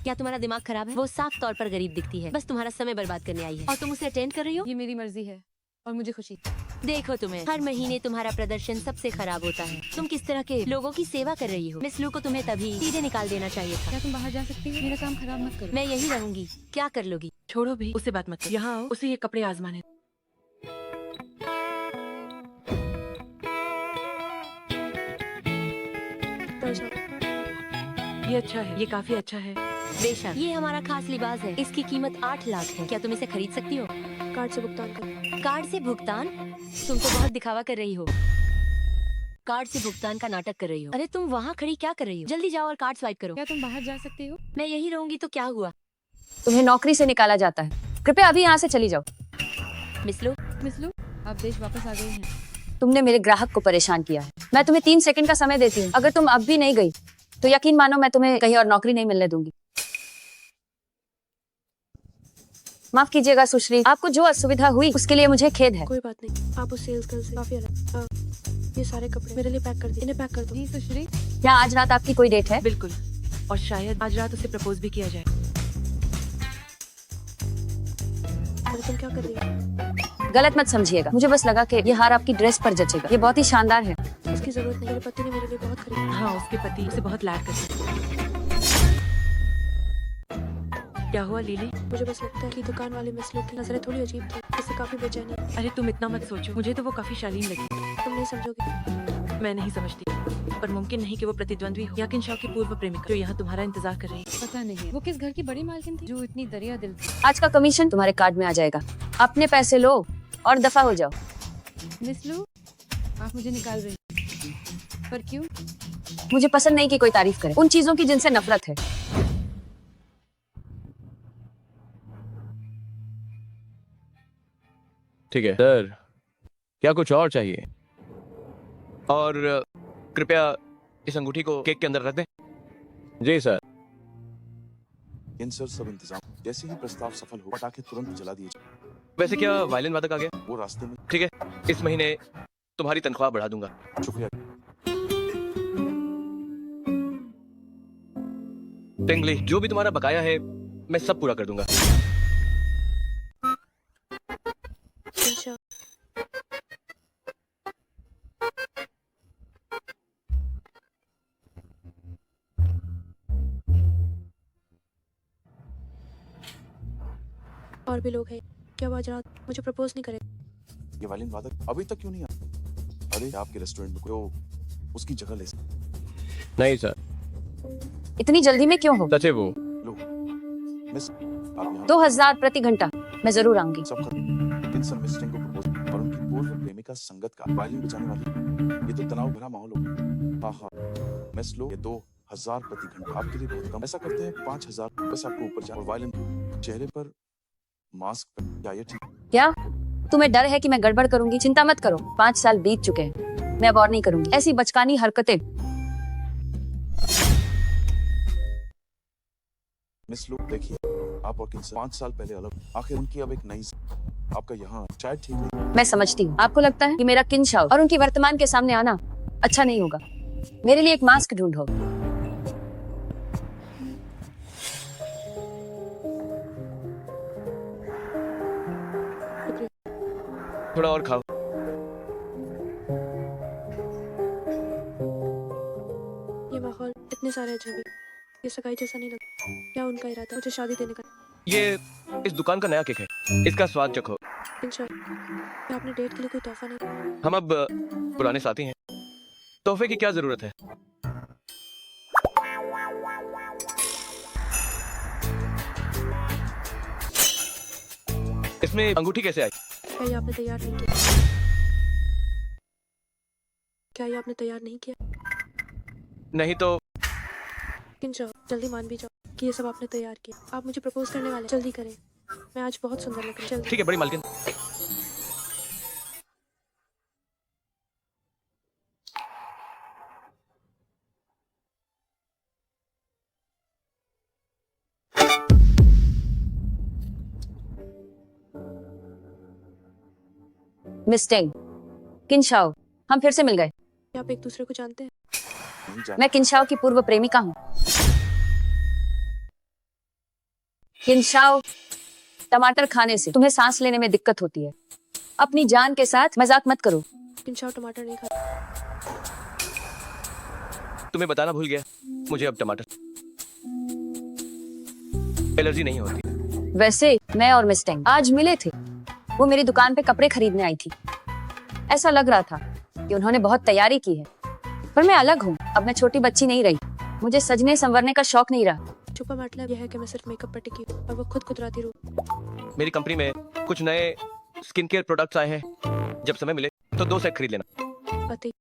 Speaker 16: क्या तुम्हारा दिमाग खराब है? वो साफ तौर पर गरीब दिखती है, बस तुम्हारा समय बर्बाद करने आई है और तुम उसे अटेंड कर रही हो।
Speaker 17: ये मेरी मर्जी है और मुझे खुशी।
Speaker 16: देखो तुम्हें हर महीने तुम्हारा प्रदर्शन सबसे खराब होता है। तुम किस तरह के लोगों की सेवा कर रही हो। मिस लू को तुम्हें तभी सीधे निकाल देना चाहिए था।
Speaker 17: क्या तुम बाहर जा सकती हो? मेरा काम खराब मत करो।
Speaker 16: मैं यही रहूंगी, क्या कर लोगी?
Speaker 8: छोड़ो भी, उसे बात मत करो। यहाँ आओ, उसे ये कपड़े आजमाने। ये अच्छा है, ये काफी अच्छा है।
Speaker 16: बेशक, ये हमारा खास लिबास है। इसकी कीमत 8 लाख है। क्या तुम इसे खरीद सकती हो?
Speaker 1: कार्ड से भुगतान कर।
Speaker 16: कार्ड से भुगतान? तुम तो बहुत दिखावा कर रही हो। कार्ड से भुगतान का नाटक कर रही हो। अरे तुम वहाँ खड़ी क्या कर रही हो? जल्दी जाओ और कार्ड स्वाइप करो।
Speaker 17: क्या तुम बाहर जा सकती हो?
Speaker 16: मैं यही रहूंगी तो क्या हुआ?
Speaker 18: तुम्हें नौकरी से निकाला जाता है, कृपया अभी यहाँ से चली जाओ।
Speaker 16: मिस लो,
Speaker 17: आप देश वापस आ गई हैं।
Speaker 18: तुमने मेरे ग्राहक को परेशान किया है। मैं तुम्हें 3 सेकंड का समय देती हूँ। अगर तुम अब भी नहीं गई तो यकीन मानो मैं तुम्हें कहीं और नौकरी नहीं मिलने दूंगी। माफ कीजिएगा सुश्री, आपको जो असुविधा हुई उसके लिए मुझे खेद है।
Speaker 1: कोई बात नहीं, आप उस सेल्स गर्ल से काफी अलग। ये सारे कपड़े मेरे लिए पैक कर दिए, इन्हें पैक कर दो।
Speaker 17: जी सुश्री।
Speaker 18: क्या आज रात आपकी कोई डेट है?
Speaker 8: बिल्कुल, और शायद आज रात उसे प्रपोज भी किया जाए।
Speaker 1: अरे तुम क्या कर रही हो?
Speaker 18: गलत मत समझिएगा, मुझे बस लगा कि ये हार आपकी ड्रेस पर जचेगा। ये बहुत ही शानदार है।
Speaker 1: इसकी जरूरत नहीं, मेरे पति ने मेरे लिए बहुत खरीदा।
Speaker 8: हाँ, उसके पति उसे बहुत लाड करते हैं। क्या हुआ लीली?
Speaker 1: मुझे बस लगता है कि दुकान वाले मिसलों की नजरें थोड़ी अजीब थी, इससे काफी बेचैनी है।
Speaker 8: अरे तुम इतना मत सोचो, मुझे तो वो काफी शालीन लगी।
Speaker 1: तुम नहीं समझोगे।
Speaker 8: मैं नहीं समझती, पर मुमकिन नहीं कि वो प्रतिद्वंद्वी हो या किंशाव की पूर्व प्रेमिका जो यहाँ तुम्हारा इंतजार कर रही है।
Speaker 17: पता नहीं वो किस घर की बड़ी मालकिन थी जो इतनी दरिया दिल थी।
Speaker 18: आज का कमीशन तुम्हारे कार्ड में आ जाएगा। अपने पैसे लो और दफा हो जाओ।
Speaker 17: मिस लू, आप मुझे निकाल रही हैं। पर क्यों?
Speaker 18: मुझे पसंद नहीं कि कोई तारीफ करे उन चीजों की जिनसे नफरत है।
Speaker 3: ठीक है सर, क्या कुछ और चाहिए?
Speaker 10: और कृपया इस अंगूठी को केक के अंदर रख दें।
Speaker 3: जी सर।
Speaker 5: इन सर सब इंतजाम, जैसे ही प्रस्ताव सफल हो पटाखे तुरंत जला दिए जाए।
Speaker 10: वैसे क्या वायलिन वादक आ गया?
Speaker 5: वो रास्ते में।
Speaker 10: ठीक है, इस महीने तुम्हारी तनख्वाह बढ़ा दूंगा।
Speaker 5: शुक्रिया।
Speaker 10: टिंगली, जो भी तुम्हारा बकाया है मैं सब पूरा कर दूंगा।
Speaker 1: अच्छा। और भी लोग हैं, क्या वो आज रात मुझे प्रपोज नहीं करे?
Speaker 5: ये वायलिन वादक अभी तक क्यों नहीं आया? अरे आपके रेस्टोरेंट में कोई उसकी जगह ले सकता।
Speaker 3: नहीं सर।
Speaker 18: इतनी जल्दी में क्यों हो?
Speaker 3: सच है वो।
Speaker 5: लो मिस, आप यहाँ
Speaker 18: 2000 प्रति घंटा, मैं जरूर आऊंगी।
Speaker 5: सब खत्म। इन सब मिस्टिंग को प्रपोज और उनकी पूर्व प्रेमिका संगत का वायलिन बजाने वाली, ये तो तनाव भरा माहौल होगा। हाँ हाँ मिस लो, ये 2000 प्रति घंटा आपके लिए बहुत कम। ऐसा करते हैं 5000, बस आपको ऊपर जाओ और वायलिन चेहरे पर मास्क पर। क्या ये ठीक?
Speaker 18: क्या तुम्हें डर है कि मैं गड़बड़ करूंगी? चिंता मत करो, 5 साल बीत चुके हैं, मैं अब और नहीं करूंगी ऐसी बचकानी हरकतें।
Speaker 5: मिस लू देखिए, आप और किंसर 5 साल पहले अलग, आखिर उनकी अब एक नई आपका यहाँ शायद ठीक नहीं।
Speaker 18: मैं समझती हूँ, आपको लगता है कि मेरा किंशाव और उनकी वर्तमान के सामने आना अच्छा नहीं होगा। मेरे लिए एक मास्क ढूंढो।
Speaker 10: थोड़ा और खाओ।
Speaker 1: ये माहौल इतने सारे अजनबी, ये सगाई जैसा नहीं लगता। क्या उनका इरादा मुझे शादी देने का?
Speaker 10: ये इस दुकान का नया केक है, इसका स्वाद चखो।
Speaker 1: इंशाल्लाह। आपने डेट के लिए कोई तोहफा नहीं?
Speaker 10: हम अब पुराने साथी हैं, तोहफे की क्या जरूरत है? इसमें अंगूठी कैसे आई?
Speaker 1: क्या ये आपने तैयार नहीं किया? क्या ये आपने तैयार नहीं किया?
Speaker 10: नहीं तो
Speaker 1: इंशाल्लाह, जल्दी मान भी जाओ कि ये सब आपने तैयार किया। आप मुझे प्रपोज करने वाले, जल्दी करें। मैं आज बहुत सुंदर लग रही हूं, जल्दी।
Speaker 10: ठीक है बड़ी मालकिन।
Speaker 18: मिस्टिंग, किंशाव, हम फिर से मिल गए।
Speaker 1: क्या आप एक दूसरे को जानते हैं?
Speaker 18: मैं किंशाव की पूर्व प्रेमिका हूँ। किंशाव, टमाटर खाने से तुम्हें सांस लेने में दिक्कत होती है। अपनी जान के साथ मजाक मत करो।
Speaker 1: किंशाव टमाटर नहीं खाता।
Speaker 10: तुम्हें बताना भूल गया, मुझे अब टमाटर एलर्जी नहीं होती।
Speaker 18: वैसे मैं और मिस्टिंग आज मिले थे। वो मेरी दुकान पे कपड़े खरीदने आई थी। ऐसा लग रहा था कि उन्होंने बहुत तैयारी की है, पर मैं अलग हूँ। अब मैं छोटी बच्ची नहीं रही। मुझे सजने संवरने का शौक नहीं रहा।
Speaker 1: छुपा मतलब यह है कि मैं सिर्फ मेकअप पर टिकी हूँ और वो खुद खुदराती रूह।
Speaker 10: मेरी कंपनी में कुछ नए स्किन केयर प्रोडक्ट्स आए हैं, जब समय मिले तो 2 सेट खरीद लेना।
Speaker 1: पति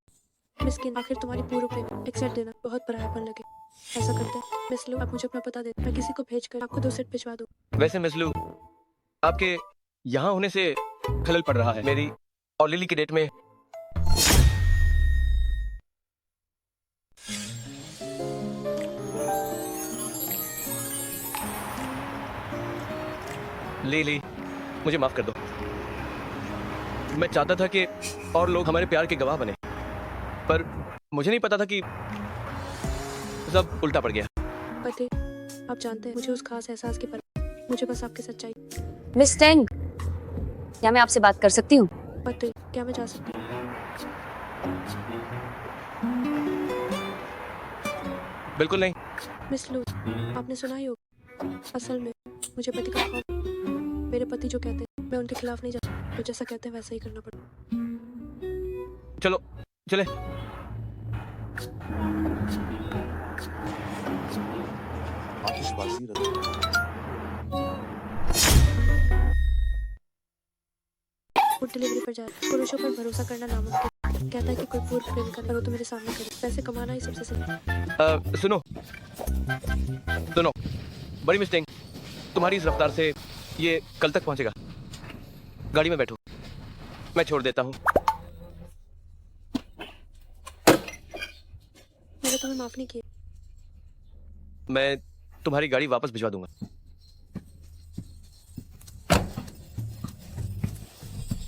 Speaker 1: मिस्किन, आखिर तुम्हारी पूर्व प्रेमी, एक सेट देना बहुत परायापन लगे। ऐसा करते हैं मिस लू, आप मुझे अपना पता दे, मैं किसी को भेजकर आपको 2 सेट भिजवा दूँ।
Speaker 10: वैसे मिस लू, आपके यहाँ होने से खलल पड़ रहा है मेरी और लिली की डेट में। ली मुझे माफ कर दो। मैं चाहता था कि और लोग हमारे प्यार के गवाह बने, पर मुझे नहीं पता था कि सब उल्टा पड़ गया।
Speaker 1: पति, आप जानते हैं मुझे उस खास एहसास की पर मुझे बस आपकी सच्चाई।
Speaker 18: मिस टेंग, क्या मैं आपसे बात कर सकती हूँ?
Speaker 1: पति, क्या मैं जा सकती हूँ?
Speaker 10: बिल्कुल नहीं।
Speaker 1: मिस लू, आपने सुना ही होगा, असल में मुझे पति का खौफ। मेरे पति जो कहते हैं मैं उनके खिलाफ नहीं जाती, वो जैसा कहते हैं वैसा ही करना पड़ता।
Speaker 10: चलो चले।
Speaker 5: आतिशबाजी रद्द।
Speaker 1: फूड डिलीवरी पर जाए, पुरुषों पर भरोसा करना नामुमकिन। कहता है कि कोई पूर्व प्रेम कर हो तो मेरे सामने करे, पैसे कमाना ही सबसे सही।
Speaker 10: सुनो बड़ी मिस्टेक, तुम्हारी इस रफ्तार से ये कल तक पहुंचेगा। गाड़ी में बैठो, मैं छोड़ देता हूँ।
Speaker 1: मैंने तुम्हें माफ नहीं किया।
Speaker 10: मैं तुम्हारी गाड़ी वापस भिजवा दूंगा।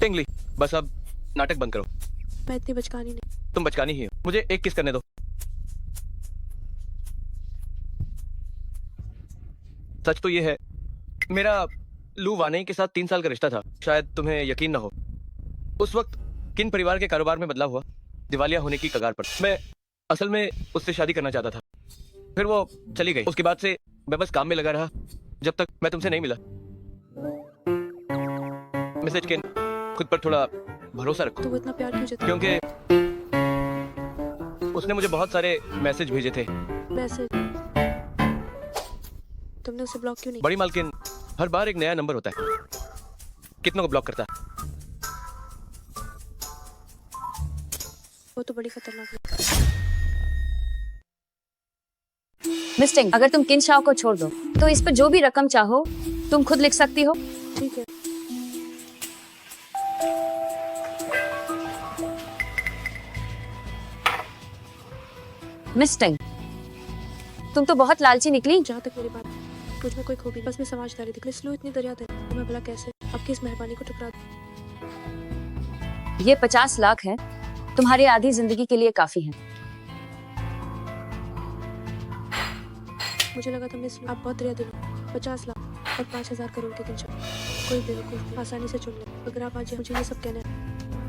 Speaker 10: टिंगली, बस अब नाटक बंद करो।
Speaker 1: मैं इतनी बचकानी नहीं।
Speaker 10: तुम बचकानी ही हो। मुझे एक किस करने दो। सच तो ये है, मेरा लू वानई के साथ 3 साल का रिश्ता था। शायद तुम्हें यकीन ना हो, उस वक्त किन परिवार के कारोबार में बदलाव हुआ, दिवालिया होने की कगार पर। मैं असल में उससे शादी करना चाहता था, फिर वो चली गई। उसके बाद से मैं बस काम में लगा रहा जब तक मैं तुमसे नहीं मिला। मिसेज किन, खुद पर थोड़ा भरोसा रखो।
Speaker 1: तो वो इतना प्यार क्यों जताता?
Speaker 10: क्योंकि उसने मुझे बहुत सारे मैसेज भेजे थे।
Speaker 1: मैसेज? तुमने उसे ब्लॉक क्यों नहीं?
Speaker 10: बड़ी मालकिन, हर बार एक नया नंबर होता है, कितनों को ब्लॉक करता है।
Speaker 1: वो तो बड़ी खतरनाक है।
Speaker 18: मिस टेंग, अगर तुम किन शाओ को छोड़ दो तो इस पर जो भी रकम चाहो तुम खुद लिख सकती हो।
Speaker 1: ठीक है।
Speaker 18: मिस टेंग, तुम तो बहुत लालची निकली।
Speaker 1: जहाँ तक मेरी बात, मुझ में कोई खूबी, बस मैं समझदारी दिख। मिस लू इतनी दरिया है, तो मैं भला कैसे आपकी इस मेहरबानी को ठुकरा दूं?
Speaker 18: ये 50 लाख है, तुम्हारी आधी जिंदगी के लिए काफी है।
Speaker 1: मुझे लगा था मिस लू आप बहुत दरिया दिल हो। 50 लाख और 5,000 करोड़ के किंचाव, कोई बेवकूफ आसानी से चुन ले। अगर आप आज मुझे ये सब कहना है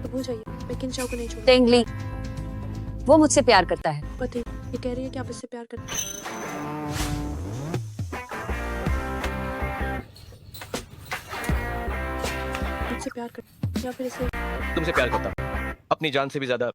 Speaker 1: तो भूल जाइए, मैं किंचाव को नहीं छोड़ूंगा।
Speaker 18: टेंगली, वो मुझसे प्यार करता है।
Speaker 1: पति, ये कह रही है कि आप इससे प्यार करते हैं। मुझसे प्यार करते या फिर इसे?
Speaker 10: तुमसे प्यार करता हूं, अपनी जान से भी ज्यादा